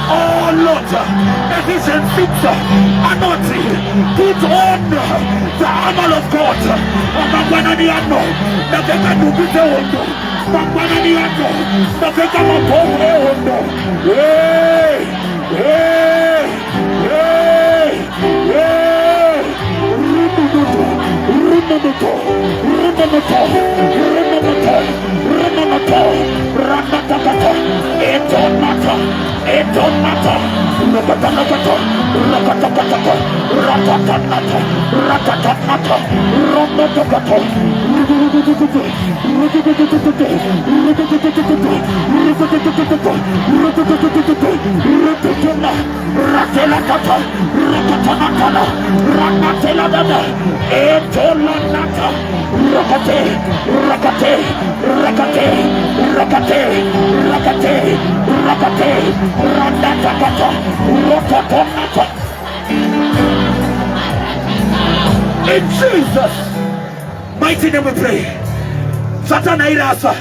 Oh Lord, Ephesians 6, anointing, put on the armor of God. Mangwananiano, nataka nupite Hondo. Mangwananiano, nataka mabomu Hondo. Hey, hey, hey, hey. Rumamoto, it don't matter. It don't matter. Rakatanata, rakatakataka, rakatanata, rakatanata, rakatakata. Ratelakata, rakatanata, rakateladada, etolanata, rakate, rakate, rakate, rakate, rakate, rakate. In Jesus' mighty name we pray. Satan airasa.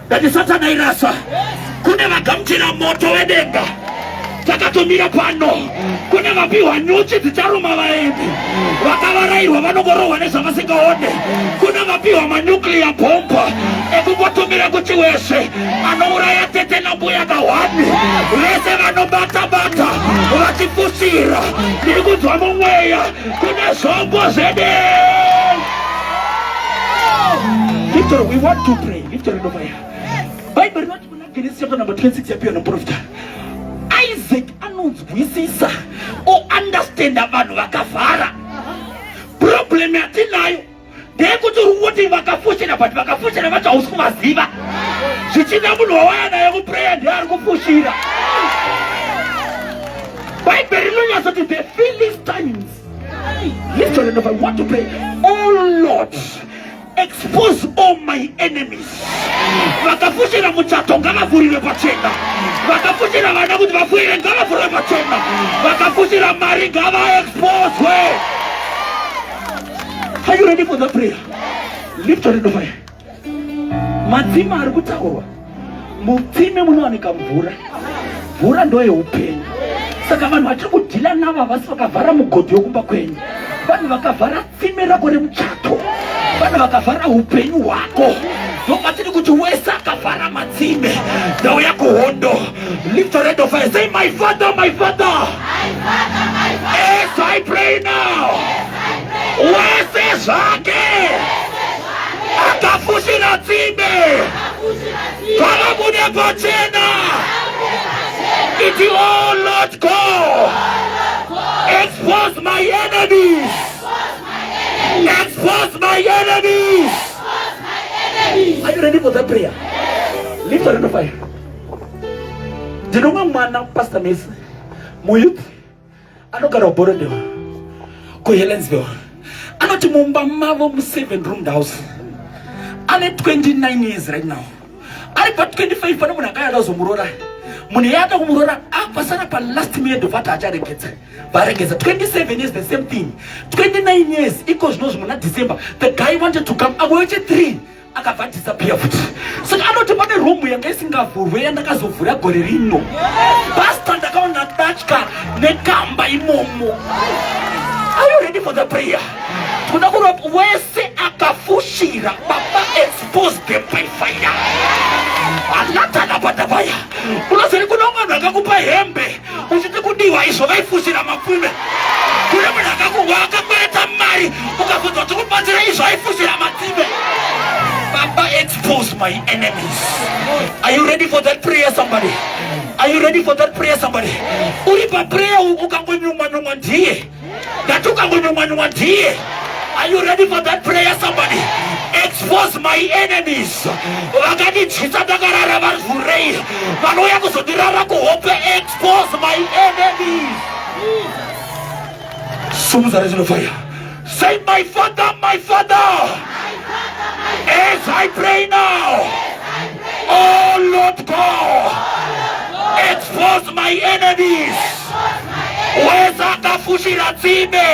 That is Satan airasa. Kuneva kamchina moto wedenga. Takatumira pano. Kuneva piwa nyuchi titaruma waendi. Wakawarairwa vanogoro wanesa vasika one. Kuneva piwa manuclear bomba. Ekubotumira kuchiwese. Anouraya tete na mbuya gawani. Wese vanobata bata. Vakifusira. Nikuzwa mumweya. Kuna sombo zede. Victor, we want to pray. Victor, over here. Bible not Genesis chapter number 26 appear on prophet. Isaac announce wisisa or understand abantu vakavhara. Problem yatinayo ndekuti ruwoti vakafushira but vakafushira vacho hausimaziva. Zvichida munhu wawaya naye kupreya ndiye ari kufushira. Bible rinonyatsa kuti the Philistines. Listen, if I want to pray, oh Lord, expose all my enemies. Vakafushira muchato ngavavhurire pachena. Vakafushira vana kuti vafurire ngavavhurire pachena. Vakafushira mari ngava-expose. Are you ready for the prayer? Lift your hand over here. Matsime ari kutaurwa. Mutsime munowanika mvura. Mvura ndo yeupenyu. Saka vanhu vatiri kudhila navo havasi vakavhara mugodhi yokumba kwenyu. Vanhu vakavhara tsime rako remuchato. Vanhu vakavhara upenyu hwako. Ndomatiri kuti wese akavhara Matsime. Ndauya kuHondo. Lift your hand over. Say, my father, my father. My father, my father. Yes, I pray now. Wese zvake. Akafushira tsime. Kana mune pachena. Iti, oh Lord God. Expose my enemies. Expose my enemies. Are you ready for that prayer? Lift your hand up high. Ndinonga mwana Pastor Messi muyuthi anogara uBorodeo ku Helensville. Anoti mumba mavo mu 7-room house. Ane 29 years right now. Ari pa 25 pana munhu akayada zomurora. Munhu yada kumurora apa sana pa last minute vata acharegedza. Varegedza 27 years the same thing. 29 years equals no muna December. The guy wanted to come aweche 3. Akabva disappear futhi. Saka anoti pane room yanga isingavhurwe yandakazovhura gore rino. Pastor ndakaona tatya nekamba imomo. Are you ready for the prayer? Kunakuwa wese akafushira baba expose them by fire. Alata na badabaya. Unasema kunonga nakakupa hembe. Usiti kudiwa iso vaifushira mafume. Kule mwana akakuwaka kweta mari. Ukafuta tukupanzira iso vaifushira Matsime. Baba expose my enemies. Are you ready for that prayer, somebody? Are you ready for that prayer, somebody? Ulipa prayer ukangonyuma ndiye. Ngatuka ndiye. Are you ready for that prayer, somebody? Expose my enemies. Wakati chisa dagarara varvurei. Vanoya kuzodirara kuhope. Expose my enemies. Sumuza rezo fire. Say, my father, my father. As I pray now. Oh Lord God. Expose my enemies. Nevanofushira Matsime.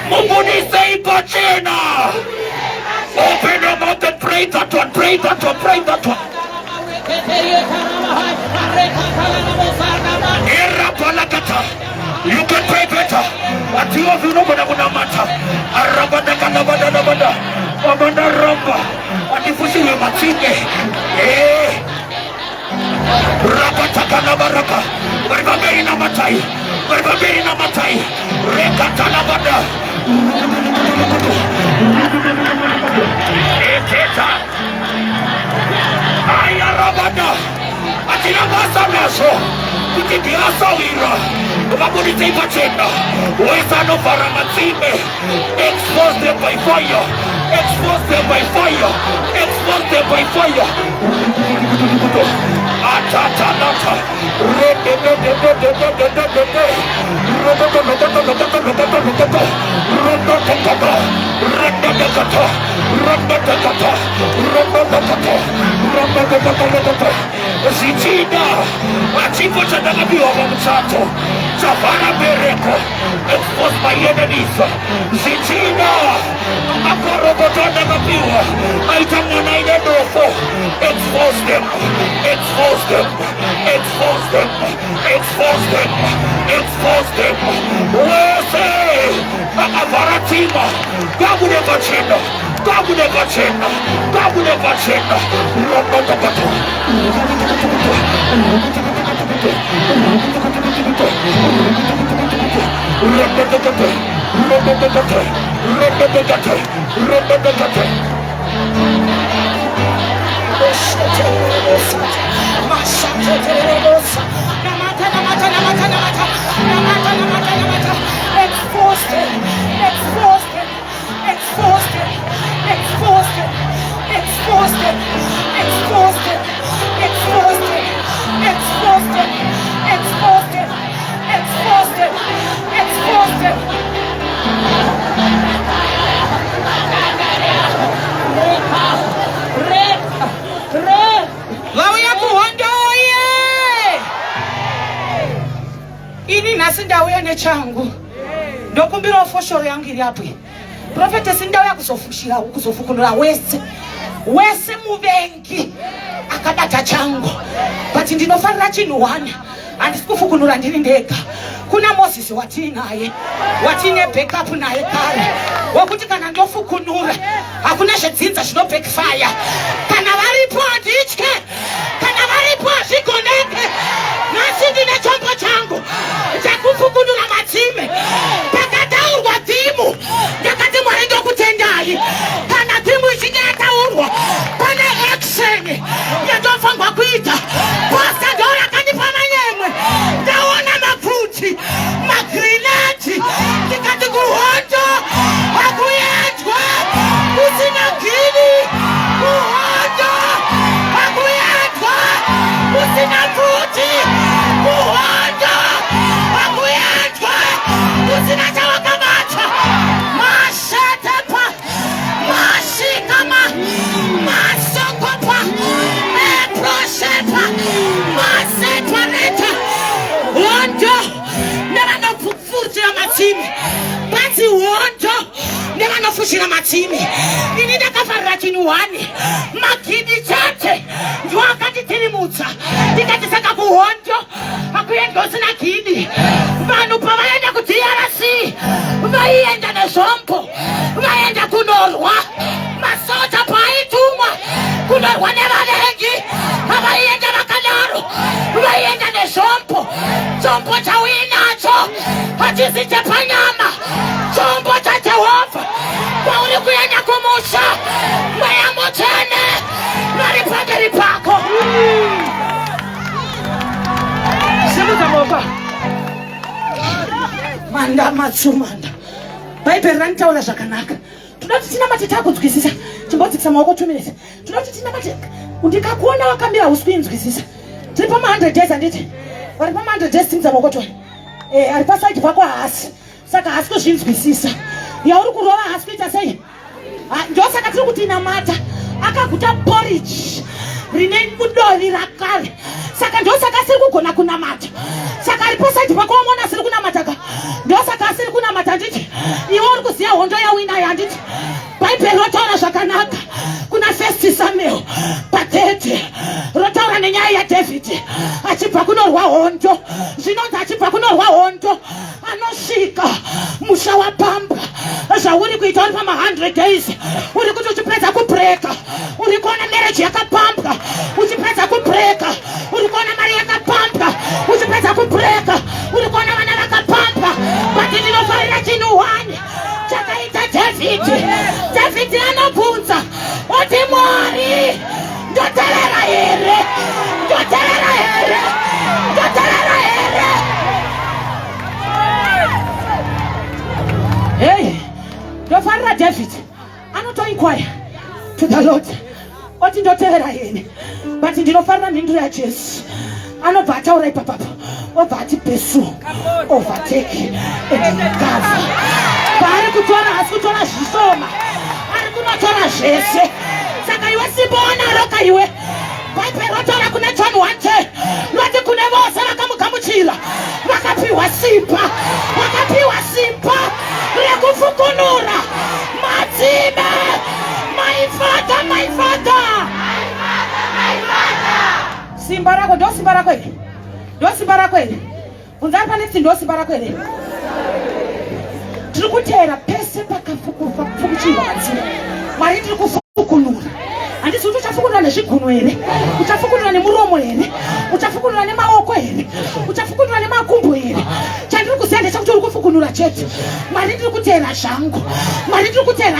Mubudise ipachena. Open your mouth and pray that one, pray that one, pray that one. You can pray better. At you of you know gonna matter. Arabada kanabada nabada. Abanda ramba. Anifushira Matsime. Rabata kanabaraka. Barbaberina matai. Barbaberina matai. Rekatanabada. Eketa. Ayarabada. Atina basa naso. Kuti asawira. Babudi teipa chena. Wesano para Matsime. Expose them by fire. Expose them by fire. Expose them by fire. Atatanata. Zichina. Achipo chanagabiwa mchato. Savana Bereko. Expose my enemies. Zichina. Akorobotonda gabiwa. Aitamwana inedofo. Expose them. Expose them. Expose them. Expose them. Expose them. Wese. Akavaratima. God will never change. God will never change. God will never change. Ini nasinda wene changu ndokumbira ofoshoro yangu iri apo Prophet sinda uya kuzofushira kuzofukunura wese muvengi akabata changu but ndinofarira chinhu wana handisikufukunura ndiri ndega. Kuna Moses watinaye watine backup naye kare wokuti kana ndofukunura hakuna zvedzinza zvino backfire. Kana varipo nditye, kana varipo zvigoneke. Nasi ndine chombo changu chakufukunura Matsime. Pakataurwa dhimu ndakati Mwari ndokutendai. Kana dhimu ichinge yataurwa pane action yatofanirwa kuita. Pastor Dora kandipa manyemwe ndaona mabvuti magrenade ndikati kuhondo hakuyedwa kusina gini. Kuhondo hakuyedwa kusina bvuti. Kuhondo hakuyedwa kusina chawakamata. Mashatepa mashikama masokopa meproshepa masepareta. Hondo Nevanofushira Matsime. Basi Hondo Nevanofushira Matsime. Ini ndakafarira chinhu wani magidi chate ndiwo akatitirimutsa ndikati saka kuhondo hakuendwa usina gidi. Vanhu pavaenda kuDRC vaienda nezvombo vaenda kunorwa. Masoja paaitumwa kunorwa nevavengi havaienda vakadaro vaienda nezvombo. Chombo chauinacho hachisi chepanyama, chombo chaJehovha. Kwauri kuenda kumusha mweya mutsvene vari pamberi pako. Simudza maoko. Manda matsumanda. Bhaibheri ranitaura zvakanaka. Tunoti tinamate takunzwisisa. Chimbodzikisa maoko 2 minutes. Tunoti tinamate ndikakuona wakamira usikuinzwisisa. Tiri pama100 days handiti. Vari pama100 days timidza maoko 2. Ari pasaidi pako haasi. Saka haasi kuzvinzwisisa. Yauri kurova haasi kuita sei? Ndosaka tiri kuti namata akaguta porridge rine mudori rakare. Saka ndosaka siri kugona kunamata. Saka ari pasaidi pako wamona siri kunamata ka hondo yawina yanditi Bible rotaura zvakanaka kuna 1 Samuel patete rotaura nenyaya yaDavid achibva kunorwa hondo zvinonzi achibva kunorwa hondo anosvika musha wapamba zvauri kuita uri pama 100 days uri kuti uchipedza kubreka uri kuona marriage yakapambwa uchipedza kubreka uri kuona mari yakapambwa uchipedza kubreka uri kuona vana vakapambwa but ndinofarira chinhu 1 chakaita David anobvunza oti Mwari ndoteerera here hey ndofarira David anotoinquire to the Lord oti ndoteerera here but ndinofarira mhinduro yaJesu anobva ataura ipapapo obva ati pursue overtake and recover paari kutora asi kutora zvishoma ari kunotora zvese saka iwe simba wanaro kaiwe Bible rotaura kuna John 1:10 roti kune vose vakamugamuchira vakapiwa simba rekufukunura Matsime my father simba rako ndo simba rako iri unzari pane kuti ndo simba rako iri tiri kuteera pese pakafukuchirwa Matsime Mwari tiri kufukunura handisi kuti uchafukunura nezvigunwe here uchafukunura nemuromo here uchafukunura nemaoko here uchafukunura nemakumbo here chandiri kuziva ndechekuti uri kufukunura chete Mwari ndiri kuteera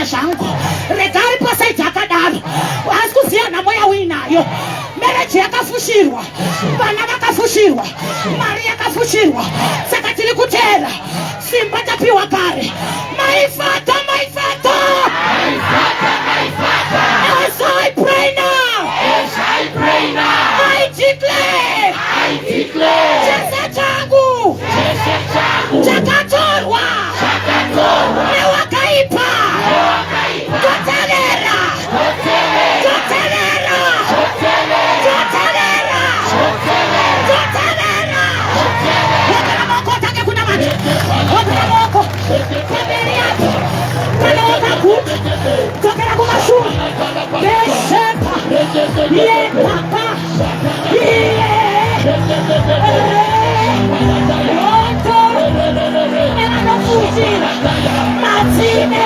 zvangu regari pasaiti akadaro asi kuziva nhamo yauinayo mereji yakafushirwa vana vakafushirwa mari yakafushirwa saka tiri kuteera simba tapiwa kare my father as I pray now I declare chese changu chakatorwa newakaipa toteerera wakana moko take kuna mati wakana moko pamberi yapo kana wakaguta tokera kumashuma beshepa yepapa Hondo Nevanofushira Matsime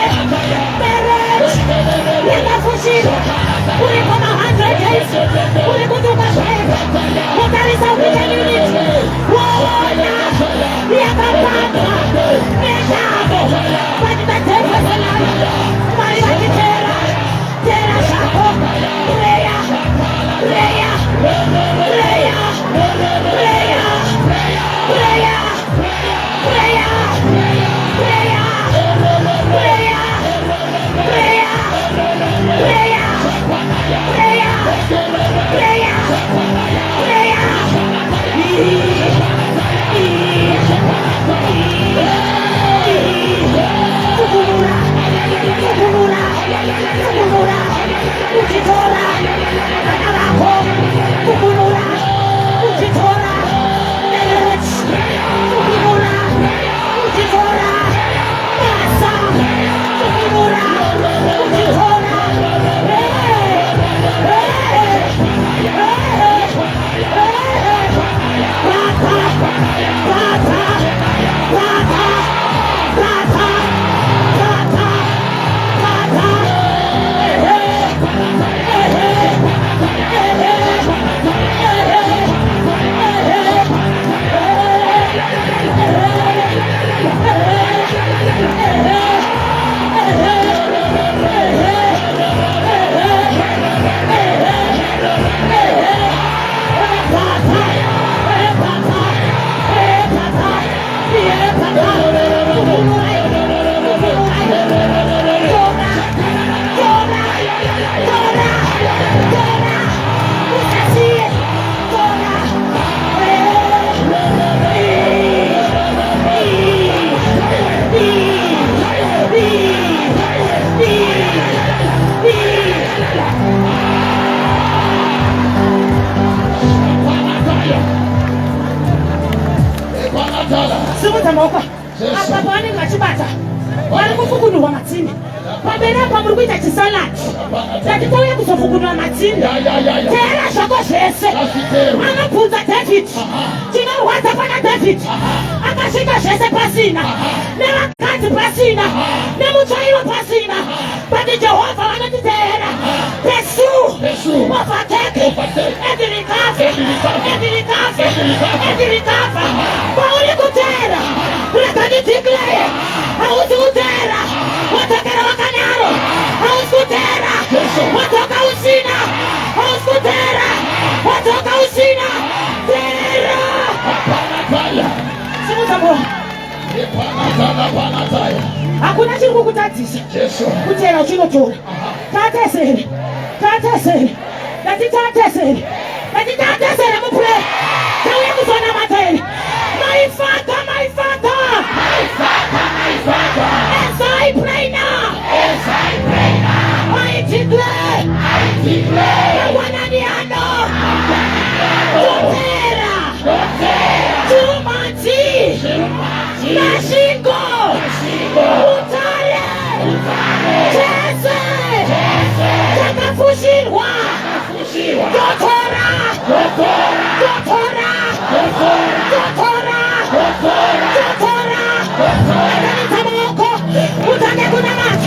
Nevanofushira uri koma 100 days uri kuti ukazvaenda utarisa kuita unity wona yakapambwa nezvavo vati vateveselana Mwari vatiteera teera zvako preya simudza maoko apa pavanenge vachibata vari kufukunurwa Matsime. Pamberi apa muri kuita chisaladi. Ndatitauya kuzofukunurwa Matsime. Teera zvako zvese. Anobvunza David. Chinorwadza pana David. Akasvika zvese pasina. Nevakadzi pasina. Nemutsvairo pasina. But Jehovah vanotiteera. Pursue. Overtake. And recover. Pauri kuteera. Rekani declare. Hausi kuteera. Watokera wakanyaro. Hausi kuteera. Watoka usina. Hausi kuteera. Watoka usina. Teera. Simutamo. Hakuna chiri kukutadzisa. Kuteera uchinotora. Tatesere. Tatitesere mupure. Tauya kuzona materi. My Father. As I pray now. I declare. Wananiano. Kutera. Tumati. Nashingo. Utale. Jese. Nevanofushira. Dotora. Tamoko. Utane kunamata.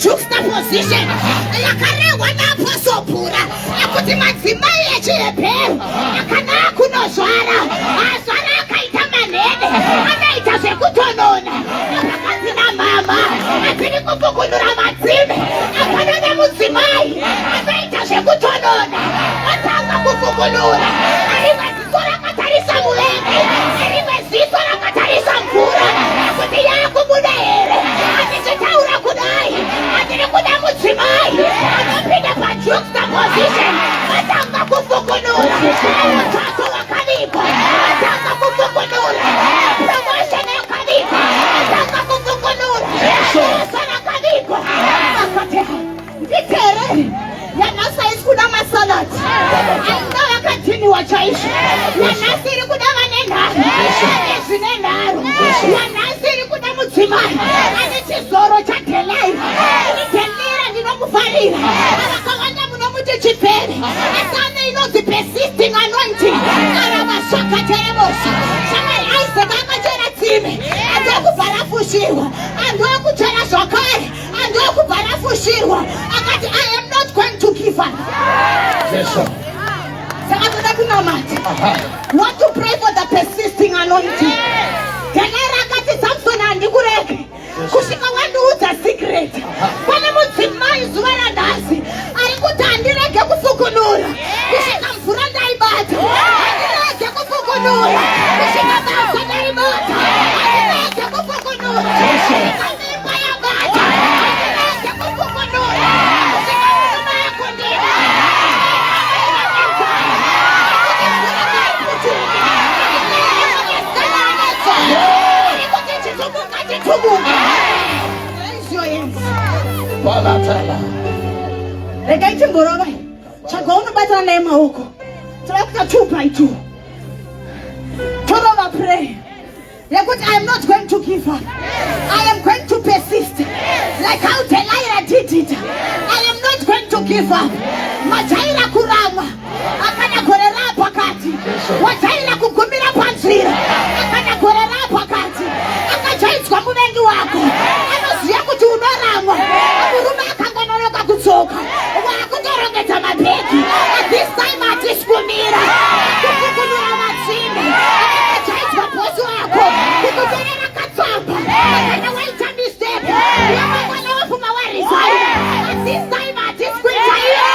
Juxtaposition. Yakarewa na posopura. Yakuti Matsime yechiheperu. Yakana kunozvara. Azvara akaita manene. Anaita zvekutonona. Akakadzi namama. Atiri kupukunura Matsime. Apana nemudzimai. Akaita zvekutonona. Atanga kupukunura. Arimwe ziso rakatarisa muvengi. Arimwe ziso rakatarisa mvura. Kuti yakubuda here. Atichitaura kudai. Atiri kuda mudzimai. Anopinda pajuxtaposition. Atanga kupukunura. Mutato wakanipa. Atanga kupukunura. Promotion yakanipa. Atanga kupukunura. Sana kanipa. Akateha. Nditere. Yanasa isikuda masalati. Ainda yakadhiniwa chaisho. Yanasa iri kuda vanenharo. Ezvinenharo. Yanasa iri kuda mudzimai. Ane chizoro chadelai. Delira ndinomufarira. Vakawanda munomuti chipere. Asana inonzi persisting anointing. Aravasvaka teremosi. Shamai Isaac akachera Nevanofushira, andokutera zvakare, andokubvanafushirwa, akati I am not going to give up. Saka toda kunamata. Want to pray for the persisting anointing. Tenera akati Samson handikureke. Kusvika wandiudza secret. Pane mudzimai zuva ranhasi ari kuti handirege kufukunura. Kusvika mvura ndaibata. Handirege kufukunura. Kusvika basa ndaibata. Handirege kufukunura. Kusvika mimba yabata. Handirege kufukunura. Kusvika murume yakundira. Regai chimborova chagwa unobatana naye maoko tirakuita 2 by 2 torova pray yekuti I am not going to give up. I am going to persist like how Delilah did it. I am not going to give up. Majaira kurama akana korera pakati wajaira kugumira panzira akana korera pakati akajaitswa muvengi wako anoziva kuti unorangwa murume akanganonoka kutsoka wakutorongedza mabhegi. This time hatiskumira kufukunura Matsime akajaidzwa bosi wako kukutorera katsamba akana waita mistake wamwana wapfuma waresign. This time hatiskuitaira.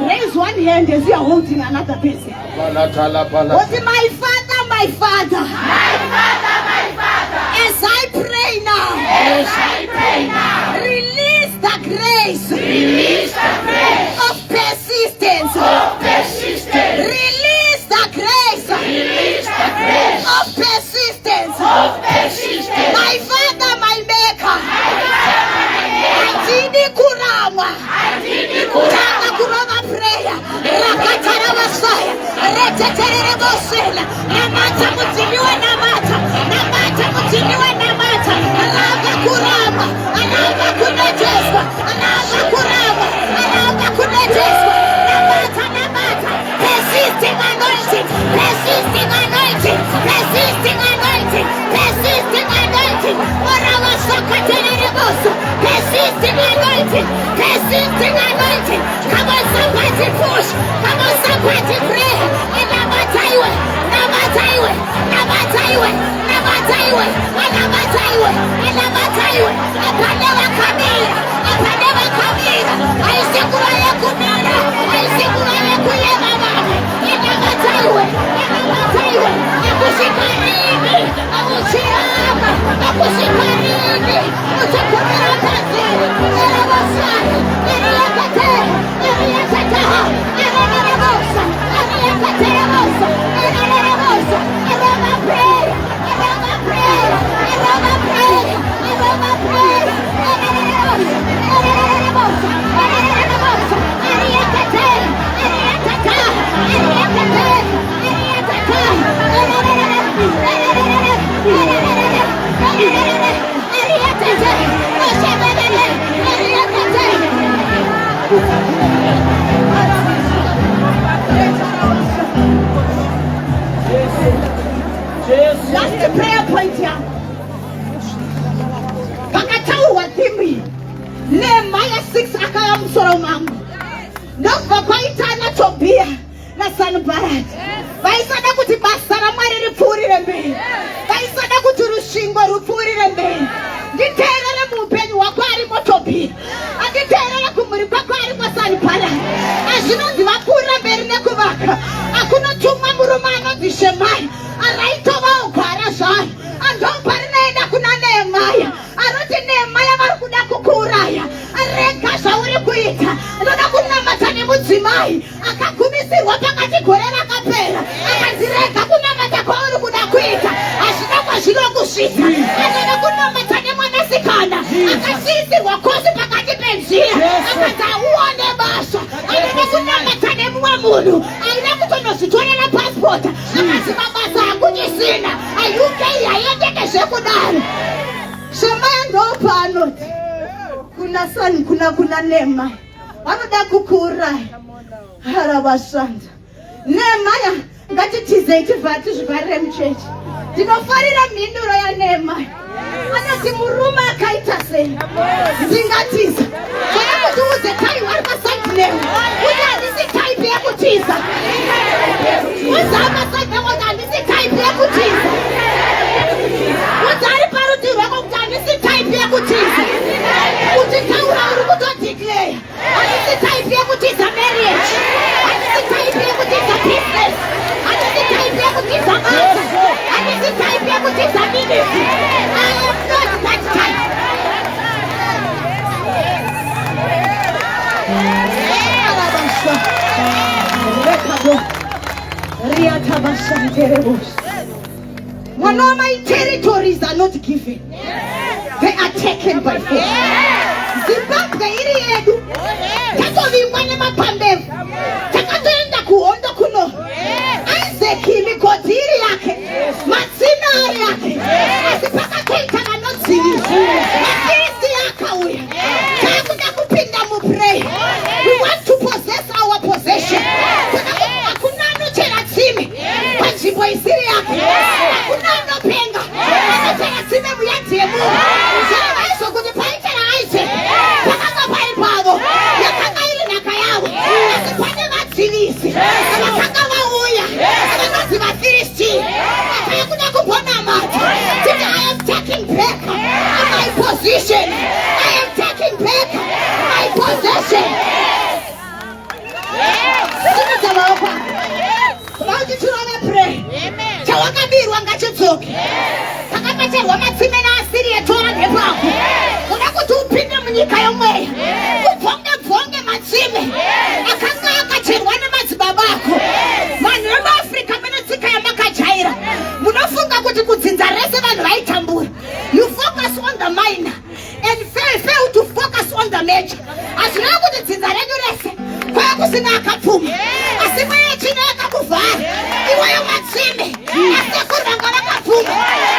Raise one hand as you are holding another person. What is my father, my father? My father, my father. As I pray now. As I pray now. Release the grace. Release the grace. Of persistence. Of persistence. Release the grace. Release the grace. Of persistence. Of persistence. My father, my maker. My father, my maker. Atini kurama. Atini kurama. Kurama prayer. Rakatara Masaya. Retetere bosela. Namata mutiliwe namata. Namata mutiliwe namata. Alava kurama. Alava kuneteswa. Alava kurama. Alava kuneteswa. Namata namata. Persisting anointing. Persisting anointing. Persisting anointing. Persisting anointing. Orawa sakatere bosu. Persisting anointing. Persisting anointing. Come on somebody push. Come on somebody pray. Nabataiwe. Nabataiwe. Nabataiwe. Nabataiwe. Nabataiwe. Nabataiwe. Apanewa kamera. Apanewa kamera. Aisikura yekumera. Aisikura yekuyema mama. Nabataiwe. Nabataiwe. Akushikarimi. Amuchirama. Akushikarimi. Utakumera kaziri. Erabasana. Eriyakate. Eriyakataha. Erabarabosa. Eriyakaterabosa. Erabarabosa. Eraba prayer. Eraba prayer. Eraba prayer. Eraba prayer. Erabarabosa. Erabarabosa. Erabarabosa. Eriyakate. Eriyakata. Eriyakate. Eriyakata. Last prayer point here. Pakataurwa thimi. Nehemiah 6 akaya musoro mangu. Ndobva kwaitana Tobia na Sanballat. Vaisada kuti basa raMwari ripfuurire mberi. Vaisada kuti rusvingo rupfuurire mberi. Nditeerere muupenyu hwako arimo Tobia. Anditeerere kumhuri kwako arimo Sanballat. Azvinonzi vapfuurira mberi nekuvaka. Akunotumwa murume anonzi Shemaya. Araitova ugara zvayo. Andobva rinoenda kuna Nehemiah. Anoti Nehemiah vari kuda kukuuraya. Rega zvauri kuita. Ndoda kunamata nemudzimai akagumisirwa pakati gore rakapera. Akazirega kunamata kwauri kuda kuita. Hazvina kwazvinokusvitsa. Anoda kunamata nemwanasikana akasiisirwa kosi pakati penzira. Akati auone basa. Anoda kunamata nemumwe munhu aida kutondozvitorera passport. Akati mabasa hakuchisina. UK haendeke zvekudaro. Shemaya ndopa anoti kuna Nehemiah vanoda kukuuraya. Haravashanda Nehemiah ngatitizei tivhare tizvivarire muchechi Ndinofarira mhinduro yaNema. Anoti murume akaita sei. Ndingatiza. Kana kuti uze tai wari pasaidi leo. Kuti handisi type yekutiza. Uzama saidi kuti handisi type yekutiza. Utari parutivi rwako kuti handisi type yekutiza. Kuti taura uri kutodeclare. Handisi type yekutiza marriage. Handisi type yekutiza business. Handisi type yekutiza art. Handisi type yekutiza ministry. I am not that type. One of my territories are not given. They are taken by force. Zimbabwe iri yedu. Tatovingwa nemapambero. Takatoenda kuHondo kuno. Isaac migodhi iri yake. Matsime ari yake. Asi pakatoita vanodzivisa. Mafirisi akauya. Takuda kupinda muprayer. We want to possess our possession. Hakuna anochera tsime panzvimbo isiri yake. Hakuna anopenga anochera tsime muyadzi yemunhu. Zvaizvo kuti paitera Isaac pakanga pai pavo. Yakanga iri nhaka yavo. Asi pane vadzivisi vakanga vauya vanonzi vaFilistia. Vakauya kuda kumbonamata. Kuti I am taking back my position. I am taking back my possession. Simudza maoko. Vauti tinove pray. Chawakabirwa ngachidzoke. Takabatirwa Matsime naAsiria tora nepako. Uda kuti upinde munyika yomweya. Ubvonge Matsime. Akanga akacherwa nemadzibaba ako. Vanhu vemuAfrica mune tsika yamakajaira. Munofunga kuti kudzinza rese vanhu vaitambura. You focus on the minor and fail to focus on the major. Hazvina kuti dzinza renyu rese kwaya kusina akapfuma. Asi mweya chino yakakuvhara. Iweyo Matsime. Asekuru vanga vakapfuma.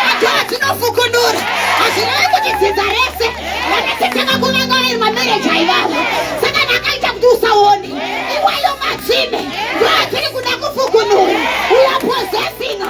Atova tinofukunura. Hazvina kuti dzinza rese vanatitaka kuvanga vari mamareja ivavo. Saka ndakaita kuti usaone. Iweyo Matsime. Ndoatiri kuda kufukunura. We are possessing a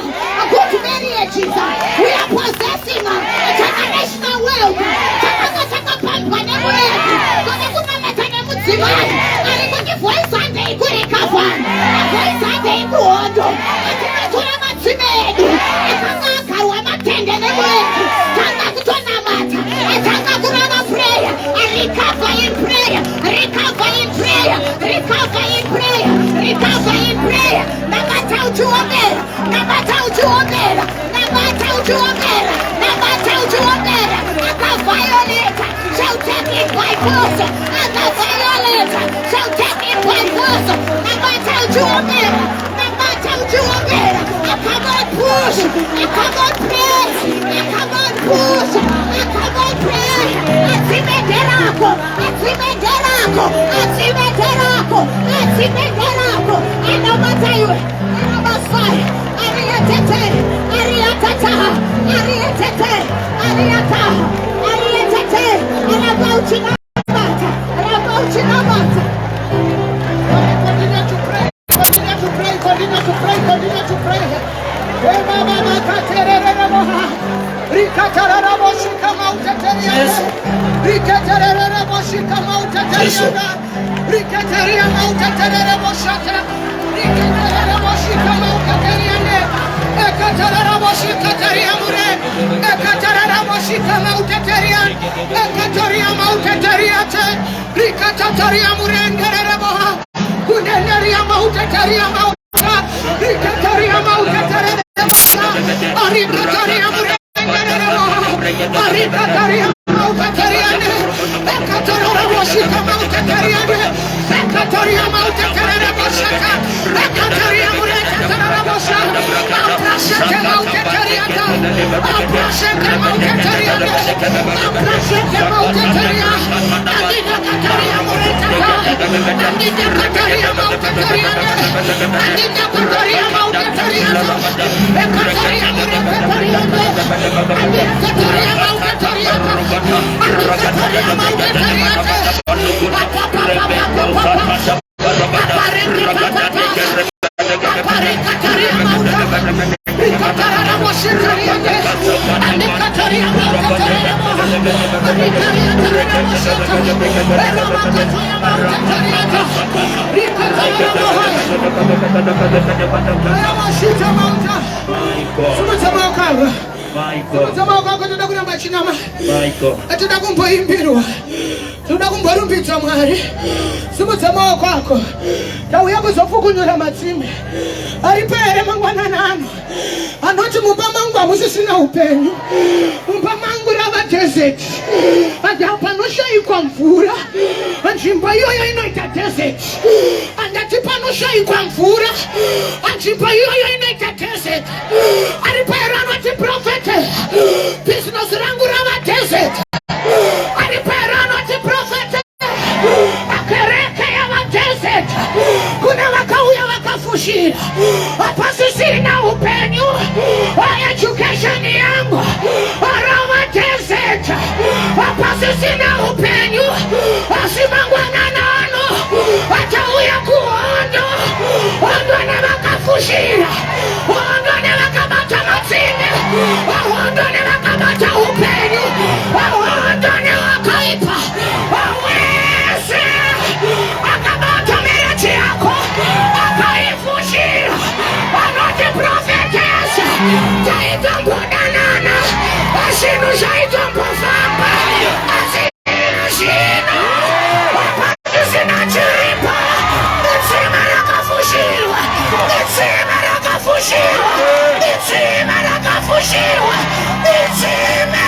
good marriages. We are possessing international wealth. Takanga takapambwa nemuedzi. Kone kunamata nemudzimai. Ari kuti voice ande ikurekavhana. Voice ande ikuHondo. Atinotora Matsime edu. Akanga agarwa matende nemuedzi. Tanga kutonamata. Atanga kurava prayer. Recover in prayer. Recover in prayer. Recover in prayer. Recover in prayer. Nabata uchiomera. Nabata uchiomera. Nabata uchiomera. Nabata uchiomera. Akaviolate shall take it by force. Akaviolate shall take it by force. Nabata uchiomera. Nabata uchiomera. I cannot push. I cannot press. I cannot push. I cannot pray. Matsime derako. Matsime derako. Matsime derako. Matsime derako. Anamata iwe. Anabasai. Ariatete. Ariatata. Ariatete. Ariata. Ariatete. Anabauchina bata. Anabauchina bata. Continue to pray. Continue to pray. Continue to pray. Continue to pray. Mama katerereboha. Rikatarara boshika mauteteriana. Rikatarara boshika mauteteriana. Rikatarara mauteteriana boshata. Rikatarara boshika mauteteriana. Ekatarara boshika teriamure. Ekatarara boshika mauteteriana. Ekataria mauteteriate. Rikataria murengereboha. Kuneneria mauteteriana. Rikataria mauteteriana. Arikataria mure. Arikataria mauteteriane. Ekataria boshika mauteteriane. Ekataria mauteteriane boshaka. Ekataria mauteteriane boshaka. Aprashete mauteteriane. Aprashete mauteteriane. Aprashete mauteteriane. Adina kataria mauteteriane. Adina kataria mauteteriane. Adina kataria mauteteriane. Ekataria mauteteriane. Adina kataria mauteteriane. Matsime aripere mangwana nano anoti mumba mangu amusisina upenyu mumba mangu rava desert anda panoshaikwa mvura nzvimbo iyoyo inoita desert andati panoshaikwa mvura nzvimbo iyoyo inoita desert aripere anoti profete business rangu rava desert aripere anoti profete akereke yava desert kuna vakauya vakafushira hapasisina upenyu education yangu arava desert hapasisina upenyu asi mangwana nano atauya kuhondo hondo nevakafushira hondo nevakabata Matsime hondo nevakabata upenyu hondo nevakaipa awese akabata mereti yako akaifushira anoti profetesa taitombonanana asinu zvaitombofamba asino apasisina chiripa Matsime rakafushirwa Matsime rakafushirwa Matsime rakafushirwa Matsime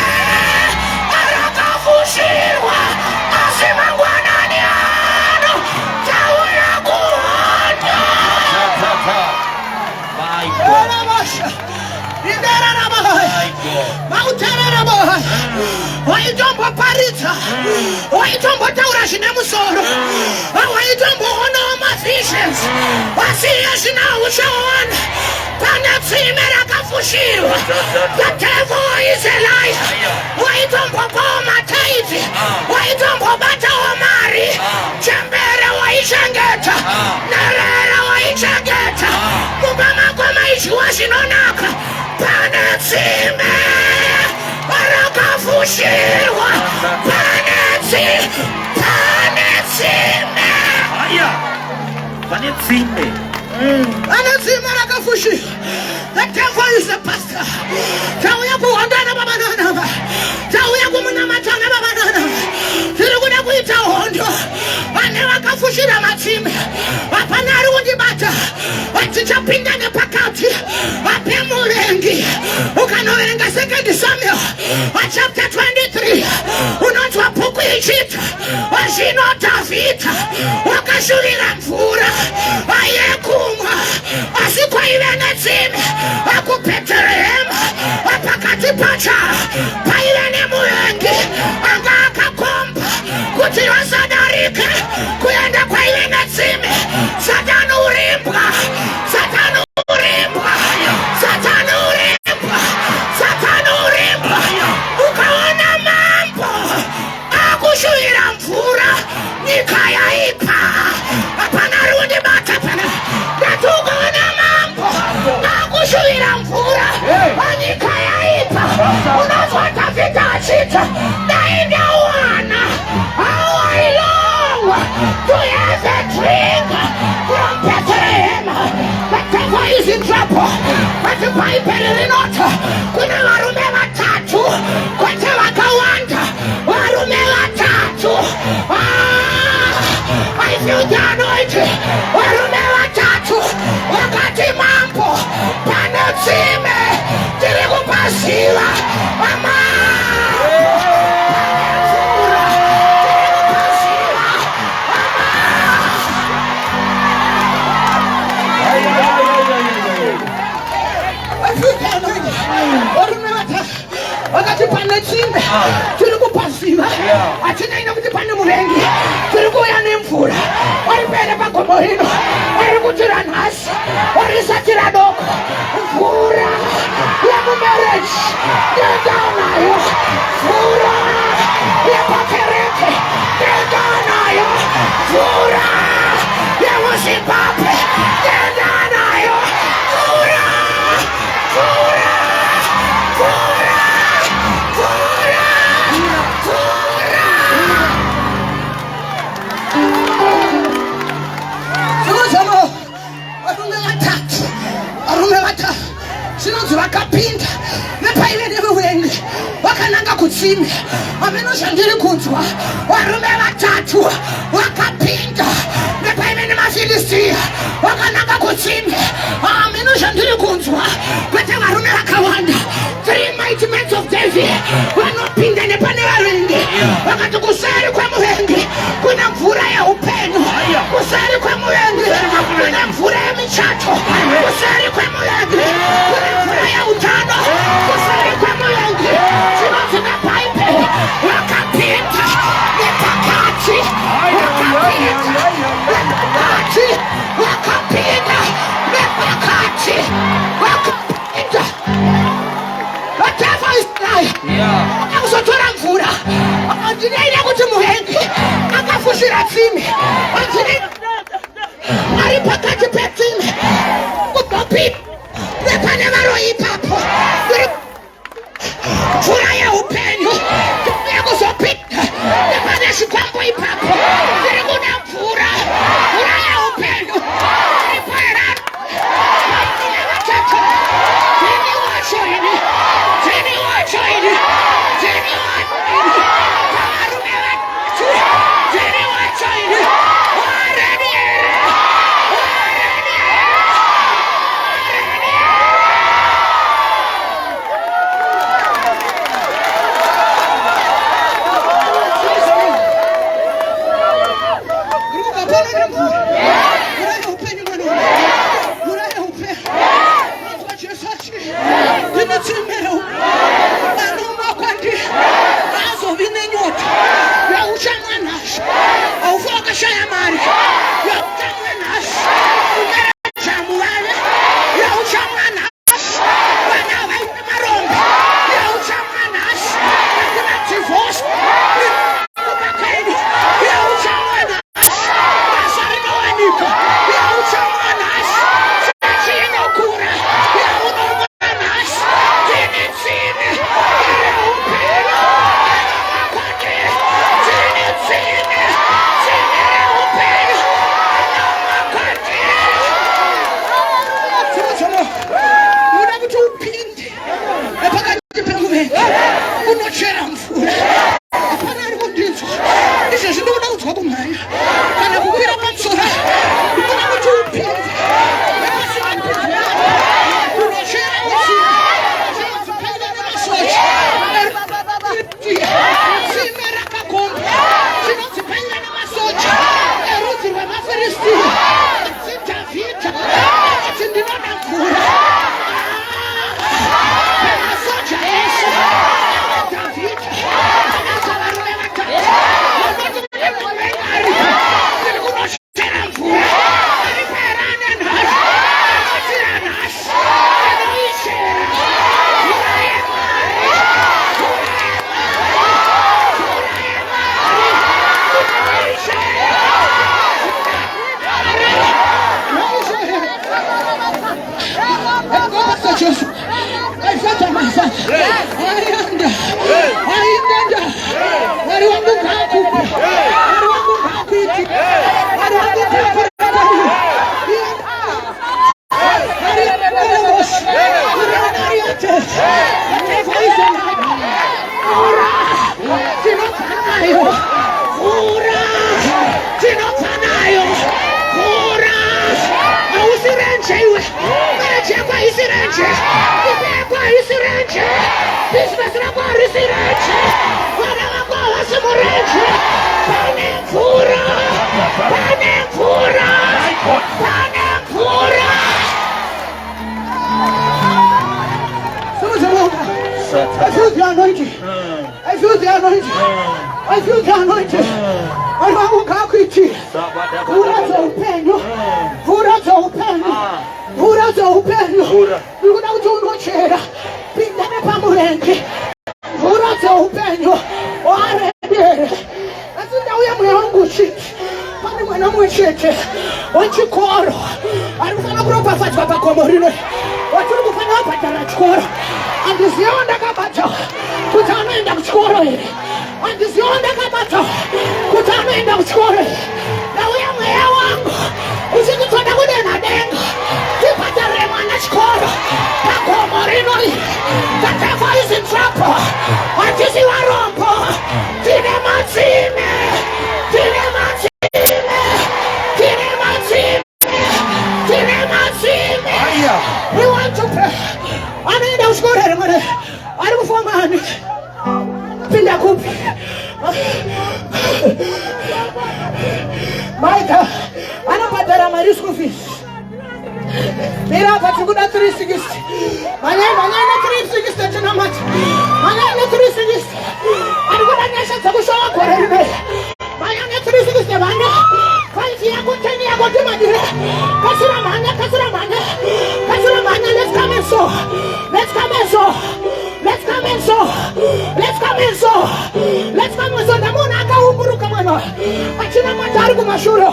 rakafushirwa asi mangwanani ano tauya kuhondo waitomboparidza waitombotaura zvine musoro waitomboona mavisions asi yezvina uchaona pane tsime rakafushirwa. The devil is a liar. Waitombopawo mataiti waitombobatawo mari chembere waichengeta nerera waichengeta mumba mako maizviwa zvinonaka pane tsime rakafushirwa pane tsime rakafushirwa. The devil is a pastor. Tauya kuhondana babanana tauya kumunamatana babanana tiri kuda kuita hondo vane vakafushira Matsime hapana ari kundibata tichapinda nepakati apemuvengi ukanoverenga 2 Samuel chapter 23 unonzwa bhuku ichita zvino Dhavhidha wakashuvira mvura ayekumwa asi kwaive netsime akubheterehema pakati pacha paive nemuvengi anga akakomba kuti vasadarike kuenda kwaive netsime. Satani urimbwa, Satani urimbwa, Satani urimbwa, Satani urimbwa. Ukaona mambo akushuvira mvura nyika yaipa hapana rundi bata pana ndati ukaona mambo akushuvira mvura nyika yaipa unozwa Dhavhidha achita ndaindawana how I long to have a drink from Bethlehem. The devil is in trouble. But Bible rinota kuna varume vatatu kwete vakawanda varume vatatu I feel the anointing. Varume vatatu wakati mambo pane tsime tiri kupasiva wakati pane tsime tiri kupasiva atinaina kuti pane muvengi tiri kuuya nemvura waripere pagomo rino wari kutira nhasi warisatira doko mvura yemumereji ndendanayo mvura yepakereke ndendanayo mvura yemuzimbabwe ndendanayo mvura mvura mvura mvura mvura kuti vakapinda nepaive nemuvengi vakananga kutsime amenozvandiri kunzwa varume vatatu vakapinda nepaive nemafilistiya vakananga kutsime amenozvandiri kunzwa kwete varume vakawanda 3 mighty men of David vanopinda nepane vavengi vakati kusari kwemuvengi kuna mvura yeupenyu kusari kwemuvengi kuna mvura yemichato kusari kwemuvengi kuna mvura yeutano kusari kwemuvengi zvinozvina paipe vakapinda nepakati vakapinda nepakati vakapinda nepakati vakapinda whatever is right akuzotora mvura ndinoida kuti muvengi akafushira tsime ari pakati petsime kubopinda nepane varoyi ipapo mvura yeupenyu yakuzopinda nepane zvikwambo ipapo iri kuda mvura yeupenyu iri paerano vatatu tini wacho ini pavarume vatatu tini wacho ini wareni I feel the anointing. I feel the anointing. I feel the anointing. I want to quickly. Pura upenyo. Pura upenyo. Pura upenyo. You're going to no chair. Pinda ne pamurenke. Pura upenyo. Ore dire. Asinda uya mwangu shit. Pani mwana mwechete. Wanchi koro. Alifanya kuropa fatwa pa komorino. Watu kufanya hapa tarachkoro. Andizionda kabata kutanoenda kuchikoro hili. Andizionda kabata kutanoenda kuchikoro hili. Na uya mwea wangu usikutonda kune na denga. Kipata rema na chikoro. Kako morino We want to pray. Anaenda ushukuru mwana. Alikufunga hani. Pinda kupi. Maika anapata my school fees. Mira pati kuda 360. Manyana 360 tena mati. Manyana 360. Alikuwa nyasha takushoa kwa rebe. Manyana 360 bana. Fancy yako tani yako tumadire. Kasura manya. Let's come in so. Let's come in so. Namona akaumburuka mwana. Achina matari kumashuro.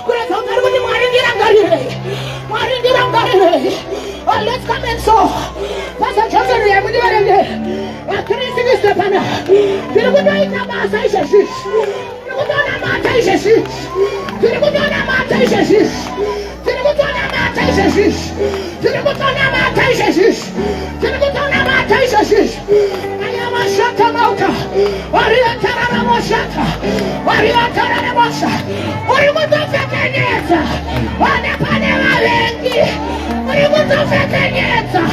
Kule tangari ni marindira ngari. Oh, let's come in so. Pastor Johnson ya mudi warende. Akrisi ni stepana. Tilikuwa ina masa isheshi. Tilikuwa mata isheshi. Ayamashata mauta. Orientara na moshata. Orientara na mosha. Orikutofekenyeza. Wanepane walengi. Orikutofekenyeza.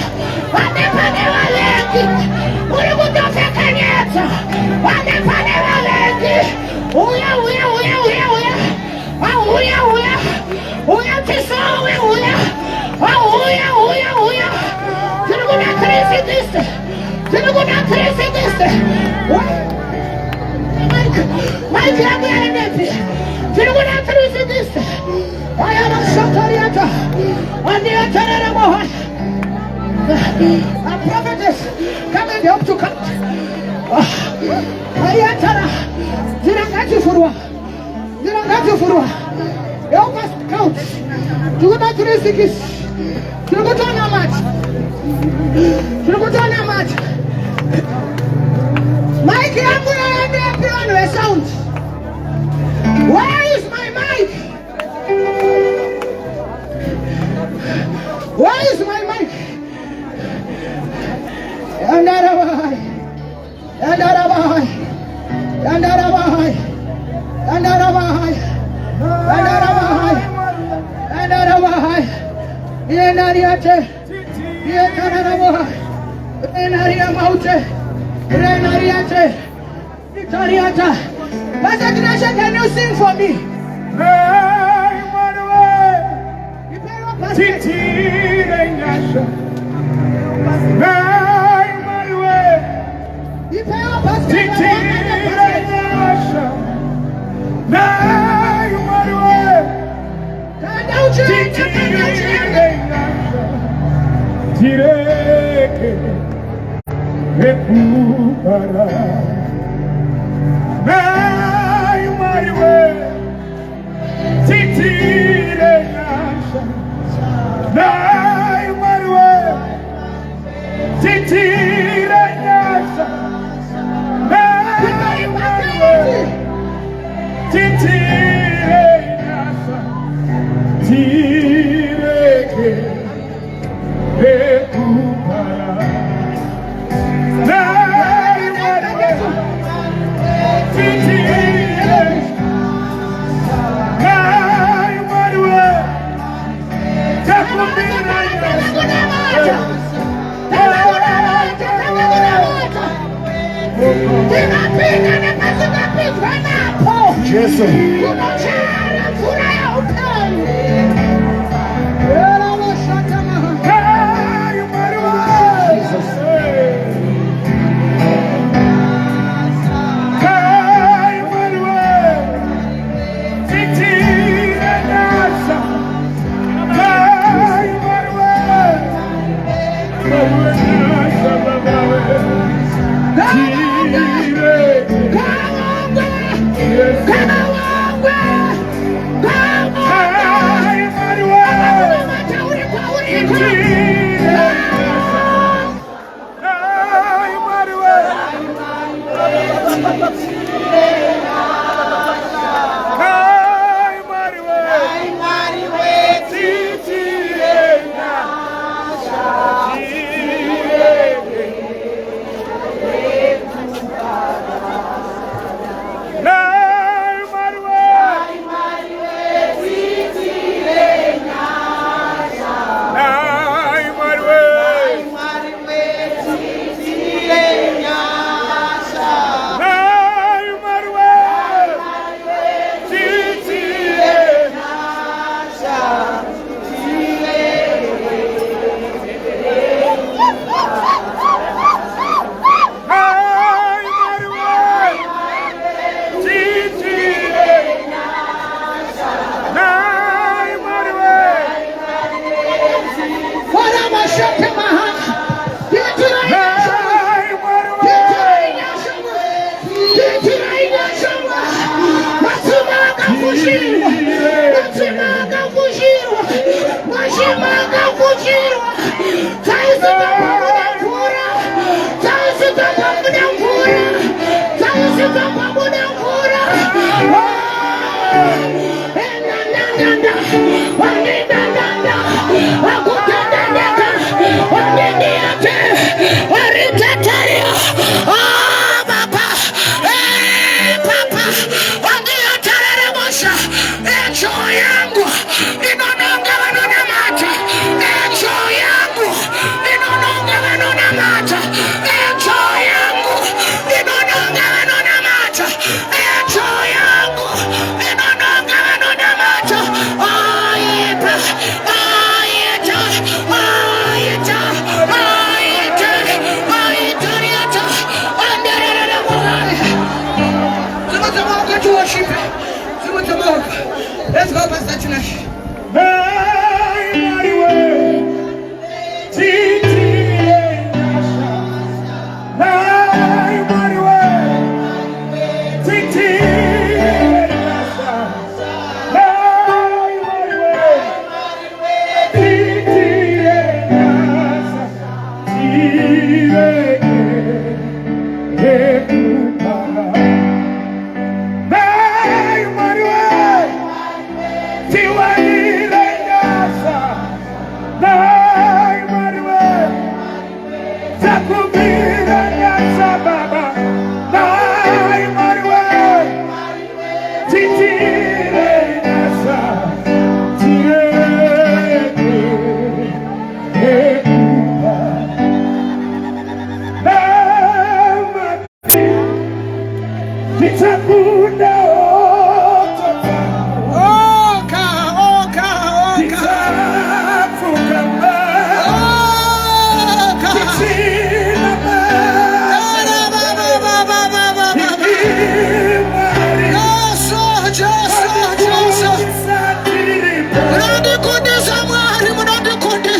Wanepane walengi. Orikutofekenyeza. Wanepane walengi. Uya. Uya tisa. Uya. Tilikuwa crazy this. Mike yangu ya nepi. Tilikuwa crazy this. Aya mashakariata. Andia tarara moha. A prophetess coming up to come. Aya tara. Zirangati furua. Yo must count. Tilikuwa crazy this. Tilikuwa na mat. Mike yangu ya nepi on sound. Where is my mic? Where is my mic? Yandarabahai. Yenariate. Enaria maute. Renariate. Itariata. Pastor Gnasha, can you sing for me? Come on,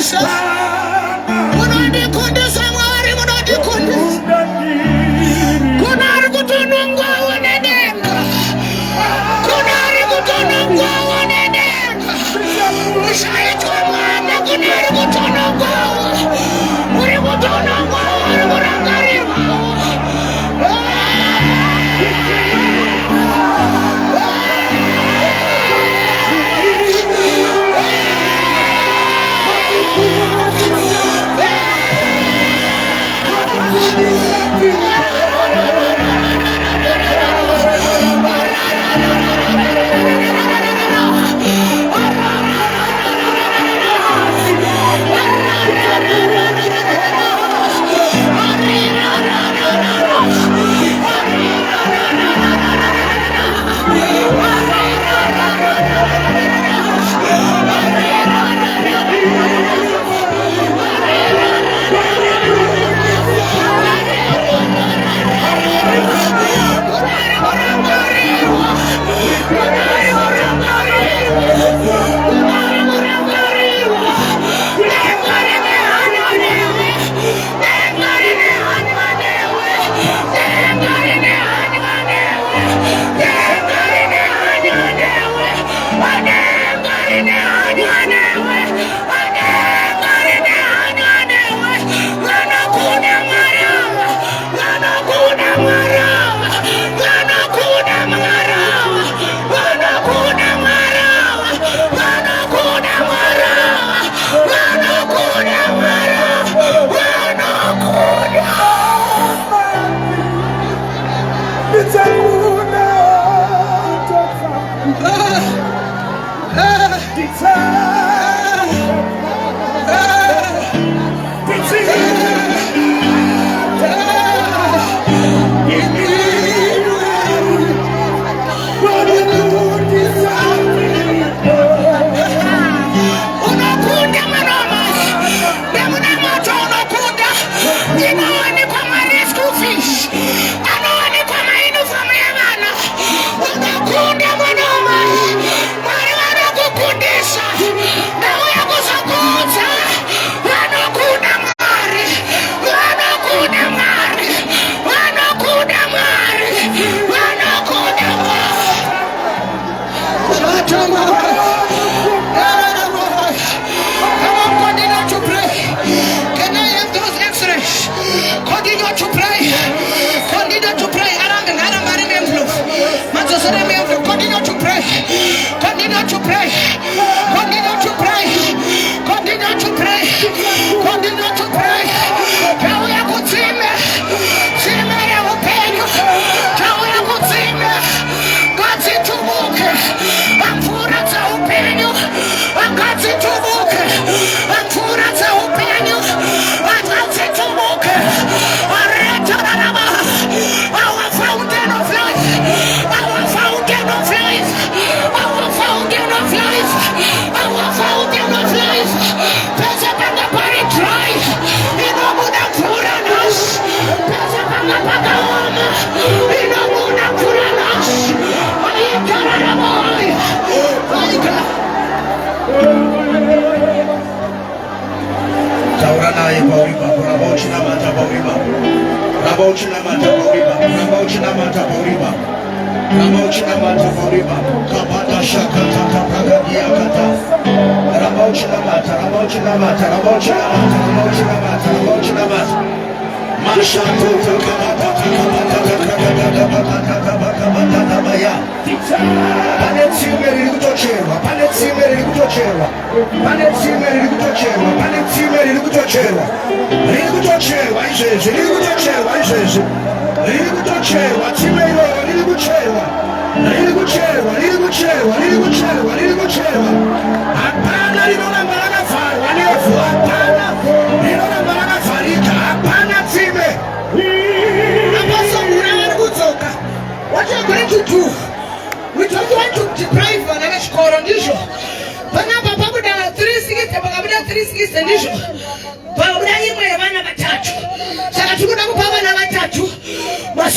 kundikundisa munondikundisa Mwari munondikundisa kunari kutonongwa nedenga kunari kutonongwa nedenga ushaitwa mwana kunari kutonongwa uri kutonongwa uri kurangarirwa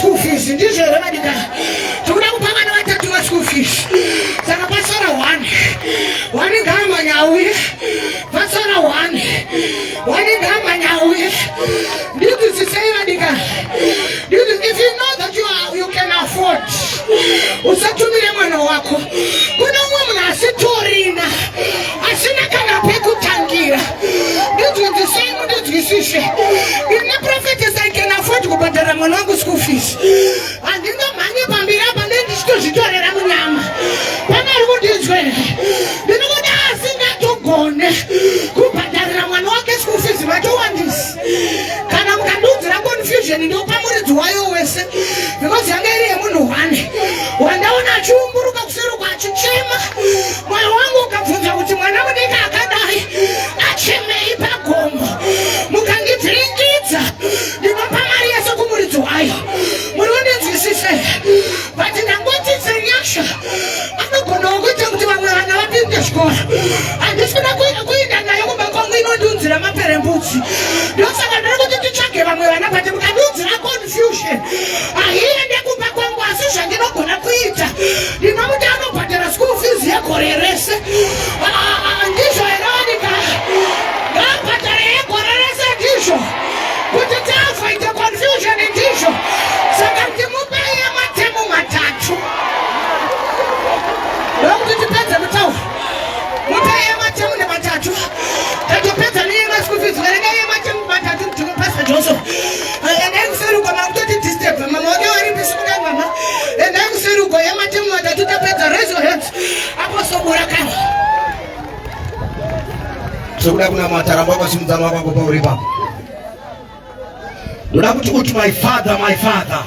school fees ndizvo here vadika tokuda kupa vana vatatu va school fees saka pasara 1 ngama nyauye pasara 1 mudzi. Ndosaka ndiri kuti titsvage vamwe vana pati mukadudzira confusion. Ahiende kumba kwangu asi zvandinogona kuita. Ndinomuti anobhadhara school fees yegore rese. Ndizvo Veronica. Ngabhadhare yegore rese ndizvo. Kuti tiavoide confusion ndizvo. Saka ndimubaye matemu matatu. Ndokuti tipedze mutauro. Mubaye matemu nematatu. Tatopedza neyema school fees. Verenga yematemu matatu kuti Pastor Joseph. Endai kuseruko makutoti disturb. Mama wake wari pisuka mama. Endai kuseruko yematemu matatu tapedza. Raise your hands. Apo sobura kama. Sokuda kuna mataramba kwa simuzano wako kwa uri papo. Ndoda kuti uti my father, my father.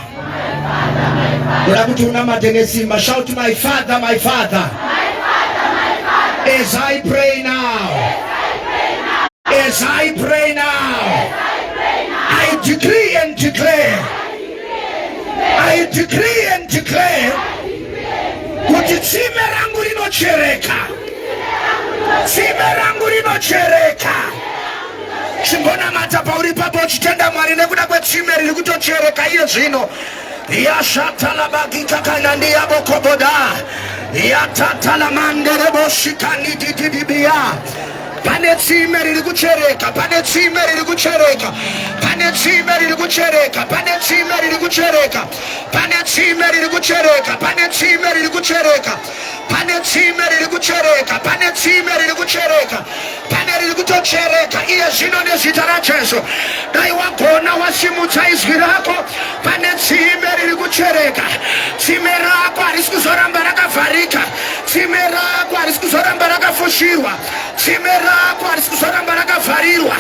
Ndoda kuti una matenesi, shout my father, my father. As I pray now. As I pray now. I decree and declare. I decree and declare. Kuti tsime rangu rinochereka. Tsime rangu rinochereka. Chimbona mata pauri papo chitenda Mwari nekuda kwetsime riri kutochereka iye zvino. Yashatala bagika kana ndiyabo koboda. Yatatala mandere boshikani titibia. Pane tsime riri kuchereka, pane tsime riri kuchereka. Pane tsime riri kuchereka, pane tsime riri kuchereka. Pane tsime riri kuchereka, pane tsime riri kuchereka. Pane tsime riri kuchereka, pane tsime riri kuchereka. Pane riri kutochereka iye zvino nezita raJesu. Dai wagona wasimudza izwi rako, pane tsime riri kuchereka. Tsime rako harisi kuzoramba rakavharika. Tsime rako harisi kuzoramba rakafushirwa. Tsime rako harisi kuzoramba rakavharirwa.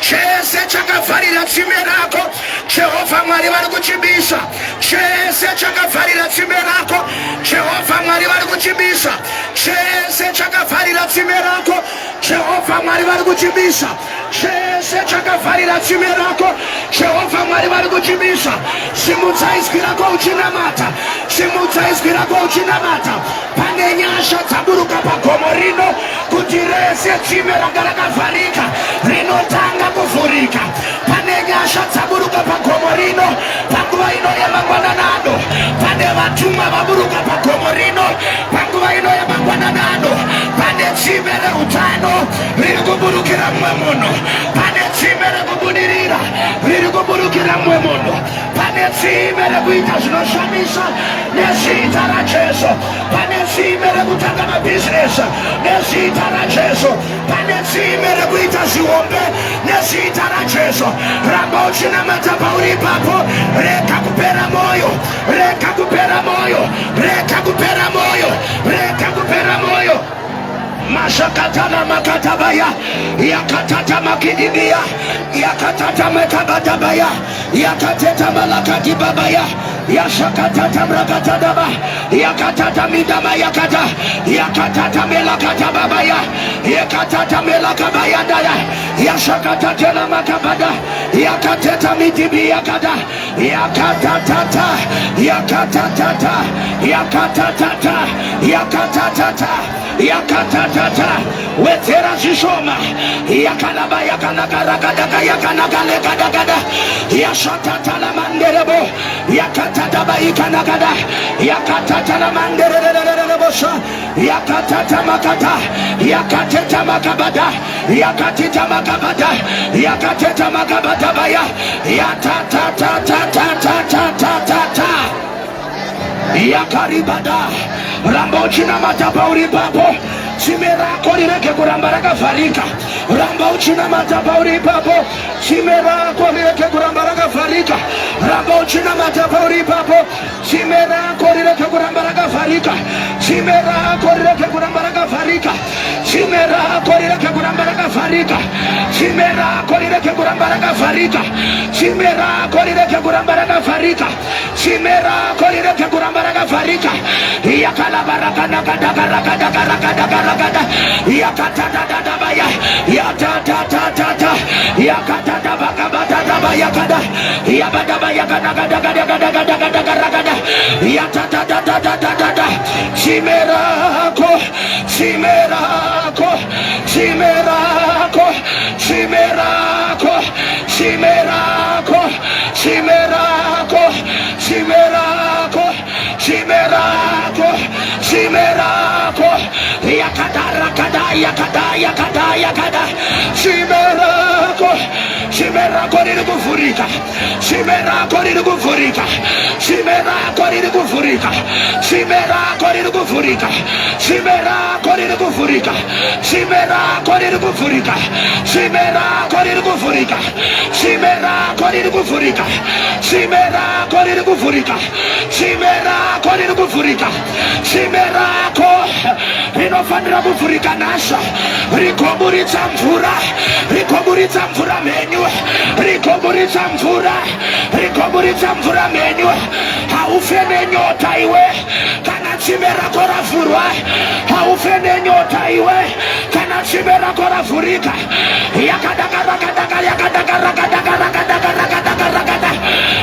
Chese chakavharira tsime rako, Jehovha Mwari vari kuchibisa. Chese chakavharira tsime rako, Jehovha Mwari vari kuchibisa. Chese chakavharira tsime rako, Jehovha Mwari vari kuchibisa. Chese chakavharira tsime rako, Jehovha Mwari vari kuchibisa. Simudza izwi rako uchinamata. Simudza izwi rako uchinamata. Pane nyasha dzaburuka pagomo rino kuti rese tsime ranga rakavharika rinotanga kuvhurika. Pane nyasha dzaburuka pagomo rino panguva ino yamangwananano. Pane vatumwa vaburuka pagomo rino panguva ino yamangwananano. Pane tsime reutano riri kuburukira mumwe munhu. Pane tsime rekubudirira riri kuburukira mumwe munhu. Pane tsime rekuita zvinoshamisa nezita raJesu. Pane tsime rekutanga mabhizinesi nezita raJesu. Pane tsime rekuita zvihombe nezita raJesu. Ramba uchinamata pauri ipapo. Rega kupera moyo, rega kupera moyo, rega kupera moyo, rega kupera moyo. Mashakatana makatabaya, yakatata makidibia, yakatata mekabadabaya, yakateta malakadibabaya, yashakatata mrakatadaba, yakatata midama yakata, yakatata melakatababaya, yakatata melakabayandaya, yashakatata makabada, yakateta midibi yakada, yakatatata, yakatatata, yakatatata, yakatatata, yakatatata, wetera zishoma, yakalaba yakanakaragadaga yakanagalekadagada, yashatatala manderebo, yakatadaba ikanagada, yakatatala manderebosha, yakatata makata, yakateta makabada, yakatita makabada, yakateta makabada baya, yatatatatatatatatatata, yakaribada. Ramba uchinamata pauri papo. Tsime rako rirege kuramba rakavharika. Ramba uchinamata pauri papo. Tsime rako rirege kuramba rakavharika. Ramba uchinamata pauri papo. Tsime rako rirege kuramba rakavharika. Tsime rako rirege kuramba rakavharika. Tsime rako rirege kuramba rakavharika. Tsime rako rirege kuramba rakavharika. Tsime rako rirege kuramba rakavharika. Tsime rako rirege kuramba rakavharika. Yakalabarakadakadakarakadakarakadakarakada. Yakatadadadabaya. Yatatatata. Yakatadabakabadadabayakada. Yabadabayakadakadakadakadakarakada. Yatatatatatatata. Chimerako. Chimerako. Chimerako. Chimerako. Chimerako, chimerako, chimerako, chimerako, chimerako. Yakada, rakada, yakada, yakada, yakada. Chimerako, chimerako ni kufurika, chimerako ni kufurika, chimerako ni kufurika, chimerako ni kufurika, chimerako ni kufurika, chimerako ni kufurika, chimerako ni kufurika, chimerako ni kufurika, chimerako ni kufurika, chimerako ni kufurika, chimerako inofanira kufurika nasha, rikoburitsa mvura, rikoburitsa mvura menyu, rikoburitsa mvura, rikoburitsa mvura menyu. Haufe nenyota iwe kana chimerako rafurwa, haufe nenyota iwe kana chimerako rafurika. Yakadaka rakadaka yakadaka rakadaka rakadaka rakadaka rakada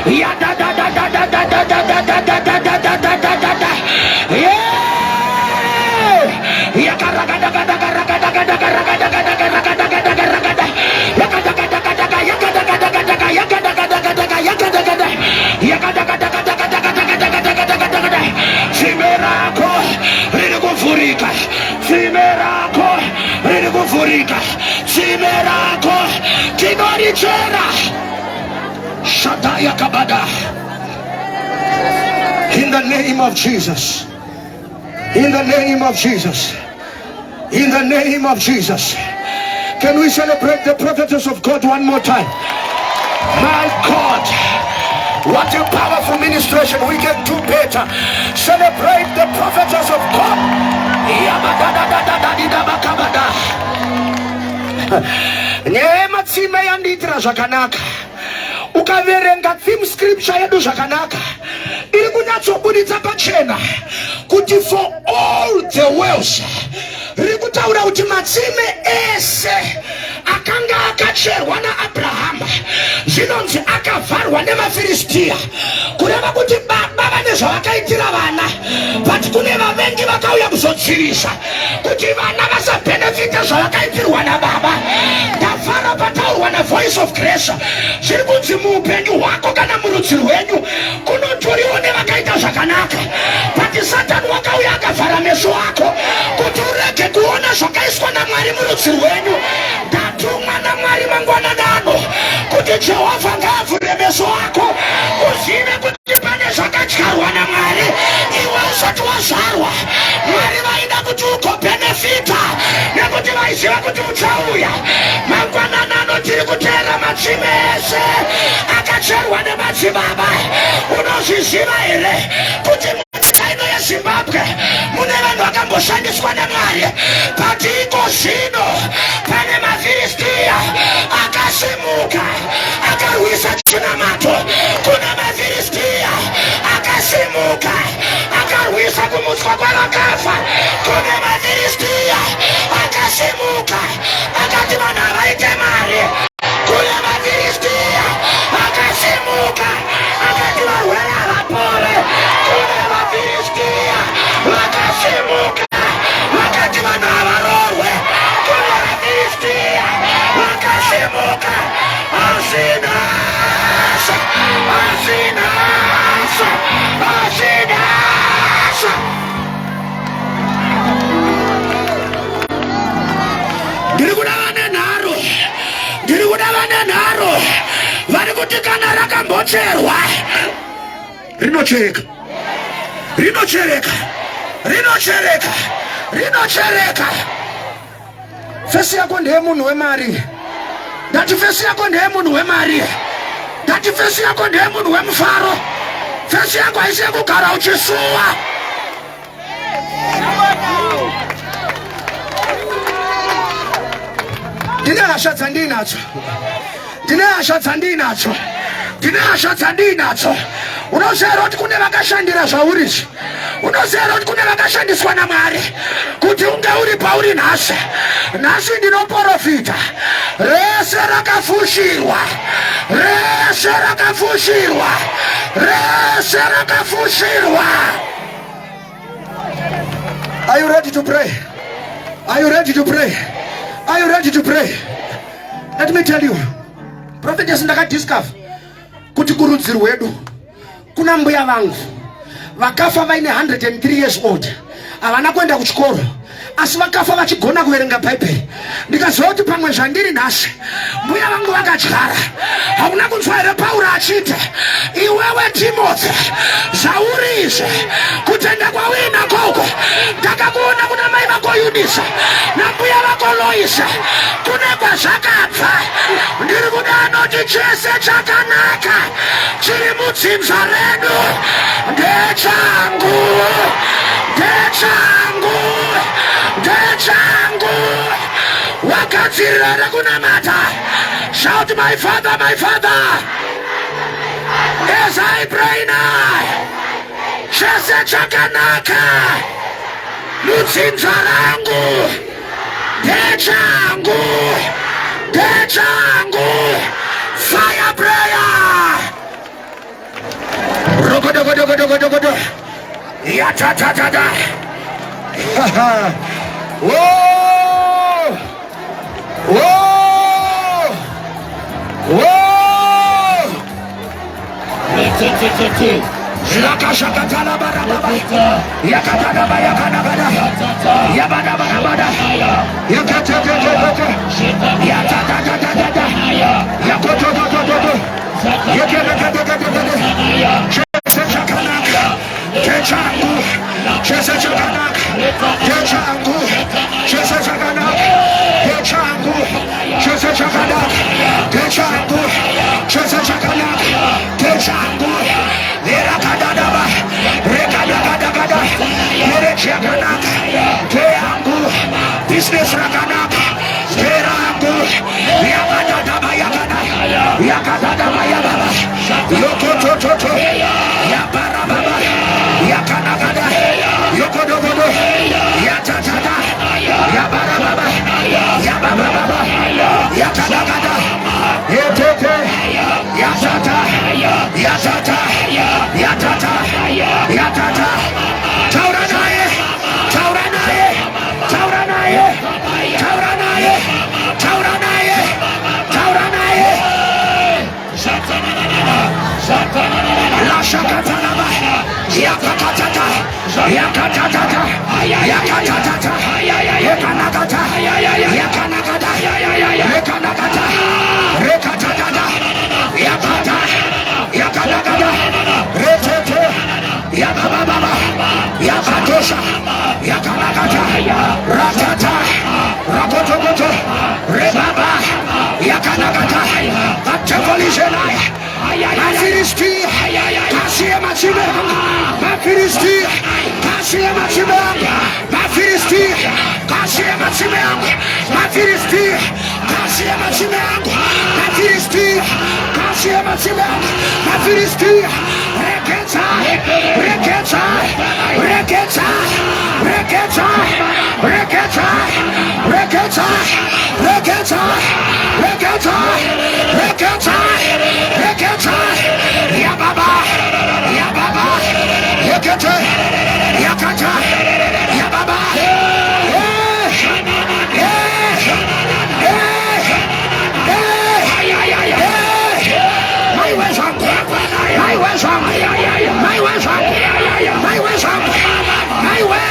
yadada da da da da da da da da da da da da da da da. Yakarakadaka rakadaka rakadaka rakadaka rakadaka rakada yakadaka yakadaka yakadaka yakadaka yakadaka yakadaka. Chimerako rilikufurika, chimerako rilikufurika, chimerako kinorichera shataya kabada. In the name of Jesus, in the name of Jesus, in the name of Jesus. Can we celebrate the prophetess of God one more time? My God, what a powerful ministration. We can do better. Celebrate the prophetess of God. Matsime yanditira zvakanaka. Ukaverenga theme scripture yedu zvakanaka, iri kunyatsobuditsa pachena kuti for all the world, riri kutaura kuti Matsime ese akanga akacherwa naAbrahama zvinonzi akavharwa nemaFiristia, kureva kuti baba vane zvavakaitira vana, but kune vavengi vakauya kuzodzivisa kuti vana vasabenefita zvavakaitirwa nababa. Ndavhara pataurwa naVoice of Grace, zviri kunzi muupenyu hwako kana murudzi rwenyu kunotoriwo nevakaita zvakanaka, but Satani wakauya akavhara meso ako kuti urege kuona zvakaiswa naMwari murudzi rwenyu. Ndatumwa naMwari mangwananano kuti Jehovha ngaavhure meso ako uzive kuti pane zvakadyarwa naMwari iwe usati wazvarwa. Mwari vaida kuti ugobenefita nekuti vaiziva kuti uchauya. Mangwananano tiri kuteera Matsime ese akacherwa nemadzibaba. Unozviziva here kuti munyika ino yeZimbabwe mune vanhu vakamboshandiswa naMwari, but iko zvino pane maFiristia akasimuka akarwisa chinamato kuna maFiristia, akasimuka akarwisa kumutswa kwavakafa kuna maFiristia, akasimuka akati vanhu havaite mari kuna maFiristia, akasimuka akati varwere havapore kuna maFiristia, vakasimuka vakati vanhu havarorwe kuna maFiristia, vakasimuka. Azinasa, azinasa, azinasa. Ndiri kuda vane nharo vari kuti kana rakambocherwa rinochereka, rinochereka, rinochereka, rinochereka. Fesi yako ndiye munhu wemari. Ndati fesi yako ndiye munhu wemari. Ndati fesi yako ndiye munhu wemufaro. Fesi yako haisi yekugara uchisuwa. Ndine hasha dzandinadzo, ndine hasha dzandinadzo, ndine hasha dzandinadzo. Unoziva kuti kune vakashandira zvaurizi, unoziva kuti kune vakashandiswa naMwari kuti unge uri pauri nhasi. Nhasi ndinoprofita rese rakafushirwa, rese rakafushirwa, rese rakafushirwa. Are you ready to pray? Are you ready to pray? Are you ready to pray? Let me tell you, Prophetess ndakadiscover kuti kurudzi rwedu kuna mbuya vangu vakafa vaine 103 years old, havana kuenda kuchikoro asi vakafa vachigona kuverenga bhaibheri. Ndikaziva kuti pamwe zvandiri nhasi mbuya vangu vakadyara. Hakuna kunzwa here Pauro achiti iwewe Timothy zvauri izvi kutenda kwawina koko ndakakuona kuna mai vako Yunisa nambuya vako Loisa kune kwazvakabva. Ndiri kuda anoti chese chakanaka chiri mudzinza redu ndechangu, ndechangu, ndechangu. Wakadzirira rekunamata. Shout my father, my father. As I pray now, chese chakanaka mudzinza rangu ndechangu, ndechangu. Fire prayer. Rogodogodogodogodogodo. Yatatatata. Whoa! Whoa! Whoa! Shakashakatala barababa. Yakatana bayakanabada. Yabada barabada. Yakatatata. Yatatatata. Yakototototo. Yakatatatatata. Chesachakanak. Chechangu. Chesachakanak. Chechangu. Chesachakanak. Chechangu. Chesachakanak. Chechangu. Chesachakanak. Chechangu. Rekadadaba. Rekadadadada. Rekadadakanak. Cheyangu. Business rakanak. Cheyangu. Yakadadaba yakana. Yakadadaba yakana. Yokotototo. Yabarababa. Yakanagada. Yokodogodo. Yatatada. Yabarababa. Yabababa. Yakanagada. Yetete. Yatata. Yatata. Yatata. Yatata. Tauranaye. Tauranaye. Tauranaye. Tauranaye. Tauranaye. Tauranaye. La shakatanaba. Yakatata. Yakatata. Yakatata. Yakanagata. Yakanagata. Yakanagata. Rekatata. Yakata. Yakanagata. Retete. Yakababa. Yakatosha. Yakanagata. Ratata. Rakotokoto. Rebaba. Yakanagata. Atevolijenai. Mafiristi. Kasia Matsime. Mafiristi. Kasia Matsime. Mafiristi. Kasia Matsime. Mafiristi. Kasia Matsime. Mafiristi. Kasia Matsime. Mafiristi. Reketa. Reketa. Reketa. Reketa. Reketa. Reketa. Reketa. Reketa. Reketa. Reketa. Yababa. Yababa. Reketa. Yakata. Yababa. My way, my way, my way, my way, my way, my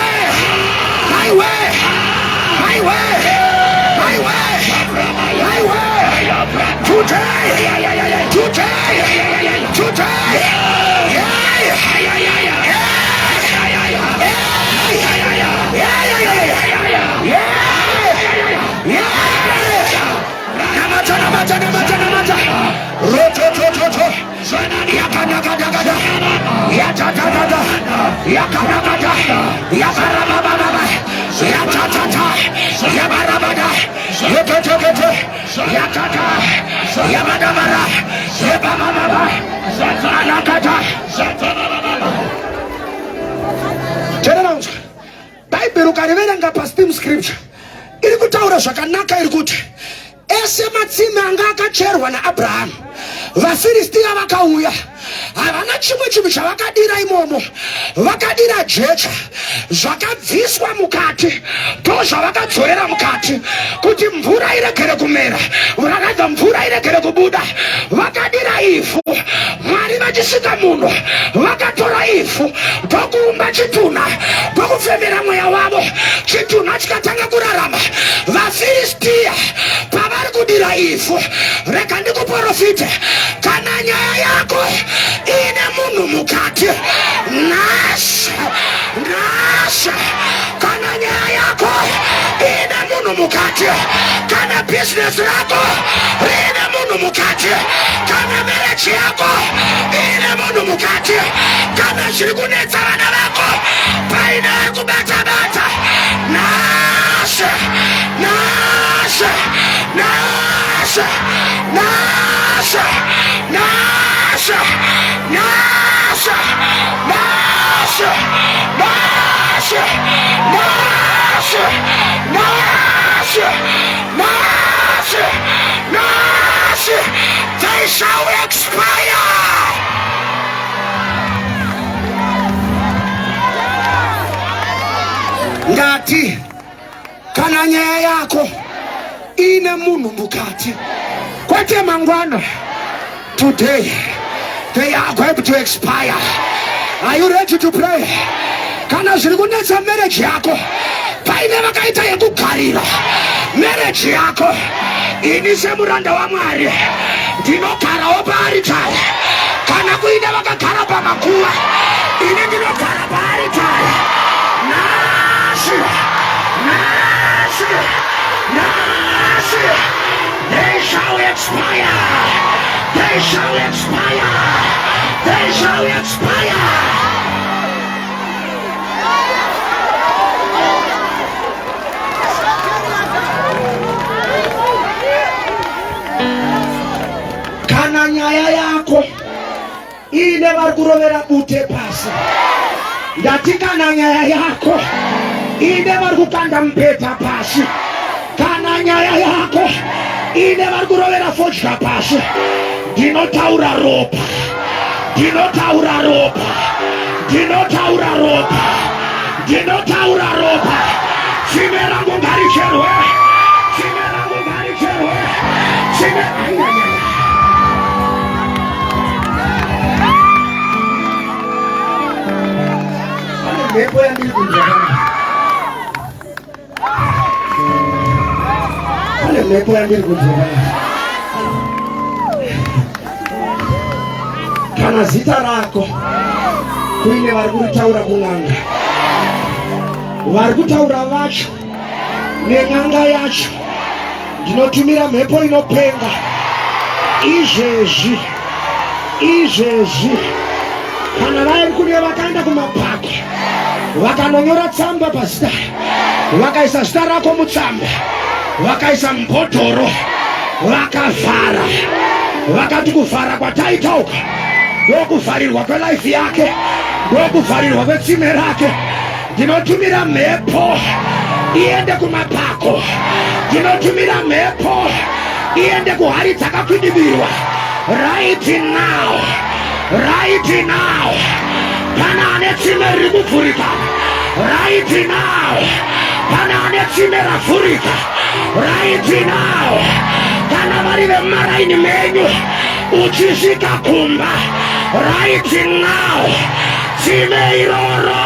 way, my way, my way, my way, my way. Today, today, today. Namata, namata, namata. Roto, roto, roto. Yakanagada, yatatata, yakanagada, yabarababa, yatatata, yabarabada, yatata, yatata, yabadabara, yabababa, anakata. Turn around. Bible ukariverenga pastim scripture. Iri kutaura zvakanaka iri kuti ese Matsime anga akacherwa naAbraham, vaFiristia vakauya havana chimwe chinhu chavakadira imomo. Vakadira jecha zvakabviswa mukati ndozvavakadzorera mukati kuti mvura iregere kumera, vakadza mvura iregere kubuda. Vakadira ivhu, Mwari vachisika munhu vakatora ivhu ndokuumba chitunha ndokufemera mweya wavo, chitunha chikatanga kurarama. VaFiristia pavari kudira ivhu, rega ndikuprofite, kana nyaya yako ine munhu mukati, nasha. Kana nyaya yako ine munhu mukati, kana business rako rine munhu mukati, kana marriage yako ine munhu mukati, kana zviri kunetsa vana vako paine ari kubata-bata, nasha. They shall expire. Ngati kana nyaya yako ine munhu mukati, kwete mangwana, today they are going to expire. Are you ready to pray? Kana zviri kunetsa marriage yako paine vakaita yekugarira marriage yako, ini semuranda waMwari ndinogarawo paaritari. Kana kuine vakagara pamakuva, ini ndinogara paaritari. They shall expire. They shall expire. They shall expire. Kana nyaya yako ine vari kurovera bute pasi, ndati kana nyaya yako ine vari kukanda mubhedha pasi, kana nyaya yako ine vari kurovera fodya pasi, ndinotaura ropa, ndinotaura ropa, ndinotaura ropa, ndinotaura ropa. Tsime rangu ngaricherwe, tsime rangu ngaricherwe, tsime rangu. Mhepo yandiri kunzwa, pane mhepo yandiri kunzwa. Kana zita rako kuine vari kuritaura kun'anga, vari kutaura vacho nen'anga yacho, ndinotumira mhepo inopenga izvezvi. Kana vari kune vakaenda kumapako vakanonyora tsamba pazita, vakaisa zita rako mutsamba, vakaisa mubhodhoro, vakavhara, vakati kuvhara kwataitauka ndokuvharirwa kwelife yake, ndokuvharirwa kwetsime rake. Ndinotumira mhepo iende kumapako, ndinotumira mhepo iende kuhari dzakakwidibirwa right now. Kana ane tsime riri kuvhurika right now. Kana ane tsime ravhurika right now. Kana vari vemumaraini menyu uchisvika kumba right now, tsime iroro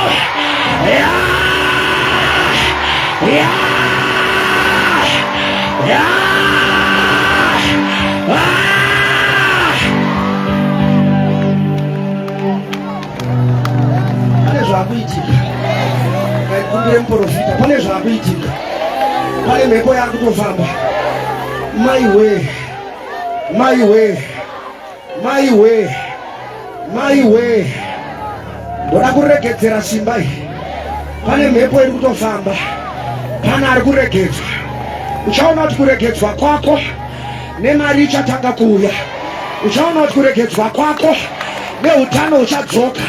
pane zvakuitika. Ngaikumbire muprofita, pane zvakuitika. Pane mhepo yari kutofamba. Maiwe, ndoda kuregedzera simba iyi. Pane mhepo iri kutofamba, pane ari kuregedzwa. Uchaona kuti kuregedzwa kwako nemari ichatanga kuuya. Uchaona kuti kuregedzwa kwako neutano uchadzoka.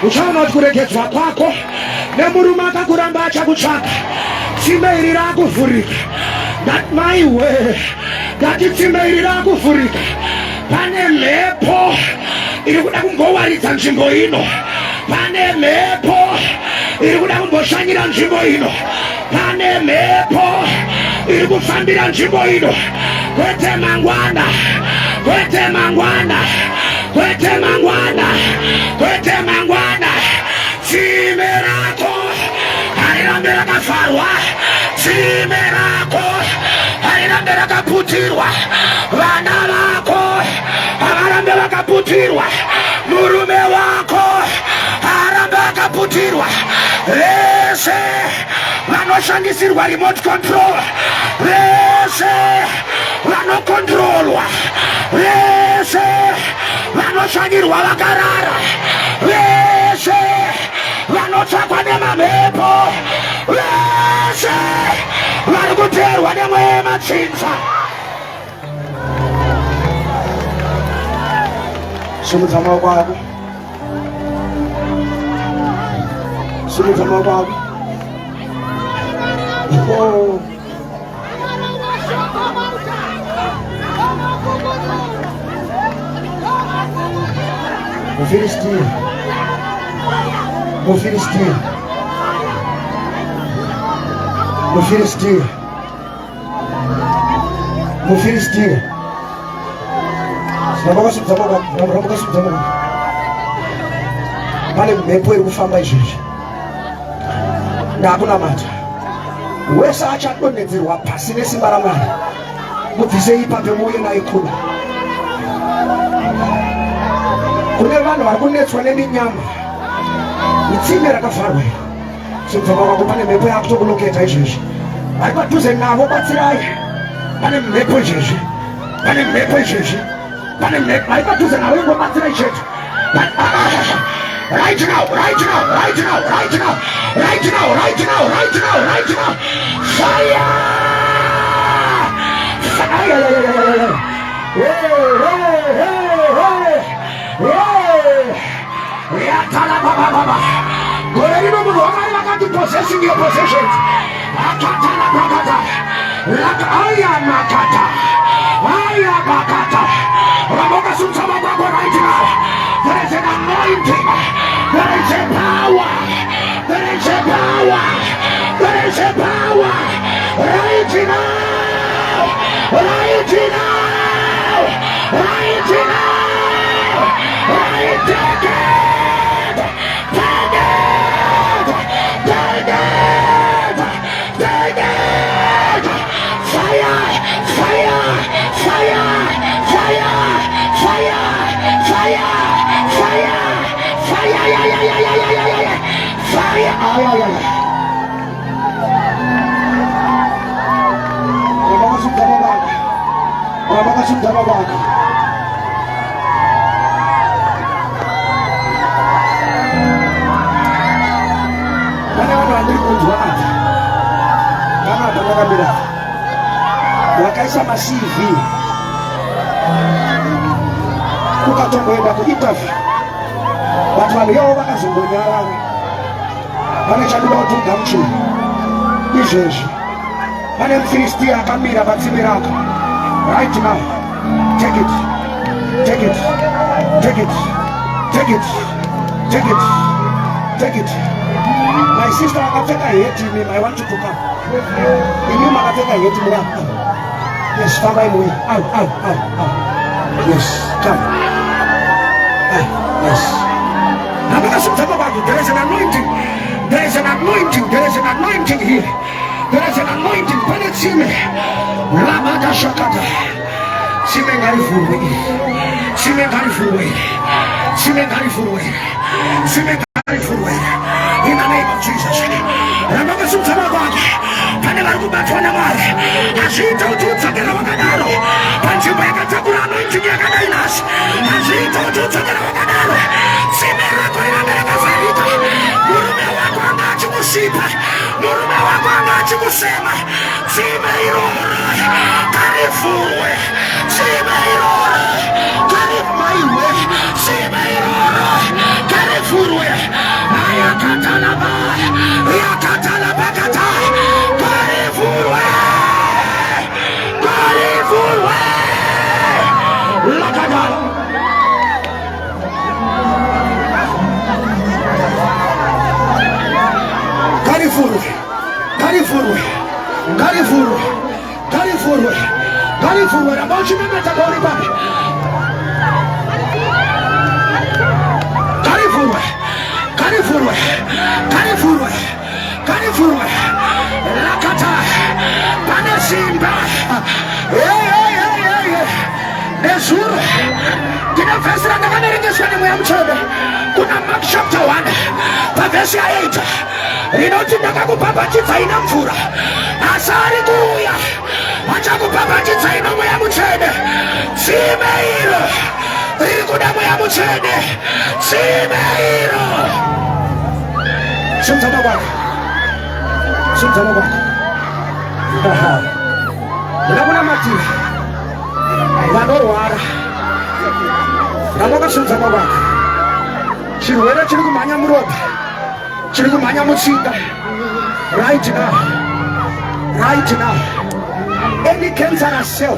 Uchaona kuti kuregedzwa kwako nemurume akakuramba achakutsvaka. Tsime iri rakuvhurika. Maiwe, ngati tsime iri rakuvhurika. Pane mhepo iri kuda kumbowaridza nzvimbo ino. Pane mhepo iri kuda kumboshanyira nzvimbo ino. Pane mhepo iri kufambira nzvimbo ino. Kwete mangwana, kwete mangwana, kwete mangwana, kwete mangwana. Tsime rako harirambe rakafarwa, tsime rako harirambe rakaputirwa, vana vako havarambe vakaputirwa, murume wako harambe akaputirwa. Vese vanoshandisirwa remote control, vese vanokontrolwa, vese vanoshanyirwa vakarara, vese vanotsvakwa nemamhepo, vese vari kuteerwa nemweya yematsinza. Simudza maoko ako, simudza maoko ako. Mufilistia, Mufilistia, Mufilistia, Mufilistia. Pane mhepo iri kufamba izvezvi ndakunamata. Wese achadonhedzerwa pasi nesimba raMwari. Mubvisei ipapo muuye naye kuno. Kune vanhu vari kunetswa neminyama, itsime rakavharwa. Simudza maoko, pane mhepo yakutokuloketa izvezvi. Vari padhuze navo, batsirai. Pane mhepo izvezvi, pane mhepo izvezvi, pane mhepo. Vari padhuze navo, ingobatsirai chete. Right now, right now, right now, right now, right now, right now, right now, right now. Fire! Fire! Possessing your possessions. Right now. There is an anointing. There is a power. There is a power. There is a power. Right now. Right now. Right now. Right now. Wakaisa ma-CV kukatomboenda kuinterview, vatu vanhu ivo vakazombonyarara. Pane chakuda kuti ugamuchire izvezvi. Pane mufilistia akamira patsime rako. Right now, take it, take it, take it, take it, take it, take it. My sister akapfeka heti, I want you to come. Imi makapfeka heti murako. Yes, fambai muye. Out, out, out, out. Yes, come. Yes. There is an anointing. There is an anointing. There is an anointing here. There is an anointing. Matsime. Lamada shakata. Sime ngari fuwe. Sime ngari fuwe. Sime ngari fuwe. Sime ngari fuwe. In the name of Jesus. Ramaka sutama bagi. Pane vari kubatwa naMwari. Azviita kuti udzokera wakadaro panzvimbo yakatakura anointing yakadai nhasi. Azviita kuti udzokera wakadaro. Tsime rako rirambe rakavharika. Murume wako anga achikushipa, murume wako anga achikusema. Tsime iroro karivhurwe. Tsime iroro karivhurwe. Tsime iroro karivhurwe. Ayakatalaba, yakatalabakata. Karivhurwe. Karivhurwe. Lakadala. Karifurwe, ramauchinamata pauri papo. Karifurwe, karifurwe, karifurwe, karifurwe. Lakata, pane simba. Nesuru. Kina verse rakaverengeswa nemweya mutsvene. Kuna Mark chapter 1, pavhesi 8. Rinoti ndakakubhabhatidza ina mvura, asi ari kuuya achakubhabhatidza ina mweya mutsvene. Tsime iro riri kuda mweya mutsvene. Tsime iro. Simudza kwako. Simudza kwako. Ndakunamatira vanorwara. Ndamakasimudza kwako. Chirwere chiri kumhanya muropa, chiri kumhanya mutsinga. Right now, right now, any cancerous cell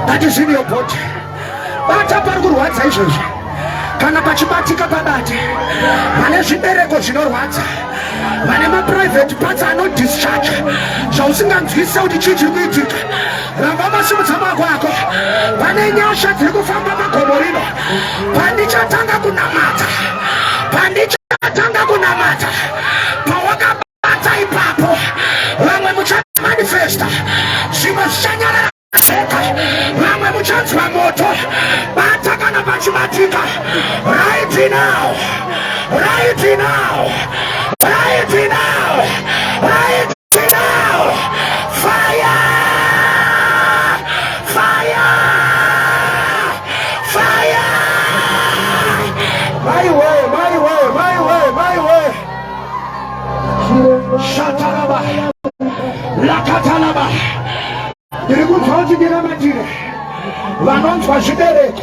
that is in your body, bata pari kurwadza izvozvo. Kana pachibatika pabate, vane zvibereko zvinorwadza, vane maprivate parts anodischarge, zvausinganzwisisa kuti chii chiri kuitika. Ramba masimudza maoko ako. Pane nyasha dziri kufamba pagomo rino. Pandichatanga kunamata, pandichatanga kunamata, pawakabata ipapo, vamwe muchamanifesta, zvimwe zvichanyarara seka, vamwe muchanzwa moto. Bata kana pachibatika. Right now, right now, right now, right now. Fire, fire, fire. My way, my way, my way, my way. Shataraba, lakatalaba. Ndiri kunzwa kuti ndinamatire vanonzwa zvibereko.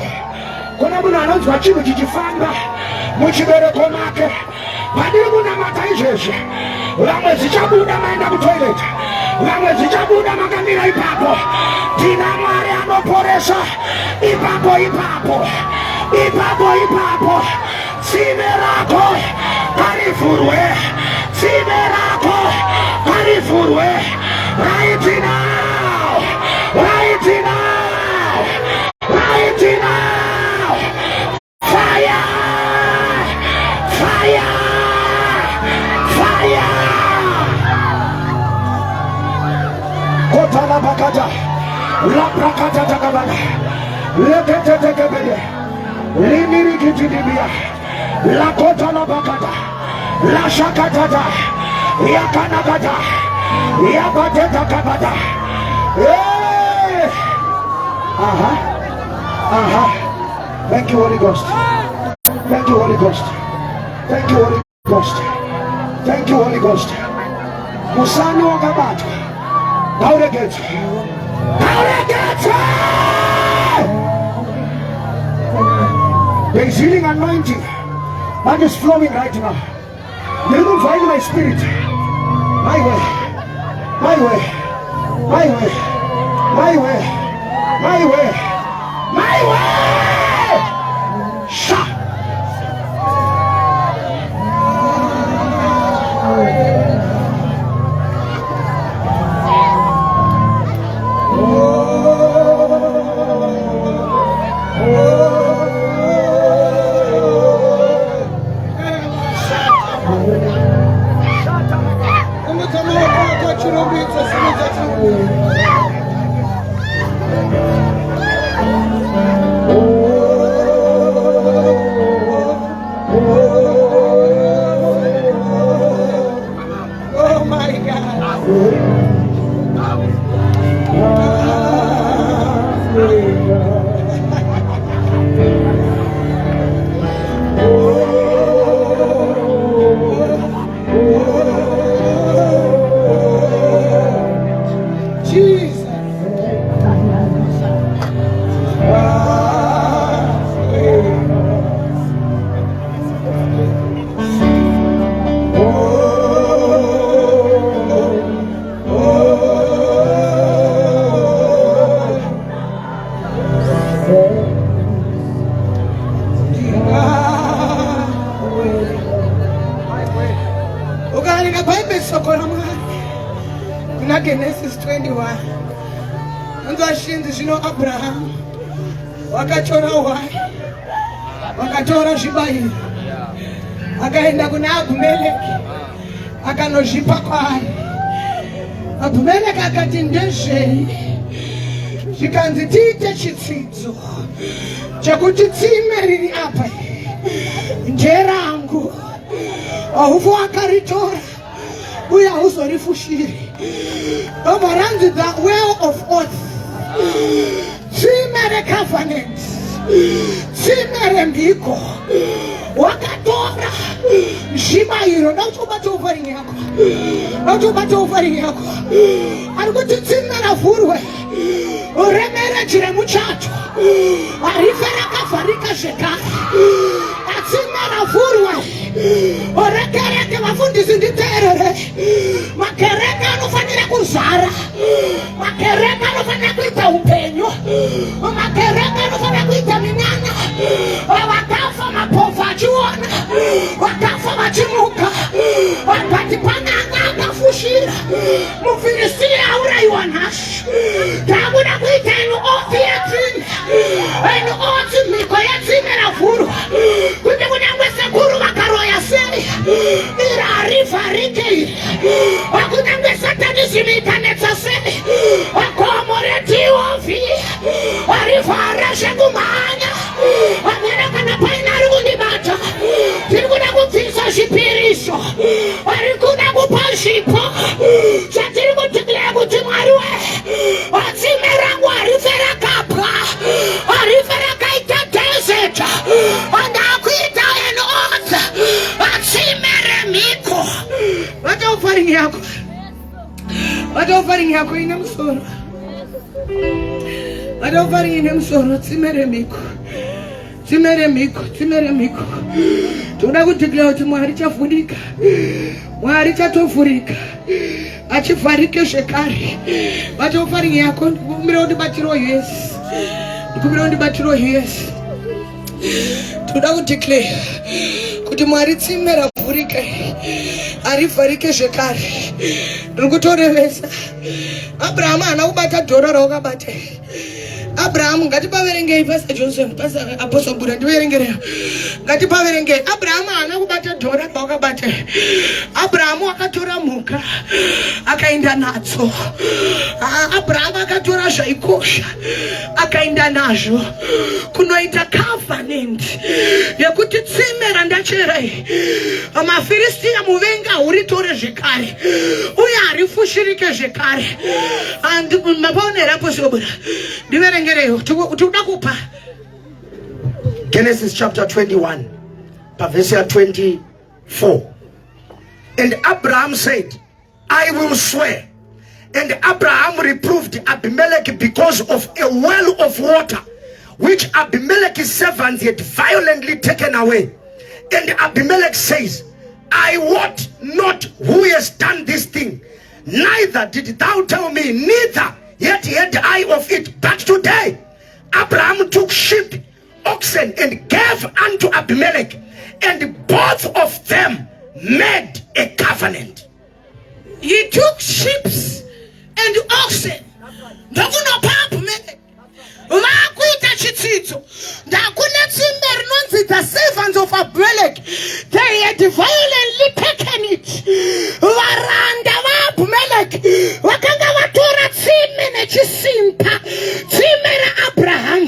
Kuna munhu anonzwa chinhu chichifamba muchibereko make. Pandiri kunamata izvezvi, vamwe zvichabuda maenda kutoileti, vamwe zvichabuda makamira ipapo. Tina Mwari anoporesa ipapo ipapo, ipapo ipapo. Tsime rako karivhurwe, tsime rako karivhurwe. Right now, right now, right now. Fire, fire, fire. Kota la bakata, la prakata takabana, lekete tekebede, limirikitidibia, la kota la bakata, la shakatata, yakanakata, yabateta kabata. Aha, aha. Thank you, Holy Ghost. Thank you, Holy Ghost. Thank you, Holy Ghost. Thank you, Holy Ghost. Musani wakabatwa. Kauregedzwe. Kauregedzwe. There is healing anointing that is flowing right now. They will find my spirit. My way. My way. My way. My way. My way. My way. Shut. chinzi zvino Abraham wakatora hwai, wakatora zvibayiro, akaenda kuna Abhimeleki akanozvipa kwaari. Abhimeleki akati ndezvei? Zvikanzi tiite chitsidzo chekuti tsime riri apa nderangu, haufu wakaritora uye hauzorifushiri. Ndobva ranzi the well of oath, tsime recovenant, tsime remhiko. Wakatora zvibayiro. Ndakuti offering yako, ndakuti offering yako. Ari kuti tsime ravhurwe, remereji remuchato harife rakavharika zvekare. Tsime ravhurwe, rekereke. Vafundisi nditeerere, makereke anofanira kuzara, makereke anofanira kuita upenyu, makereke anofanira kuita minyanya. Vakafa mapofu achiona, vakafa vachimuka. Vakati pananga akafushira, muFiristia aurayiwa nhasi. Takuda kuita inu oath yetsime, inu oath mhiko yetsime ravhurwa, kuti kunyangwe sekuru vakaroya sei iri harivharike iri. Kunyangwe Satani zvinoitanetsa sei, gomo retiwovi harivhare zvekumhanya. Amene kana paina ari kundibata, tiri kuda kubvisa zvipiriso, ari kuda kupa zvipo zvatiri kutikira kuti Mwari we, tsime rangu harife rakapwa, harife rakaita desert. Ndakuita an oath, tsime remhiko. Vata offering yako, vata offering yako ine musoro, vata offering ine musoro. Tsime remhiko, tsime remhiko, tsime remhiko. Toda kutikira kuti Mwari chavhurika, Mwari chatovhurika, achivharike zvekare. Vata offering yako. Ndikumbira undibatiro Yesu, ndikumbira undibatiro Yesu. Toda kudeclare kuti Mwari tsime ravhurika harivharike zvekare. Ndiri kutorevesa Abraham haana kubata dhora rawakabata. Abraham, ngatipaverengei Pastor Johnson, Pastor Apostle Buddha, ndiverengereyo. Ngatipaverengei. Abraham haana kubata dhora rawakabata. Abraham akatora mhuka akaenda nadzo. Abraham akatora zvaikosha akaenda nazvo kunoita covenant yekuti tsime randacherai maFiristia muvenga huritore zvekare uye harifushirike zvekare. Mapaonera Apostle Buddha, ndiverengereyo tikuda kupa Genesis chapter 21 verse 24. And Abraham said, I will swear. And Abraham reproved Abimelech because of a well of water which Abimelech's servants had violently taken away. And Abimelech says, I wot not who has done this thing, neither did thou tell me, neither yet had I of it. But today Abraham took sheep, oxen, and gave unto Abimelech, and both of them made a covenant. He took sheep and oxen. Ndakunopa Abimelech. Vakuita chitsidzo. Ndakuna tsime rinonzi the servants of Abimelech. They had violently taken it. Varanda vaAbimelech vakanga vatora tsime nechisimba, tsime raAbraham.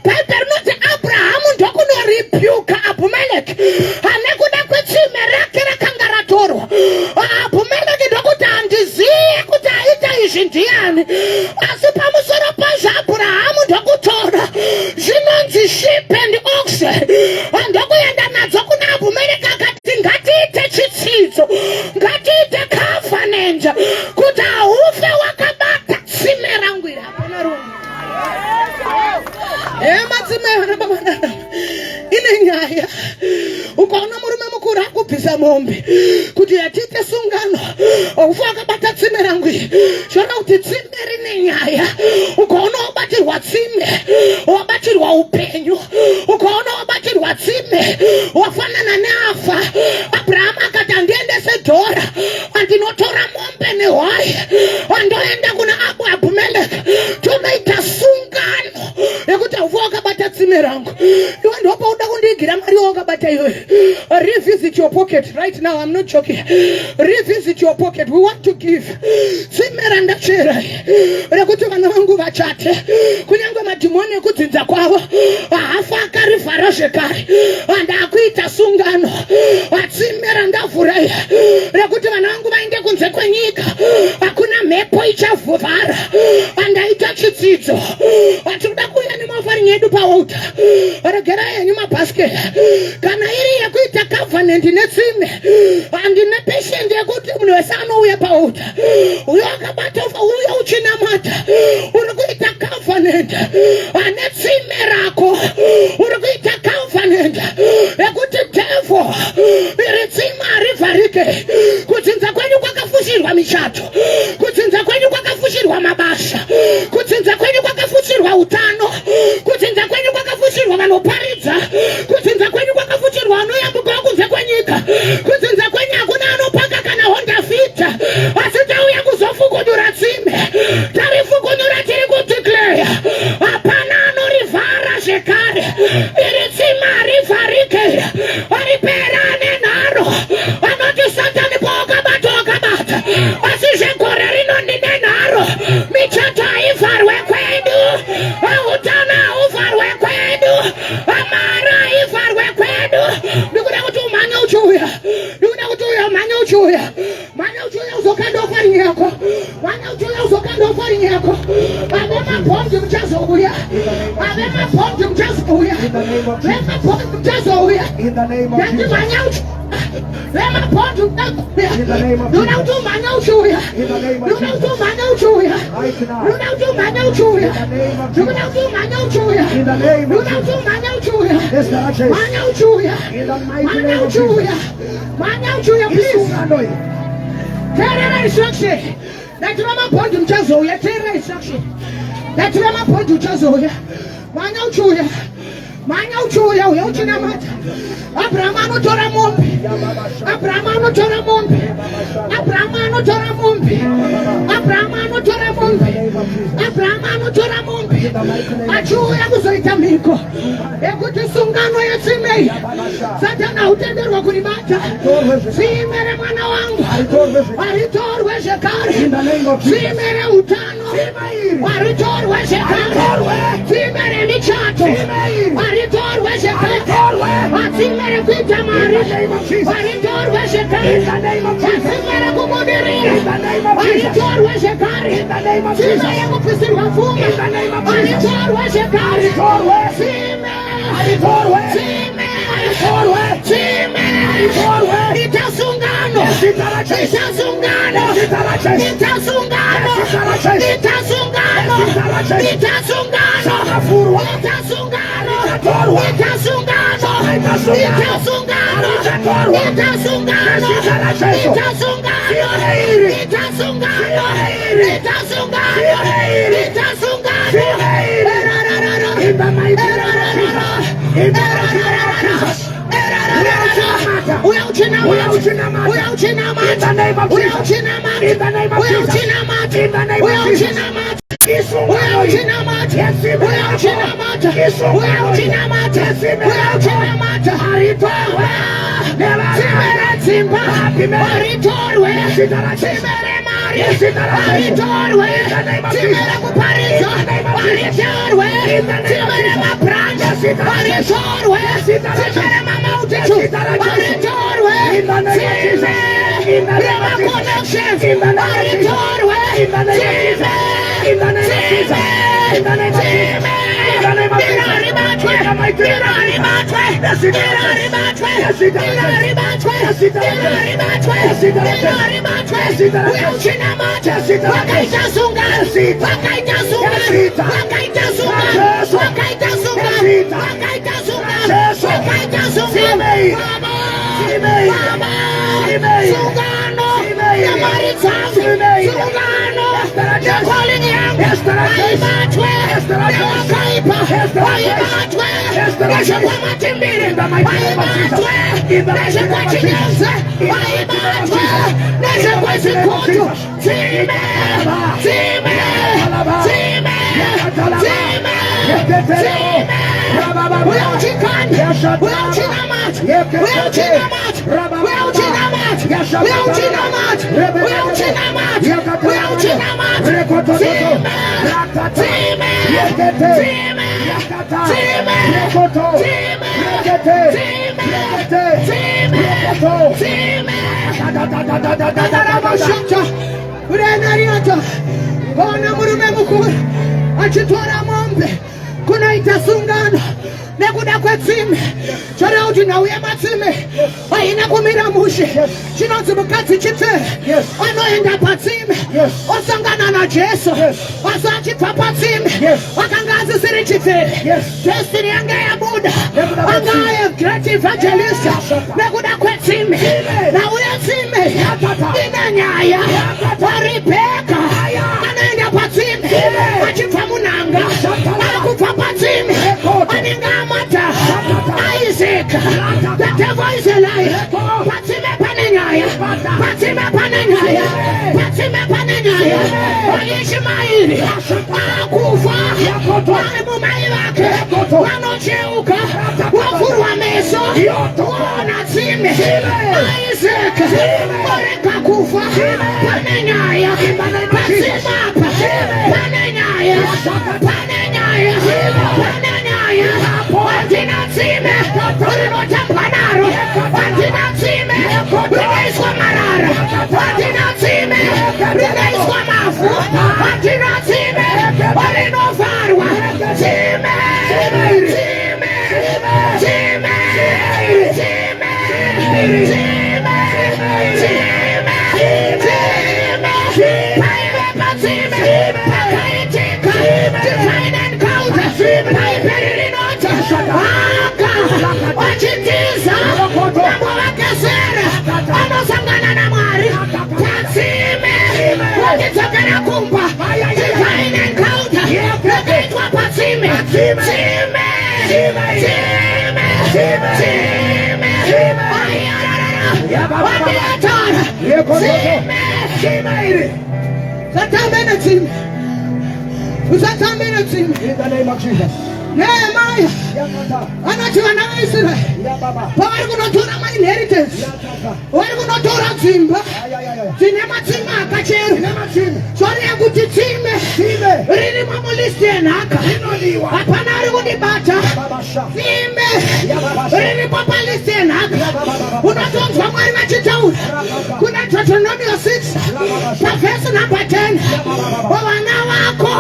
Bible rinoti Abraham ndokunorebuka Abimelech anekuda kwetsime rake rakanga ratorwa. Abimelech ndokuti handizivi kuti aita izvi ndiani, asi pamusoro pazvo Abraham ndokutora zvinonzi sheep and oxen ndokuenda nadzo kuna Abimelech akati ngatiite chitsidzo, ngatiite covenant kuti haufe wakabata tsime rangu iri. Hapana rumwe. Matsime ine nyaya. Ukaona murume mukuru akubvisa mombe kuti yatiite sungano, haufe wakabata tsime rangu iri. Zvona kuti tsime rine nyaya. Ukaona wabatirwa tsime, wabatirwa upenyu. Ukaona wabatirwa tsime, wafanana neafa. Abraham akati andiendese dhora, andinotora mombe nehwai, andoenda kuna Abimelech, tonoita tsime rangu. You want to open kundigira mari wakabata iwe. Revisit your pocket right now. I'm not joking. Revisit your pocket. We want to give. Tsime randa chera. Rekuti vana vangu vachate. Kunyangwe madhimoni ekudzinza kwavo. Hafa akarivhara zvekare. Ndakuita sungano. Tsime randa vhurai. Rekuti vana vangu vaende kunze kwenyika. Hakuna mhepo ichavhara. Ndaita chidzidzo. Tinoda kuuya nemafari edu pauta. Regerai henyu mabhasiketi. Kana iri yekuita covenant netsime. Handine patient yekuti munhu wese anouya pauta. Uyo akabata uyo uchinamata. Uri kuita covenant netsime rako. Uri kuita covenant yekuti devil iri tsime harivharike. Kudzinza kwenyu kwakafushirwa michato. Kudzinza kwenyu kwakafushirwa mabasa. Kudzinza kwenyu kwakafushirwa utano. Kudzinza kwenyu kwakafushirwa vanoparidza. Kudzinza kwenyu kwakafushirwa vanoyambuka kunze kwenyika. Kudzinza kwenyu hakuna anopaka kana Honda Fit. Asi tauya kuzofukunura tsime. Tarifukunura tiri kudeclare. Hapana anorivhara zvekare. Iri tsime harivharike. Hariperane naro. Anoti Satani wakabata. Asi zvegore rino ndine naro. Michato haivharwe kwedu. Utano hauvharwe kwedu. Amara haivharwe kwedu. Ndikuda kuti umhanye uchiuya. Ndikuda kuti umhanye uchiuya. Mhanye uchiuya uzokanda ofari yako. Mhanye uchiuya uzokanda ofari yako. Ave mabhongi muchazouya. Ave mabhongi muchazouya. Ave mabhongi muchazouya. Yandi mhanye uchiuya. Ave mabhongi muchazouya. Ndikuda kuti umhanye uchiuya. Ndikuda kuti umhanye uchiuya. Ndikuda kuti umhanye uchiuya. Ndikuda kuti umhanye uchiuya. Ndikuda kuti umhanye uchiuya. Mhanye uchiuya. Mhanye uchiuya. Mhanye uchiuya, please. Terera instruction. Ndativa mabhongi muchazouya. Terera instruction. Ndativa mabhongi muchazouya. Mhanye uchiuya. Mhanye uchiuya. Uya uchinamata. Abraham anotora mombe. Abraham anotora mombe. Abraham anotora mombe. Abraham anotora mombe. Abraham anotora mombe. Achiuya kuzoita mhiko yekuti sungano yetsime. Satani hautenderwa kuribata. Tsime remwana wangu haritorwe zvekare. Tsime reutano haritorwe zvekare. Tsime remichato haritorwe zvekare. Tsime rekuita mari haritorwe zvekare. Tsime rekubudirira haritorwe zvekare. Tsime yekupisirwa pfuma haritorwe zvekare. Tsime haritorwe. Tsime haritorwe. Tsime haritorwe. Ita sungano. Ita sungano. Ita sungano. Ita sungano. Ita sungano. Ita sungano. Ita sungano. Ita sungano. Ita sungano. Ita sungano. Ita sungano. Ita sungano. Ita sungano. achitwara mombe kunoita sungano nekuda kwetsime choreva kuti nauya Matsime aina kumira mushe chinonzi mukadzi chitsere anoenda patsime osangana naJesu asi achibva patsime akanga asisiri chitsere destiny yange yabuda anga aye great evangelist nekuda kwetsime nauya tsime ine nyaya waRebeka anoenda patsime achibva munhanga akubva patsime anenge amata Isaac. The devil is a liar. Matsime panenaya. Matsime panenaya. Matsime panenaya. Ishmaeli akufa wale mumai wake wanocheuka wafurwa meso wanatsime Isaac oreka kufa panenaya Matsimapa panenaya panenaya panenaya watinatsime urinotambanaro watinatsime rinaiswa marara watinatsime rinaiswa mafu watinatsime urinovarwa tsime tsime tsime tsime tsime tsime paive patsime pakaitika divine encounter paiperirinocha aka wachitiza mambo vakesera anosangana naMwari patsime wachidzokera kumba divine encounter yakaitwa patsime tsime tsime tsime wamiatara tsime satambene tsime usatambene tsime in the name of Jesus. Nehemiah anati vana vaIsraeri pavari kunotora mainheritance vari kunotora dzimba dzine matsime akacherwa zvoreva kuti tsime ririmo mulisti yenhaka hapana ari kundibata tsime riripo palisti yenhaka unotonzwa Mwari vachitaura kuna Deuteronomy 6 pavhesi number 10 vana vako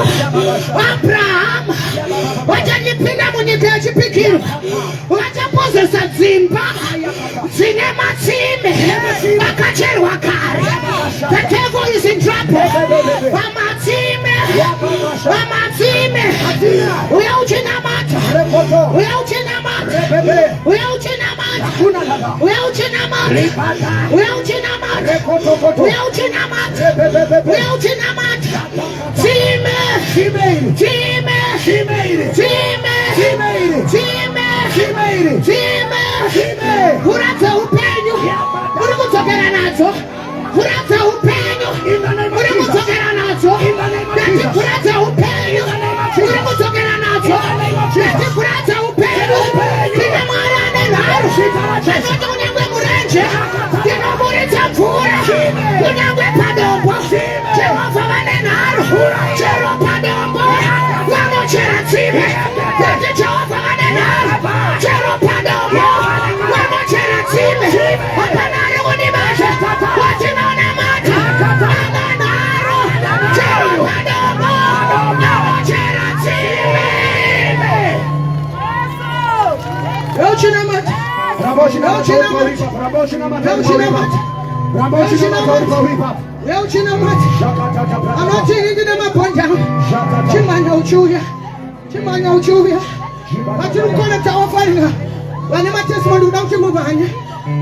Abrahamu vachachipinda munyika yechipikirwa vachapozesa dzimba dzine matsime akacherwa kare. The devil is in trouble. Vamatsime uya uchinamata uya uchinamata uya uchinamata uya uchinamata uya uchinamata uya uchinamata uya uchinamata tsime tsime tsime tsime kuratsa upenyu uri kudzokera nadzo kuratsa upenyu uri kudzokera nadzo ndati kuratsa upenyu uri kudzokera nadzo ndati kuratsa upenyu tine Mwari ane nharo zvazoti kunyangwe murenje ndinoburitsa mvura kunyangwe padombo Jehovha vane nharo chero padombo vanochera tsime ndati Jehovha vane nharo chero padombo vanochera tsime hapana ari kundibata watinoona mata vana nharo chero padombo vanochera tsime euchinamata anoti ndine mabhonja chimanya uchiuya vatiri kukonekta wafarira vane matestimony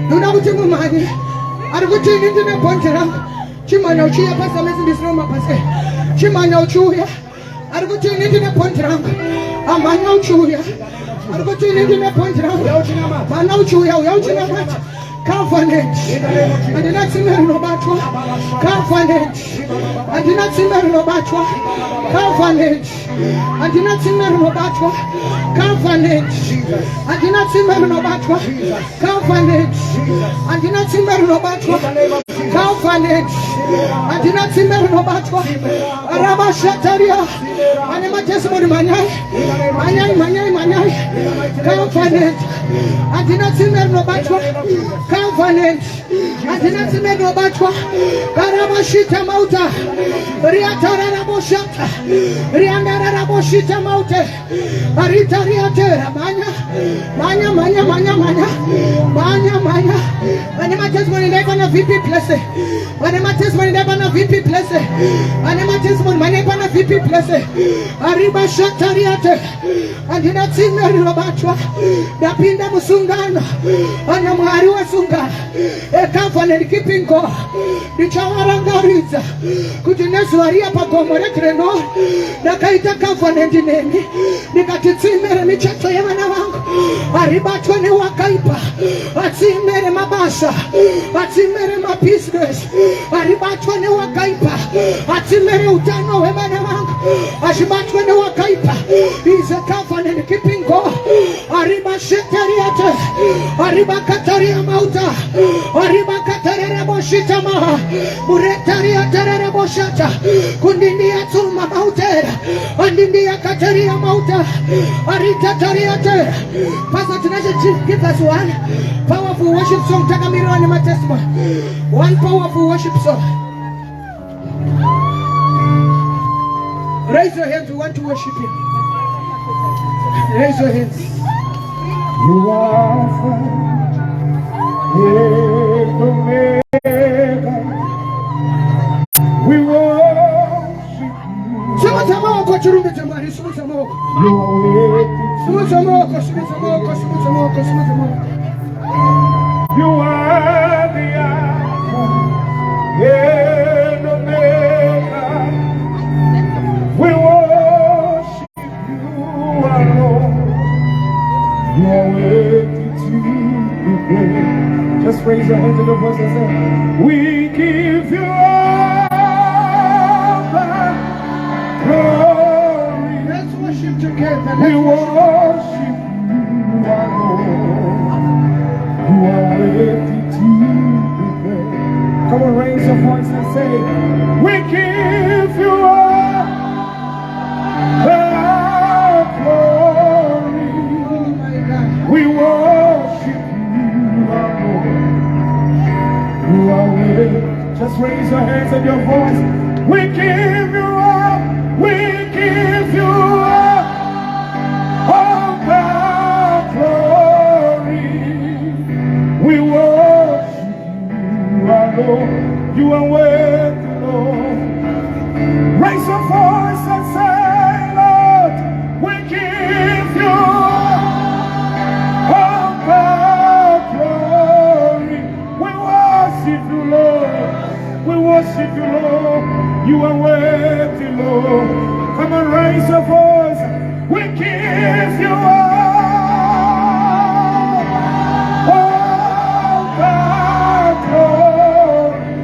ndoda kuti mumhanye ari kuti ini ndine bhonja rangu chimanya uchiuya pasamesi ndisinomapase chimanya uchiuya ari kuti ini ndine bhonja rangu amhanya uchiuya ari kuti ini ndine bhonja rangu mana uchiuya uya uchinamata Covenant. I did not see me no batwa. Covenant. I did not see me no batwa. Covenant. I did not see me no batwa. Covenant. I did not see me no batwa. Covenant. I did not see me no batwa. Covenant. I did not see me no batwa. Araba shataria. Anema testimony manyai. Manyai. Covenant. I did not see me no batwa. Covenant. I did not see me no batwa. Karabashita mauta. Riatara boshata. Riandara boshita mauta. Arita riatera manya. Anema testimony they gonna VP place. Anema testimony they gonna VP place. Anema testimony my gonna VP place. Arriba shatariate. I did not see me no batwa. Dapinda musungano. Ana mwari wa sunga. E covenant keeping God. Dichawarangariza. Kujinesu aria pa gomore treno. Nakaita covenant neni. Nikatitsimere michacho ya wana wangu. Aribatwa ni wakaipa. Atsimere mabasha. Atsimere ma business. Aribatwa ni wakaipa. Atsimere utano we wana wangu. Ashibatwa ni wakaipa. He's a covenant keeping God. Ariba shetariate. Ariba kataria mauta. Ariba kataria boshita maha. Muretaria terere boshata. Kundindia tuma mautera. Andindia kataria mauta. Arita tariate. Pastor Tinashe, give us one powerful worship song. Takamiro and my testimony. One powerful worship song. Raise your hands. We want to worship Him. Raise your hands. You are Alpha and Omega. We worship you. Samotamo churume jamari. Samotamo. You are with You are the Alpha and Omega. We worship you alone. You are worthy to be praised. Just raise your hands in your voice and say, we give you all the glory. Let's worship together. We worship you alone. You are worthy to be praised. Come on, raise your voice and say, we give you all the glory. Oh my God. We worship you alone. You are worthy. Just raise your hands and your voice. We give you all. We give you all the glory. We worship you alone. You are worthy, Lord. Raise your voice and say, Lord, we give you all the glory. We worship you, Lord. We worship you, Lord. You are worthy, Lord. Come on, raise your voice. We give you all the glory.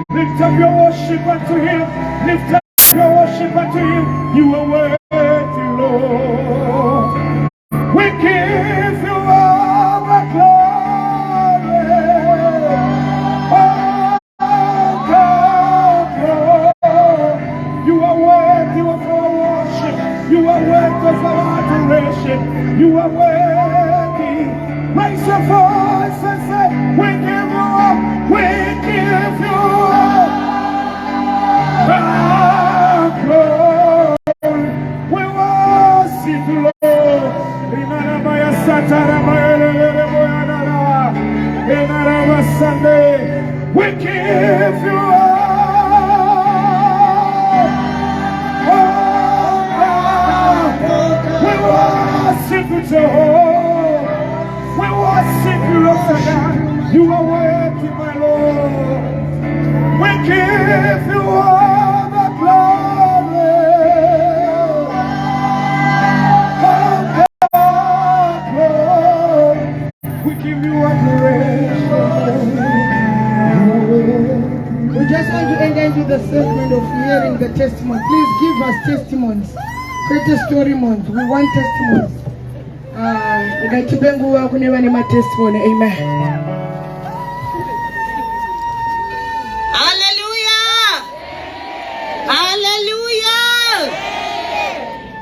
Lift up your worship unto Him. Lift up your worship unto Him. You are worthy, Lord. We give you all the glory. You are worthy of our worship. You are worthy of our adoration. You are worthy. Raise your voice and say, we give you all. We give you all the glory. We worship you, Lord. Inarabaya satarabaya leleleboyanara. Inarabasande. We give you all. We worship you, Jehovah. We worship you, Lord. You are worthy, my Lord. We give you all the glory. All the glory. We give you adoration. testimonies. Testimonies. We want testimonies. Ngatipenguwa kune vane matestimony. Amen. Hallelujah. Hallelujah.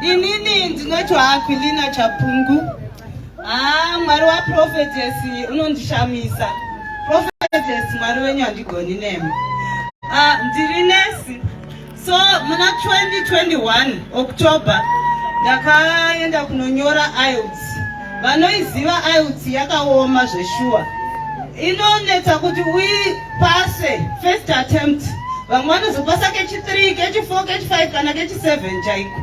Inini ndinotwa Aquilina Chapungu. Mwari wa prophetess unondishamisa. Prophetess mwari wenyu handigoni nemi. Ndiri nesi. So muna 2021 October ndakaenda kunonyora IELTS. Vanoiziva IELTS yakaoma zveshuwa. Inonetsa kuti uipase first attempt. Vamwe vanozopasa kechi3, kechi4, kechi5 kana kechi7 chaiko.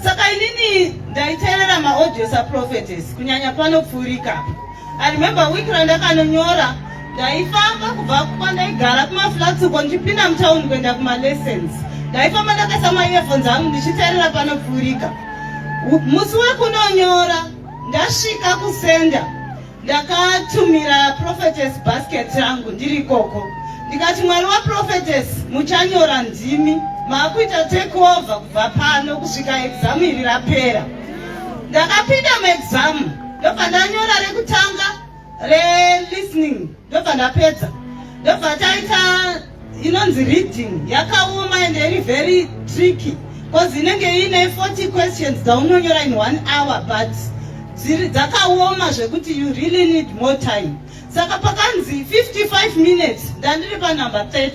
Saka inini ndaiteerera maaudios aprophetess kunyanya panopfurika. I remember week randakanonyora ndaifamba kubva kwandaigara kumaflatsuko ndichipinda mutaundi kuenda kumalessons. Ndaifamba ndakaisa maearphones angu ndichiteerera panopfurika. Musi wekunonyora ndasvika kusenda ndakatumira prophetess basket rangu ndiri ikoko. Ndikati mwari wa prophetess muchanyora ndimi maakuita take over kubva pano kusvika exam iri rapera. Ndakapinda muexam ndobva ndanyora rekutanga relistening ndobva ndapedza. Ndobva taita inonzi reading yakaoma and iri very tricky because inenge ine 40 questions dzaunonyora in 1 hour but dzakaoma zvekuti you really need more time. Saka pakanzi 55 minutes ndandiri panumber 30.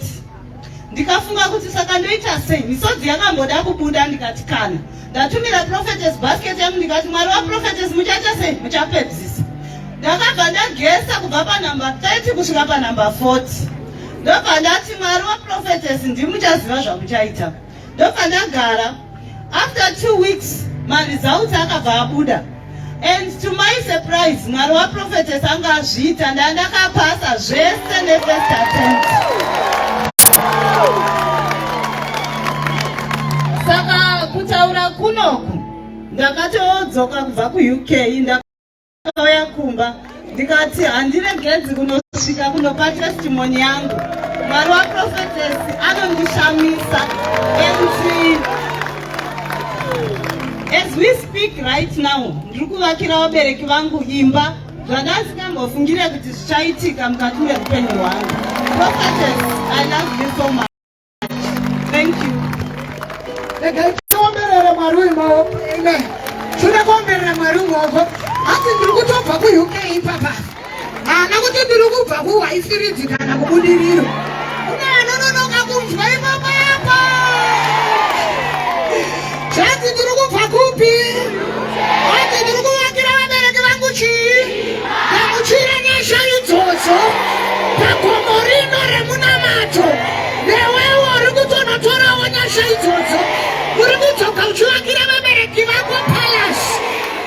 Ndikafunga kuti saka ndoita sei, misodzi yakamboda kubuda ndikati kana. Ndatumira prophetess basket yangu ndikati mwari wa prophetess muchaita sei, muchapedzisa. Ndakabva ndagesa kubva panumber 30 kusvika panumber 40. Ndobva ndati mwari wa prophetess ndimuchaziva zvamuchaita. Ndobva ndagara. After 2 weeks maresults akabva abuda. And to my surprise, mwari wa prophetess anga azviita ndakapasa zvese nefirst attempt. Saka kutaura kunoku ndakatodzoka kubva kuUK ndakauya kumba ndikati handiregedzi kunosvika kunopa testimony yangu. Mwari wa prophetess anondishamisa. As we speak right now, ndiri kuvakira vabereki vangu imba zvandasingambofungire kuti zvichaitika mukati meupenyu hwangu. Prophetess, I love you so much. Thank you. Ndakaomberera mwari wemaoko. Amen. Shure kuomberera mwari wemaoko. Asi ndiri kutobva kuUK ipapa. Haana kuti ndiri kubva kuWaifiridi kana kubudiriro. Kune anononoka kunzwa ipapa yapa. Zvanzi ndiri kubva kupi? Hanzi ndiri kuvakira vabereki vangu chii? Gamuchira nyasha idzodzo. Pagomo rino remunamato. Newewo uri kutonotorawo nyasha idzodzo. Uri kudzoka uchivakira vabereki vako palace.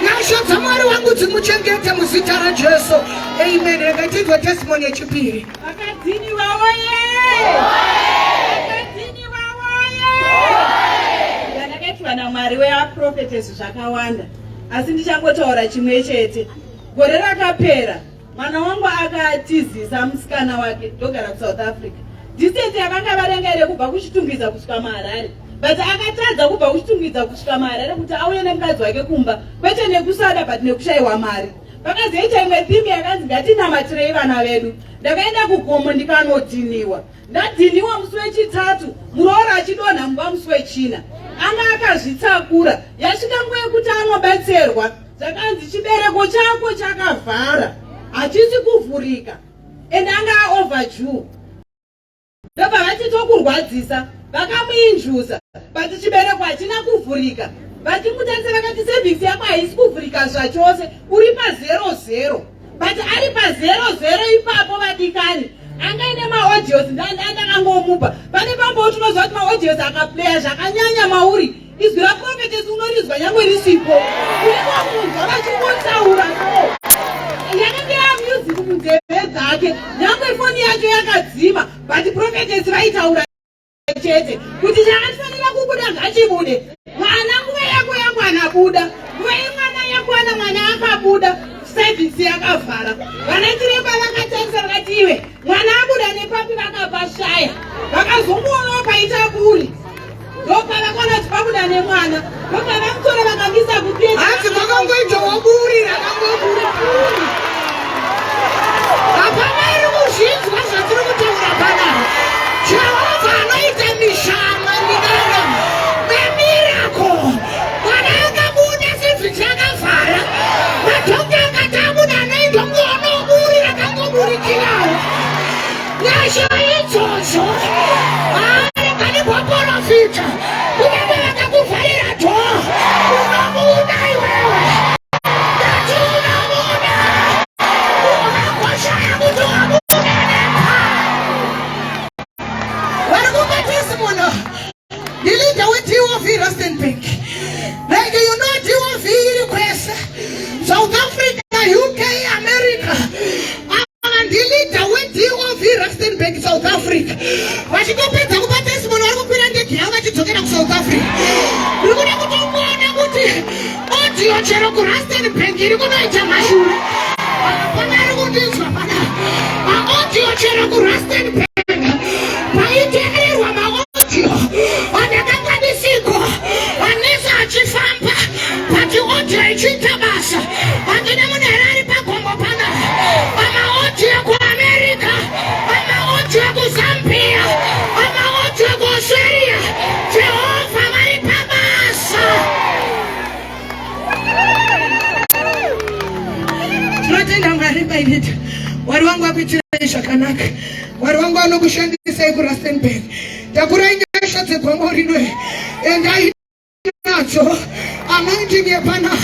Nyasha dzamwari wangu dzimuchengete muzita raJesu. Amen. Rekaitidwa testimony yechipiri. Vakadziniwa woye! Vakadziniwa woye! Ndakaitwa naMwari weaprophetess zvakawanda. Asi ndichangotaura chimwe chete. Gore rakapera mwana wangu akatizisa musikana wake ndogara kuSouth Africa. Distance yakanga varenga ire kubva kuchitumbidza kusvika maHarare. But akatadza kubva kuchitumbidza kusvika maHarare kuti auye nemukadzi wake kumba. Kwete nekusada but nekushayiwa mari. Pakazoita imwe theme yakanzi ngatinamatire vana vedu. Ndakaenda kugomo ndikanodhiniwa. Ndadhiniwa musi wechitatu, muroora achidonha mumba musi wechina. Anga akazvitakura. Yasvika nguva yekuti anobatsirwa. Zvakanzi chibereko chako chakavhara. Hachisi kuvhurika. And anga overdue. Ndobva vati tokurwadzisa. Vakamuinjusa. But chibereko hachina kuvhurika. Vachimutadzisa vakati cervix yako haisi kuvhurika zvachose. Uri pa00. But ari pa00 ipapo vadikani. Anga ine maaudios ndakangomupa. Pane pamboti unozva kuti maaudios akaplaya zvakanyanya mauri. Izwi raprophetess unorizwa nyangwe risipo. Uri kwamunzwa vachingotaura so. Yakanga yamusic munzeve dzake. Nyangwe foni yacho yakadzima. But prophetess vaitaura chete. Kuti chakatifanira kubuda ngachibude. Mwana nguva yako yakwana buda. Nguva yemwana yakwana mwana akabuda. Service yakavhara. Vanachiremba vakatarisa vakati iwe mwana abuda nepapi vakapashaya. Vakazomuonawo paita kuri. Ndopavakaona kuti pabuda nemwana. Baba namtora bakabisa kupia. Asi makangoita waburi rakangoburi. Hapana iri kuzvinzwa zvatiri kutaura panapa. Jehovha anoita mishama minana nemirako. Mwana akabuda sefi chakavhara. Madhokta akati abuda anoitwa ngono buri rakangoburikirawo. Nyasha idzodzo. Ari kuprofita. Kunyange vakakuvharira dhoa. Unobuda iwewe. Ndati unobuda. Unokoshaya kuti wabuda nepa. Vari kupa testimony. Ndilida weDOV Rustenburg. Like you know DOV iri kwese. South Africa, UK, America. Ndilida weDOV Rustenburg South Africa. Vachingopedza kupa testimony vari kukwira ndege yavo vachidzokera kuSouth Africa. Ndiri kuda kuti muone kuti audio chero kuRustenburg iri kunoita mashure. Pana ari kundinzwa panapa. Audio chero kuRustenburg paiteererwa maaudio andakakwanisiko anesa achifamba pati audio ichiita basa. Handina munhu here ari pagombo panapa. Amaaudio kuAmerica, amaaudio kuZambia, amaaudio kuAustralia. Jehovha vari pabasa. Tinotenda Mwari bairita. Mwari wangu akuitira zvakanaka. Mwari wangu anokushandisai kuRustenburg. Takurai nyasha dzegombo rino endai nadzo. Anointing yepanapa.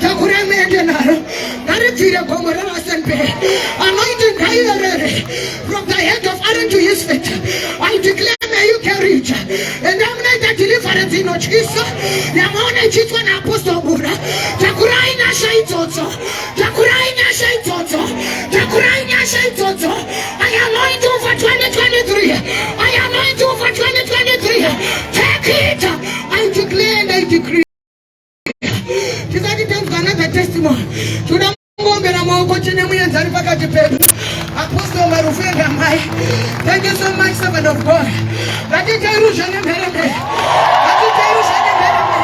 Takurai muende naro. Ngaribvire gombo reRustenburg. Anointing ngaiverere from the head of Aaron to his feet. I declare may you carry it. And I'm not the deliverance in Ochisa. Yamona ichitwa na Apostle Buddha. Takurai nyasha idzodzo. Takurai nyasha idzodzo. Takurai nyasha idzodzo. I anoint you for 2023. I anoint you for 2023. Take it. I declare and I decree. Tisati tenzwa another testimony. Tunamuombera maoko chine muenzari pakati pedu. Apostle Marufenga Mai. Thank you so much, servant of God. Ngatitairusha nemherembe. Ngatitairusha nemherembe.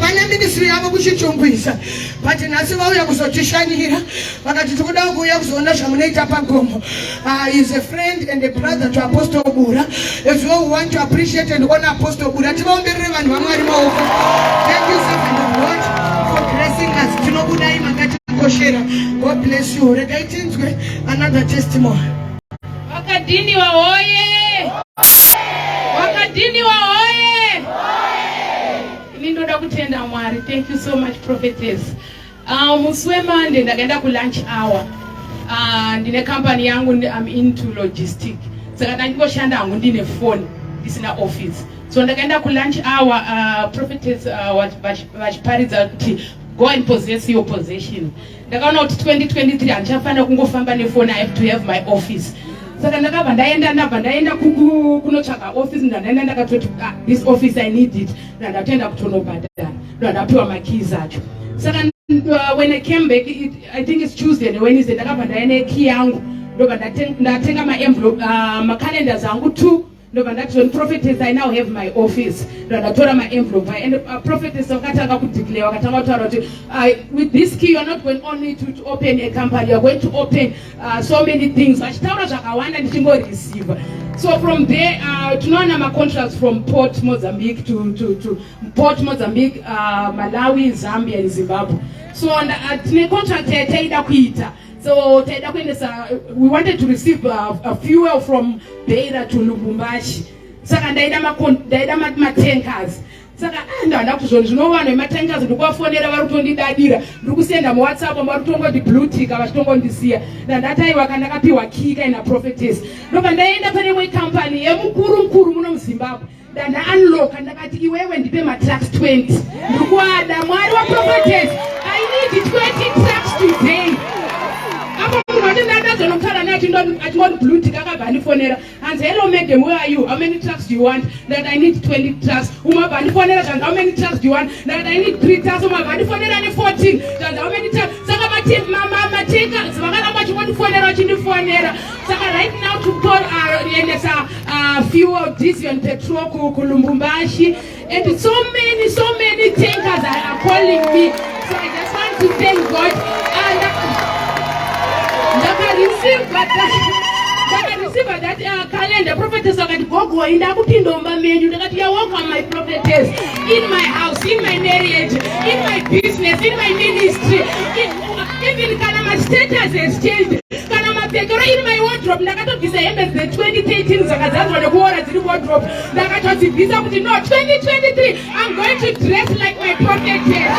Vana ministry yavo kuchichongwisa. But nhasi vauya kuzotishanyira. Vakati tikuda kuuya kuzoona zvamunoita pagomo. He is a friend and a brother to Apostle Bura. As well, we want to appreciate and honor Apostle Bura. Tivaombere vanhu vaMwari maoko. Thank you, servant of God, for gracing us. Tinokudai makatikoshera. God bless you. Regai tinzwe another testimony. Wakadhiniwa hoye! Wakadhiniwa hoye! Nindoda kutenda Mwari. Thank you so much, prophetess. Musi weMonday ndakaenda kulunch hour. Ndine company yangu, I'm into logistic. Saka ndingoshanda hangu ndine phone, ndisina office. So ndakaenda kulunch hour, prophetess vachiparidza kuti go and possess your possession. Ndakaona kuti 2023 handichafanira kungofamba nefone, I have to have my office. Saka ndakabva ndaenda kunotsvaka office. Ndaenda ndakatoti this office I need it. Ndatoenda kutonobhadhara. Ndapiwa makeys acho. Saka when I came back, I think it's Tuesday and Wednesday, ndakabva ndaenda key yangu. Ndobva ndatenga ma-envelope, ma-calendars angu 2. Ndobva ndati when prophetess I now have my office. Ndatora ma-envelope. And prophetess wakatanga kudeclare, wakatanga kutaura kuti with this key you are not going only to open a company, you are going to open so many things. Vachitaura zvakawanda ndichingoreceive. So from there, tunaona ma-contracts from Port Mozambique to Port Mozambique, Malawi, Zambia and Zimbabwe. So tine contract taida kuita. So we wanted to receive a fuel from Beira to Lubumbashi. Saka ndaida ma-tankers. Saka ndanda kuzvoni zvinova nematangazo ndikuvafonera vari kutondidadira. Ndiri kusenda muWhatsApp vari kutongoti blue tick vachitongondisiya. Ndataiwa kana ndakapiwa key kana prophetess. Ndobva ndaenda pane imwe company yemukuru muno muZimbabwe. Ndanda unlock ndakati iwewe ndipe ma-trucks 20. Ndikuada Mwari waProphetess. I need 20 trucks today. Blue tick akabva and say, hello madam, where are you? How many trucks do you want? That I need 20 trucks. How many trucks do you want? That I need 3 trucks. 14. That how many trucks? Saka right now to call fuel, diesel and petrol Kulumbumbashi, and so many tankers are calling me. So I just want to thank God. And I received that calendar. Prophetess of Gogo in Abukindomba menu that you are welcome, my prophetess, in my house, in my marriage, in my business, in my ministry, even my status has changed. In my wardrobe, the 2013 wardrobe, no, 2023, I'm going to dress like my prophetess.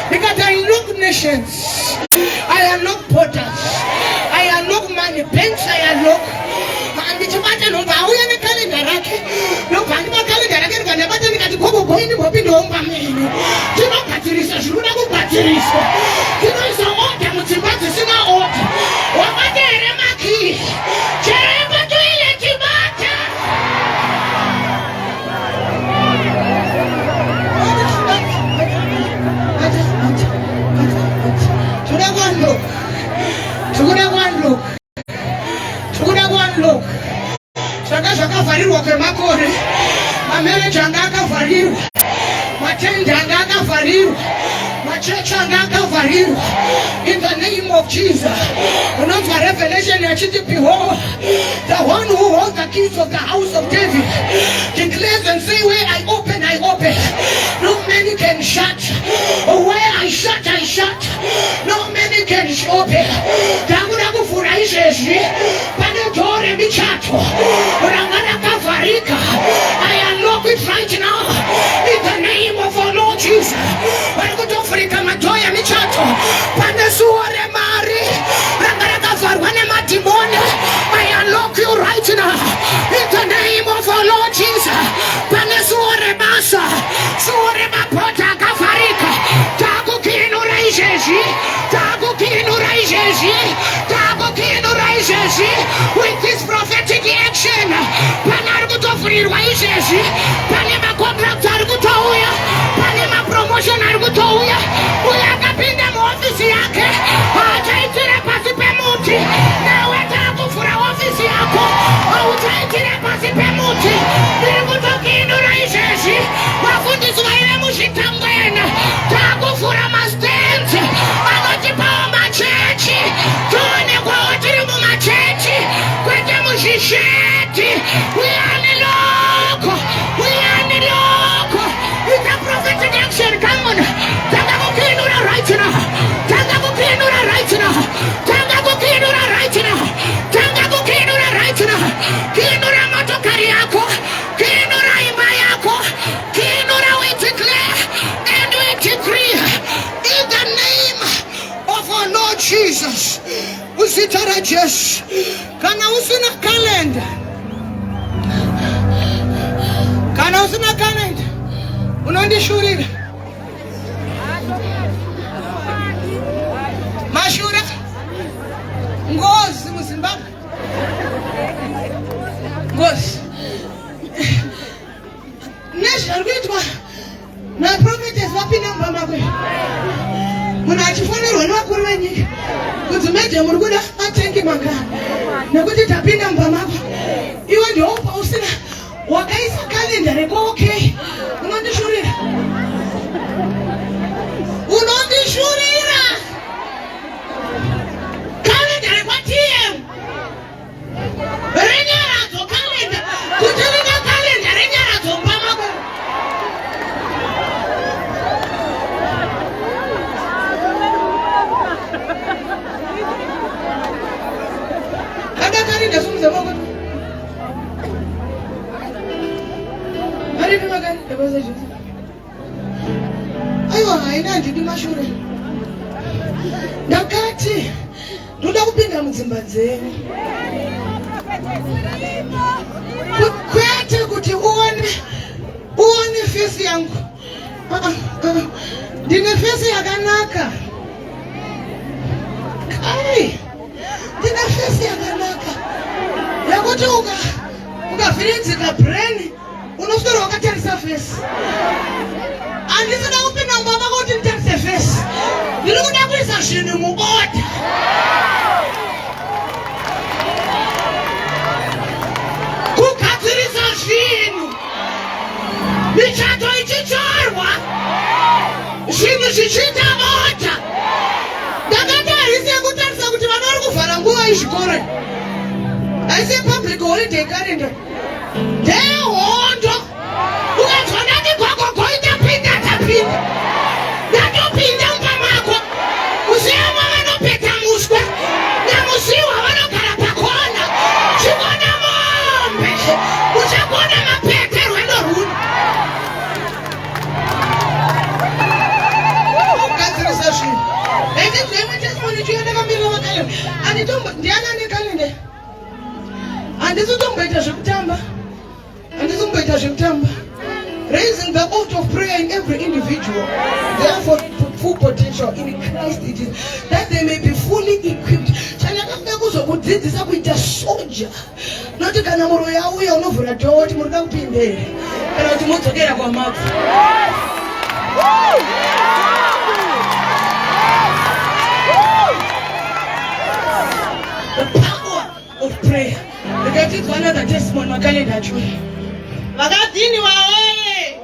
Because I unlock nations, I unlock portals, I unlock money, banks, I unlock. And it's a matter of how we are the calendar. No, I'm not calendar. I can't never tell you go in the Bobby Dome. You know, batteries, you know, batteries. You know, it's a order, which is what is in our order. What are they, Maki? Jeremy, do you let you matter? Look. Shaka farirwa kwa makore. Marriage angaka farirwa. Matenda angaka farirwa. Church angaka farirwa. In the name of Jesus. Unamva revelation ya chiti behold, the one who holds the keys of the house of David declares and say, where I open, I open. No many can shut. Where I shut, I shut. No many can open. Takuna kufurahisha shi. Pane dore michato. Urangana kafarika. I unlock it right now. In the name of our Lord Jesus. Wanakutofurika matoya michato. Pane suore mari. Urangana kafarwane matimone. I unlock you right now. In the name of our Lord Jesus. Pane suore masa. Suore mapota kafarika. Taku kinu reijeshi. Taku kinu reijeshi. Taku kinu reijeshi. With this prophetic action. Pane arikutofurirwa ijeshi. Pane makontrakt arikutouya. Pane mapromotion arikutouya. Uya kapinda muofisi yake. Achaitire pasi pemuti. Nawe takufura ofisi yako. Achaitire pasi pemuti. Irikutokindura ijeshi. Wafundiswa ile mushitangena. Takufura mastenzi. Anotipawa machechi. Tuone kwa wajiri mu machechi. Kwete mushisheti. We are loko. We are loko. It's a prophetic action. Come on. Takakukindura right now. Takakukindura right now. Takakukindura right now. Takakukindura right now. Kindura motokari yako. Kindura imba yako. Kindura we declare and we decree in the name of our Lord Jesus. Usitarajesh. Kana usina calendar. Kana usina calendar. Unondishurira. Mashura. Ngozi muzimbabwe. Ngozi. National kuitwa na prophetess wapinda mbamagwe. Muna chifonero wakuru wenyi. Kuti meje murukuda atengi magana. Nekuti tapinda mbamagwe. Iwe ndio upa usina wakaisa kalenda reko okay. Unondishurira. Unondishurira. Kalenda reko TM. Renyarato kalenda. Kuteleka kalenda renyarato mbamagwe. Ada kalenda sumza moko. Ari magari ndabaza je. Aiwa haina ndidi mashure. Ndakati ndoda kupinda mudzimba dzenu. Kwete kuti uone uone face yangu. Ndine face yakanaka. Ai. Ndine face yakanaka. Yakuti ukavhirinzika brain unoswera wakatarisa face. Andisina kupinda mumba mako kuti nditarise face. Ndiri kuda kuisa zvinhu muoda. Kugadzirisa zvinhu. Michato ichichorwa. Zvinhu zvichiita oda. Ndakatarise kutarisa kuti vana vari kuvhara nguva yezvikoro. Haisi public holiday calendar. Hondo. Ukazwa ndati gogogo itapinda tapinda. Ndatopinda mumba mako. Musiyamwa vanopeta muswe. Namusiwa vanogara pakona. Chikona mombe. Uchakona mapete rwendo rwuno. Ugadzirisa zvinhu. Ende zvimwe testimony chienda kamirira vakalenda. Ndiana nekalenda. Andisitomboita zvekutamba. Raising the out of prayer in every individual, therefore full potential in Christ it is, that they may be fully equipped. Chanakanga kuzokudzidzisa kuita soldier. Noti kana muro yauya unovhura dhoo kuti munoda kupindera kana kuti modzokera kwamabva. The power of prayer. Look at one other testimony makalenda chui. Vakadhiniwa oye!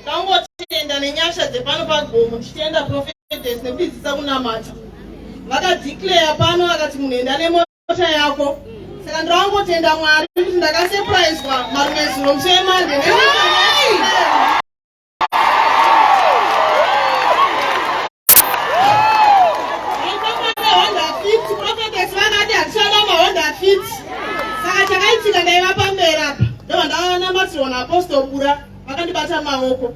Tangotenda nenyasha dzepano pagomo tichienda prophetess nekudzidzisa kunamata. Vakadeclare pano vakati munhu enda nemota yako. Saka ndakangotenda Mwari kuti ndakasurprisewa marume zuro musi weMonday. Prophetess vakati hatichada mahonda fit. Saka chakaitika ndaiva pamberi apa. Ndavandanamatiriwa naApostle Bura vakandibata maoko.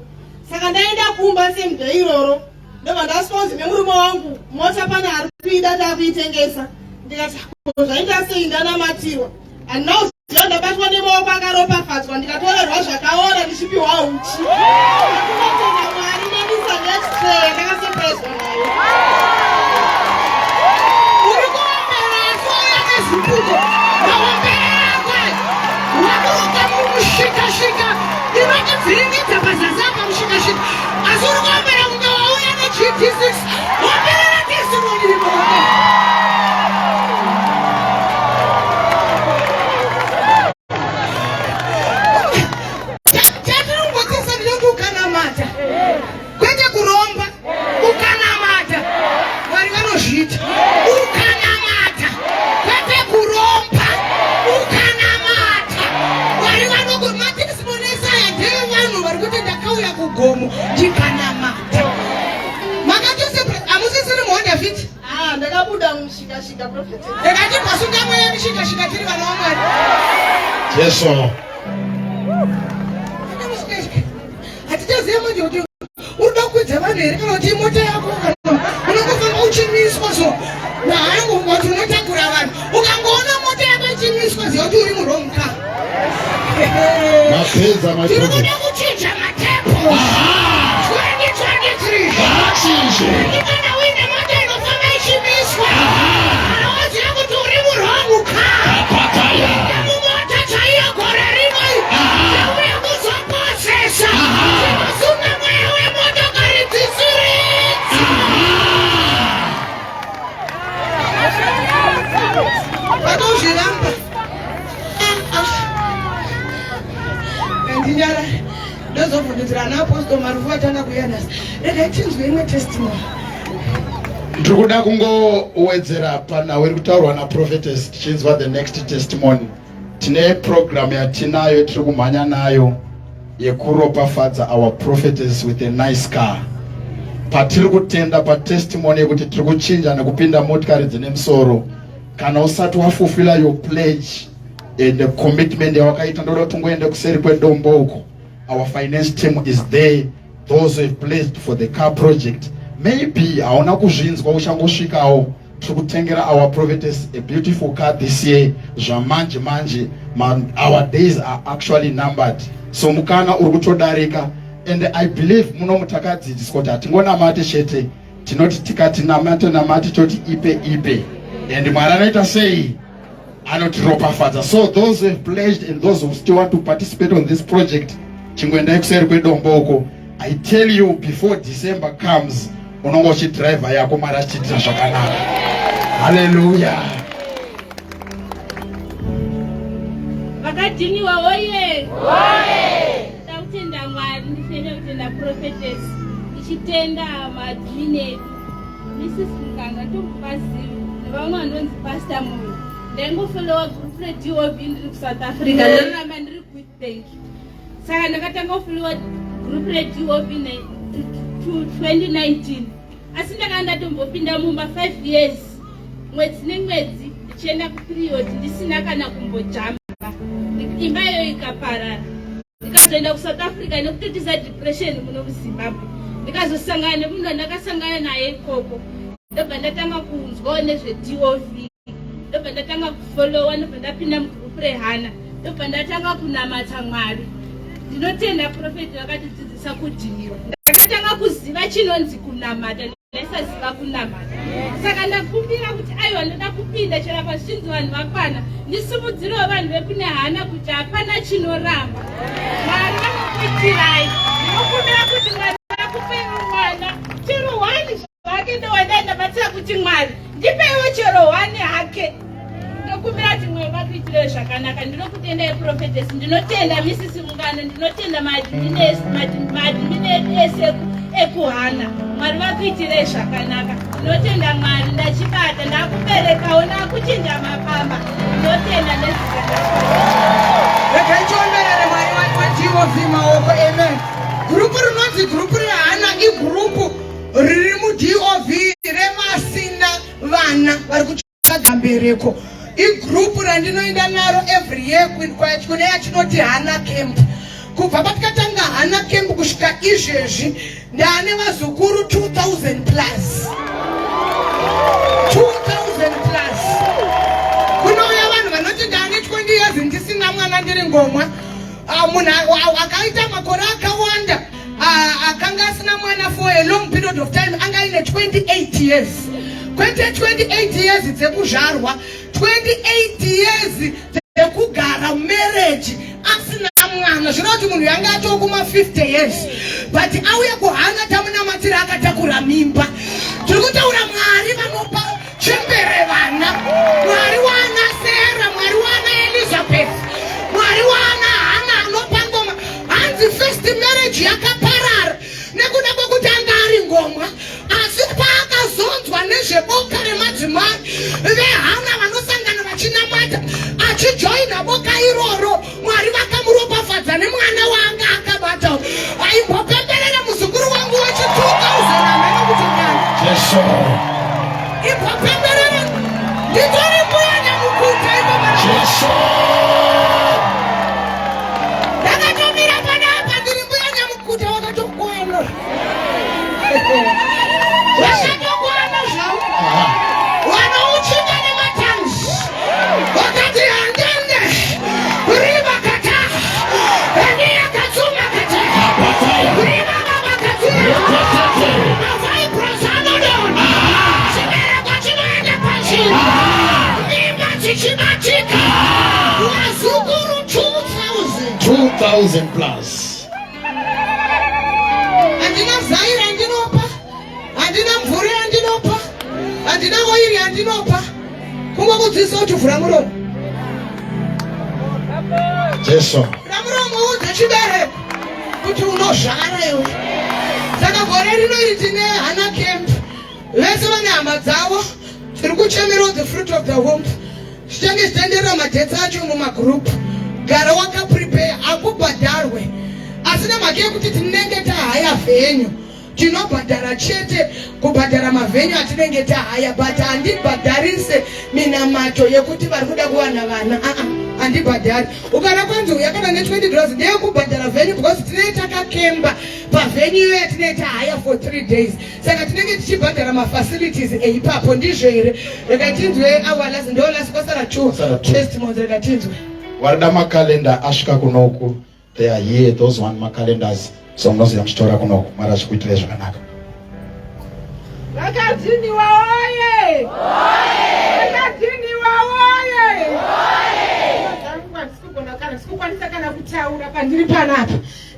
Saka ndaenda kumba semudhe iroro. Ndovandasponzi nemurume wangu mota pane ari kuida takuitengesa. Ndikati zvaita sei ndanamatirwa. Andinoziva ndabatwa nemaoko akaropafadzwa ndikatorerwa zvakaora ndichipiwa uchi. Ndakatenda Mwari nemisa next ndakasurpriswa nayo. Uri kuombera souya nezvipuko. Shika inoti vhiringidza pazasi apa mushika asi uri kuombera mumwe wauya neGT6 wamberera testimony rimwe. Chatiringodzisa ndinoti ukanamata kwete kuromba ukanamata Mwari vanozviita ukanamata kwete kuromba ukanamata Mwari vanogomata. Vanhu vari kuti ndakauya kugomo ndikanamata. Makatosepre amusisiri muhonda fit. Ndakabuda mushikashika prophet. Ndakati pasunga mweya mushikashika tiri vana vaMwari. Yeso. Hatichaziva manje kuti unoda kukwidza vanhu here kana kuti mota yako unongofamba uchimiswa so nahangu kuti unotakura vanhu ukangoona mota yako ichimiswa ziva kuti uri murwrong car. Tiri kuda kuchinja matepo. 2023 ikana uine mota inofamba ichimiswa anoziva kuti uri murwrong car. Mumota chaiyo gore rino ndauya kuzoposesa tinosunga mweya wemotokari dzisiridzi. Vatozviramba ndinyara ndozobvundudzira ana Apostle Marufu vatanga kuyanasa. Rega chinzwe imwe testimony. Ndiri kuda kungowedzera panhau iri kutaurwa naProphetess tichinzwa the next testimony. Tine program yatinayo tiri kumhanya nayo yekuropafadza our prophetess with a nice car. Patiri kutenda patestimony yekuti tiri kuchinja nekupinda motikari dzine musoro. Kana usati wafulfilla your pledge and the commitment yawakaita ndoda kuti ungoende kuseri kwedombo uko. Our finance team is there. Those who have pledged for the car project. Maybe hauna kuzvinzwa uchangosvikawo tiri kutengera our prophetess a beautiful car this year. Zvamanje manje our days are actually numbered. so mukana uri kutodarika. And I believe muno mutakadzidziswa kuti hatingonamati chete, tinoti tikati namati toti ipe. And Mwari anoita sei? Anotiropafadza. So those who have pledged and those who still want to participate on this project, chingoendai kuseri kwedombo. I tell you, before December comes, unongochi driver yako Mwari achiitira zvakanaka. Hallelujah. Vakadhiniwa oye. Takutenda Mwari, ndifene kutenda prophetess. Ichitenda madhine Mrs. Mukanga tokupazivi nevamwe vanonzi Pastor Moyo. Ndangofolowa group reDOV ndiri kuSouth Africa. Ndoramba ndiri kuWitbank. Saka ndakatanga kufolowa group reDOV 2019. Asi ndakanga ndatombopinda mumba 5 years. Mwedzi nemwedzi ndichienda kuperiod ndisina kana kumbojamba. Imba iyoyo ikaparara. Ndikazoenda kuSouth Africa nekutotiza depression muno muZimbabwe. Ndikazosangana nemunhu wandakasangana naye ikoko. Ndobva ndatanga kunzwawo nezveDOV. Ndobva ndatanga kufolowa, ndobva ndapinda mugroup reHana. Ndobva ndatanga kunamata Mwari. Ndinotenda profeti vakatidzidzisa kudhiniwa. Ndakatanga kuziva chinonzi kunamata nesaziva kunamata. Saka ndakumbira kuti aiwa ndoda kupinda chero pazvinzi vanhu vakwana. Ndisimudzirewo vanhu vekune Hana kuti hapana chinoramba. Mwari vanokuitirai. Ndinokumbira kuti Mwari akupe mwana. Chero 1 zvake ndowandaenda batsira kuti Mwari ndipeiwo chero 1 hake. Ndinokumbira kuti Mwari vakuitire zvakanaka. Ndinokutendai prophetess. Ndinotenda Mrs. Mungano. Ndinotenda madhimini ese ekuHana. Mwari vakuitire zvakanaka. Ndinotenda Mwari ndachibata ndakuberekawo ndakuchinja mapamba. Ndinotenda nezita Rekaichomberere Mwari waDOV maoko. Amen. Grupu rinonzi grupu reHana igrupu riri muDOV remasina vana vari kutsvaga mbereko. Igrupu randinoenda naro every year kune yachinoti Hana Camp. Kubva patakatanga Hana Camp kusvika izvezvi ndane vazukuru 2000 plus. 2000 plus. Kunouya vanhu vanoti ndane 20 years ndisina mwana ndiri ngomwa. Munhu akaita makore akawanda akanga asina mwana for a long period of time anga ine 28 years. Kwete 28 years dzekuzvarwa, 28 years dzekugara marriage asina mwana. Zvinoti munhu yanga atokuma 50 years but auye kuHana tamunamatira akatakura mimba. Tiri kutaura Mwari vanopa chembere vana. Mwari wana Sarah, Mwari wana Elizabeth, Mwari wana Hana anopa ngoma. Hanzi first marriage yakaparara nekuda kwekuti anga ari ngomwa. Asi paakazonzwa nezveboka remadzimai veHana vanosangana vachinamata achijoina boka iroro, Mwari vakamuropafadza nemwana wanga akabata. Aimbopemberere muzukuru wangu wechi 2000 amene kuti nyana. Yesu. Imbopemberere nditori mbuya nyamukuta imbopemberere. Yesu. Ndakatomira panapa ndiri mbuya nyamukuta wakatokwana. Wakatokwana zvavo. Wanouchinga nematanzi. Wakati handende. Riva kata. Enia katsuma kata. Riva baba katsuma. Mavai prosano dona. Chibereko chinoenda pachini. Mimba chichibatika. Wazukuru 2000 plus. Handina Zaire handinopa. Handina mvura handinopa. Handina oiri handinopa. Kungokudzidzisa kuti vhura muromo. Yesu. Vhura muromo udze chibereko kuti unozvara iwe. Saka gore rino iri tine Hana Camp. Vese vane hama dzavo tiri kuchemera the fruit of the womb. Zvichange zvichienderera madhetsi acho mumagroup. Gara wakaprepare akubhadharwe. Asi nemhaka yekuti tinenge tahaya venyu tinobhadhara chete kubhadhara mavhenyu atinenge tahaya but handibhadharise minamato yekuti vari kuda kuwana vana. Handibhadhari. Ukada kwanzi uyakada ne$20 ndeyekubhadhara venyu because tinenge takakemba pavhenyu iyo yatinenge tahaya for 3 days. Saka tinenge tichibhadhara mafacilities eipapo ndizvo here. Reka tinzwe awalazi ndolasikosara 2 testimonies. Reka tinzwe. Warida makalenda asvika kunoku They are here, those one my calendars. So mnozi ya mshtora kuno mara chikuitire zvakanaka. Vakadziniwa oye! Vakadziniwa oye! Sikukwanisa kana kutaura pandiri panapa.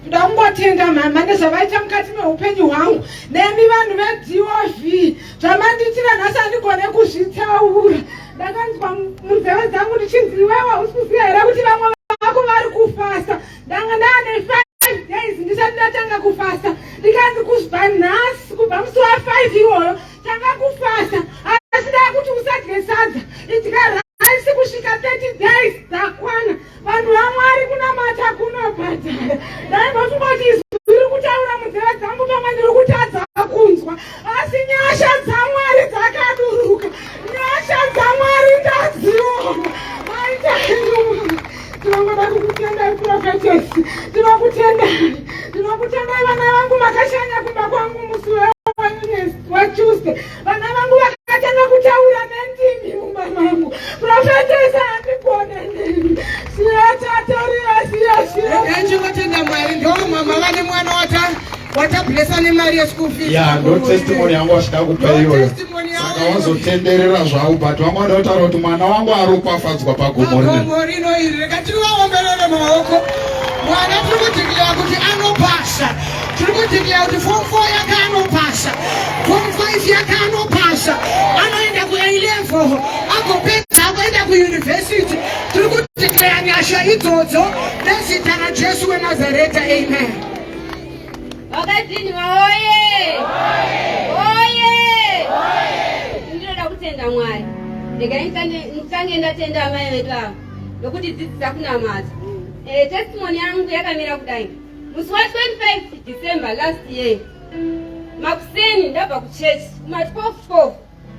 Ndoda kungotenda mama nezvavaita mukati meupenyu hwangu. Nemi vanhu veDOV. Zvamanditira nhasi handigone kuzvitaura. Ndakanzwa munzeve dzangu ndichinzi iwewe usikuziva here kuti vamwe vako vari kufasta. Ndanga ndaane 5 days ndisati ndatanga kufasta. Ndikanzi kubva nhasi kubva musi wa5 iwoyo tanga kufasta. Asi ndakuti usadye sadza. Idya raisi kusvika 30 days dzakwana. Vanhu vaMwari kunamata kunobhadhara. Ndaimbofungwa kuti zviri kutaura munzeve dzangu pamwe ndiri kutadza kunzwa. Asi nyasha dzaMwari dzakaduruka. Nyasha dzaMwari ndadziona. Tinongoda kukutendai prophetess. Tinokutendai vana vangu makashanya kumba kwangu musi waTuesday. Vana vangu vakatanga kutaura nendimi mumba mangu. Prophetess handigone nemi. Ndinotenda Mwari ndo mama vane mwana watablesa nemari yeschool fees. Yeah, no testimony yangu washida kupa iyoyo. Saka wazotenderera zvavo but vamwe vataura kuti mwana wangu ari kupafadzwa pagomo rino iri. Rekatirivaomberere mumaoko. Mwana tiri kudhikirea kuti anopasa. Tiri kudhikirea kuti form 4 yake anopasa. Form 5 yake anopasa. Anoenda ku-A-level. Agopedza agoenda kuuniversity. Tiri kudhikirea nyasha idzodzo nezita raJesu weNazareta. Amen. Vakadziniwa oye! Oye! Ndinoda kutenda Mwari. Ndikange ndatenda amai vedu avo nokuti dzidzisa kunamata. Testimony yangu yakamira kudai. Musi wa25 December last year. Makuseni ndabva kuchechi kuma 12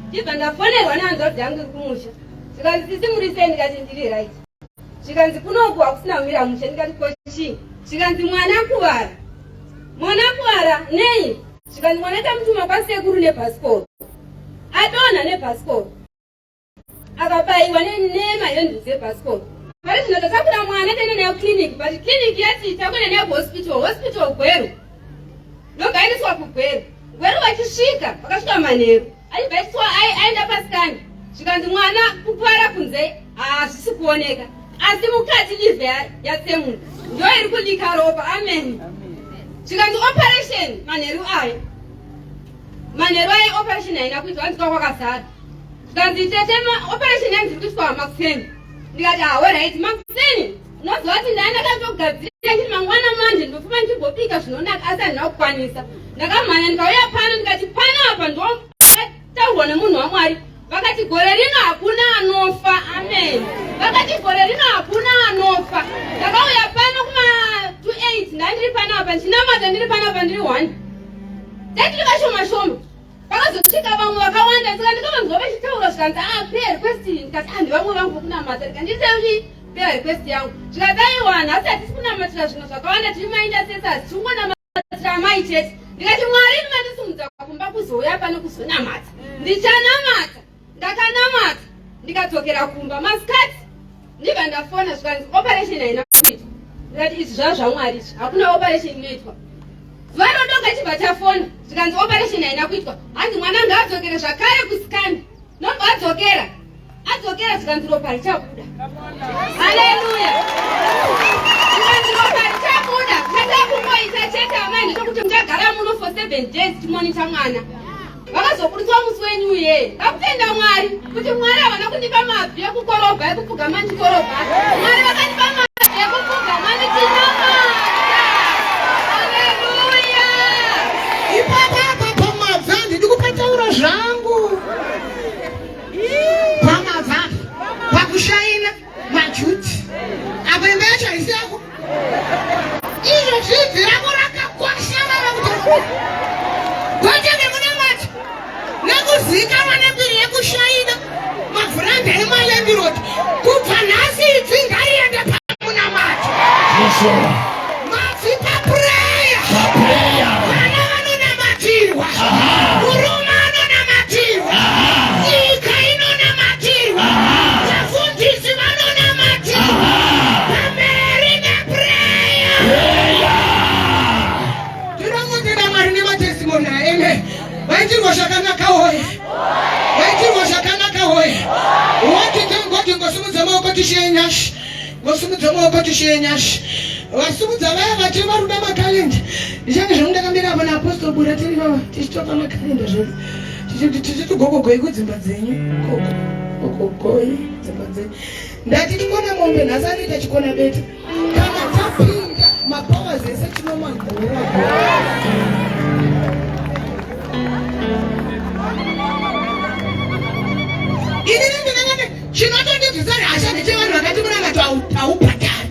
ndibva ndafonerwa nehanzvadzi dzangu kumusha. Zvikanzi sisi murise ndikati ndiri right. Zvikanzi kunoku hakusina kumira musha ndikati kochi. Zvikanzi mwana kuvara. Mwana kuara nei? Zvikanzi mwana tamutuma kwasekuru nebhasikoro. Adonha nebhasikoro. Akabayiwa nenema yendu dzebhasikoro. Pari zvino takakura mwana taenda naye kuclinic, but clinic yati takwenda naye hospital Gweru. Ndogairiswa kuGweru. Gweru vachisvika, vakasvika manheru. Aibvaiswa aenda pasikani. Zvikanzi mwana kupara kunze hazvisi kuoneka. Asi mukati livhe yatsemuka. Ndo iri kudika ropa. Amen. Zvikanzi operation manheru ayo. Manheru ayo operation haina kuitwa handika kwakazara. Zvikanzi tetema operation yanzi kuitwa Makuseni. Ndikati alright Makuseni. Unozwa kuti ndaenda kutogadzira kuti mangwana manje ndofuma ndichibobika zvinonaka asi handina kukwanisa. Ndakamhanya ndikauya pano ndikati pano apa ndo taurwa nemunhu waMwari. Vakati gore rino hakuna anofa. Amen. Vakati gore rino hakuna anofa. Ndakauya pano kuma 28 ndandiri pano apa ndinamata ndiri pano apa ndiri 1. Tati vakashoma. Vakazosvika vamwe vakawanda saka ndikavanzwa vachitaura zvikanzi pay request ndikati ndivamwe vangu kunamata ndikandiseuti pay request yangu. Zvikadaiwa nhasi hatisi kunamatira zvinhu zvakawanda tiri maintercessors tikungonamatira amai chete. Ndikati Mwari ndimandisimudza kumba kuzouya pano kuzonamata. Ndichanamata. Ndakanamata. Ndikadzokera kumba masikati. Ndibva ndafona zvikanzi operation haina kuitwa. Ndikati izvi zvaMwari izvi hakuna operation inoitwa. Zuva rodoga chibva chafona zvikanzi operation haina kuitwa. Hanzi mwana ngaadzokere zvakare kusikani. Nobva adzokera zvikanzi ropa richabuda. Haleluya. Zvikanzi ropa richabuda. Chatakumboita chete amai ndechekuti muchagara muno for 7 days timonita mwana. Vakazokuriswa musi wenyu uye. Ngakutenda Mwari kuti Mwari havana kundipa mabvi ekukorobha ekupfugama ndikorobha. Mwari vakandipa mabvi ekupfugama ndichinamata. Haleluya. Ipapa pamabva ndiri kupataura zvangu. Pamabva pakushaina majuti. Apa imba yacho haisi yako. Izvo zvidzi rako rakakwashana rakuti kwachenge munamata nekuzikanwa nembiri yekushaina mavhuranda emalendiroti kubva nhasi ibvi ngariende pamunamata mabvi papureya vana vanonamatirwa murume anonamatirwa nyika inonamatirwa vafundisi vanonamatirwa pamberi nepureya zvakanaka hoye. Yaitirwa zvakanaka hoye. Wati ngosumudza maoko tishiye nyashi. Ngosumudza maoko tishiye nyashi. Vasumudza vaya vati varuda makalenda. Ndichange zvamundakambira apa naapostoli Bura tiri baba tichitopa makalenda zvedu. Tichitogogogoi kudzimba dzenyu. Gogogoi dzimba dzenyu. Ndati tikona mombe nhasi anoita chikona beta. Kana tapinda mapawa zese tinomagora. Ini ndinenge chinotondibvisari hasha nechevanhu vakati munangati haubhadhari.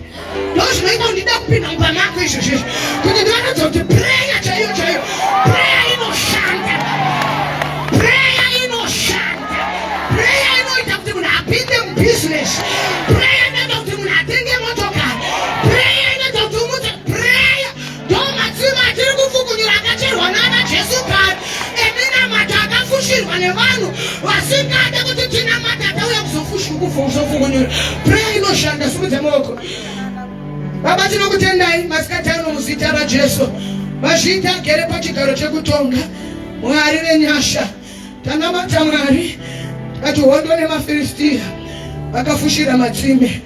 Ndozvinoita kuti ndida kupinda mumba mako izvozvo kuti ndinoratidza kuti prayer chaiyo chaiyo prayer inoshanda. Prayer inoshanda. Prayer inoita kuti munhu apinde mubusiness. Prayer inoita kuti munhu atenge motokari. Prayer inoita kuti umudze prayer. Ndo Matsime atiri kufukunyura akacherwa nana Jesu kare eminamata akafushirwa nevanhu vasingade kuti tinamata atauya kuzofukunyura. Prayer inoshanda. Simudze maoko. Baba tinokutendai masikati ano muzita raJesu. Mazvita agere pachigaro chekutonga. Mwari nenyasha. Tanamata Mwari. Ati Hondo nemaFiristia vakafushira Matsime.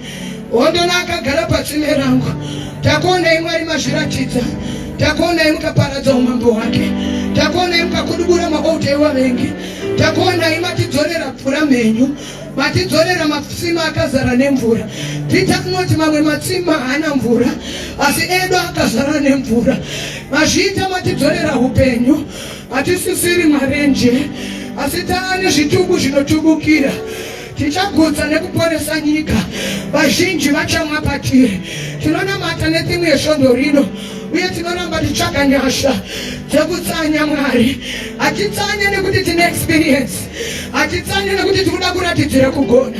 Hondo nakagara patsime rangu. Takuonai Mwari mazviratidza. Takuonai mukaparadza umambo hwake. Takuonai mukakudubura mabote evavengi. Takuonai matidzorera pfura menyu. Matidzorera matsime akazara nemvura. Titanoti mamwe matsime haana mvura asi edu akazara nemvura. Mazvita matidzorera upenyu. Hatisisiri marenje asi taane zvitubu zvinotubukira. Tichagutsa nekuporesa nyika. Vazhinji vachamwa patiri. Tinonamata netimu yesvondo rino uye tinoramba titsvaga nyasha dzekutsanya Mwari. Hatitsanye nekuti tine experience. Hatitsanye nekuti tikuda kuratidzira kugona.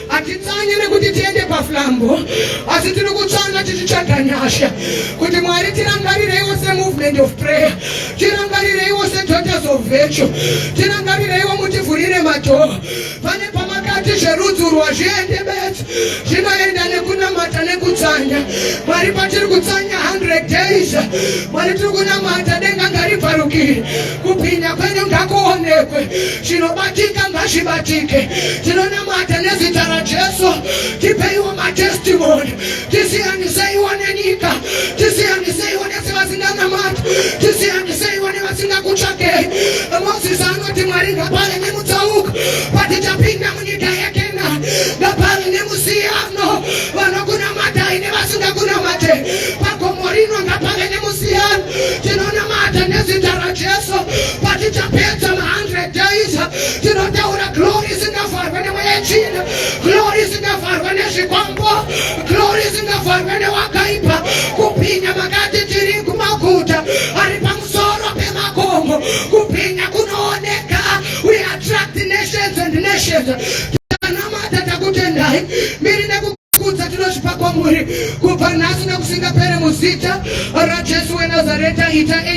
Hatitsanye nekuti tiende paflambo asi tiri kutsanya tichitsvaga nyasha kuti Mwari tirangarireiwo semovement of prayer. Tirangarireiwo sedaughters of virtue. Tirangarireiwo mutivhurire madhoo. Pane pamakati zverudzurwa zviende beta zvinoenda nekunamata nekutsanya. Mwari patiri kutsanya 100 days. Mwari tiri kunamata denga ngaribvarukire. Kupinda kwenyu ngakuonekwe. Zvinobatika ngazvibatike. Tinonamata nezita raJesu. Tipeiwo matestimony. Tisiyaniseiwo nenyika. Tisiyaniseiwo nesevasinganamata. Tisiyaniseiwo nevasingakutsvakei. Mozisi anoti Mwari ngapave nemutsauko patichapinda munyika yeKenani. Ngapave nemusiyano vanokunamatai nevasingakunamatei. Pagomo rino ngapave nemusiyano. Tinonamata nezita raJesu patichapedza ma100 days. Tinotaura glory isingavharwa nemweya china. Glory isingavharwa nezvikwambo. Glory isingavharwa newakaipa. Kupinda makati tiri kumaguta ari pamusoro pemakomo. Kupinda kunooneka. We attract nations and nations. Tanamata takutendai. Miri nekukudza tinozvipa kwamuri kubva nhasi nekusingapere muzita raJesu weNazareta ita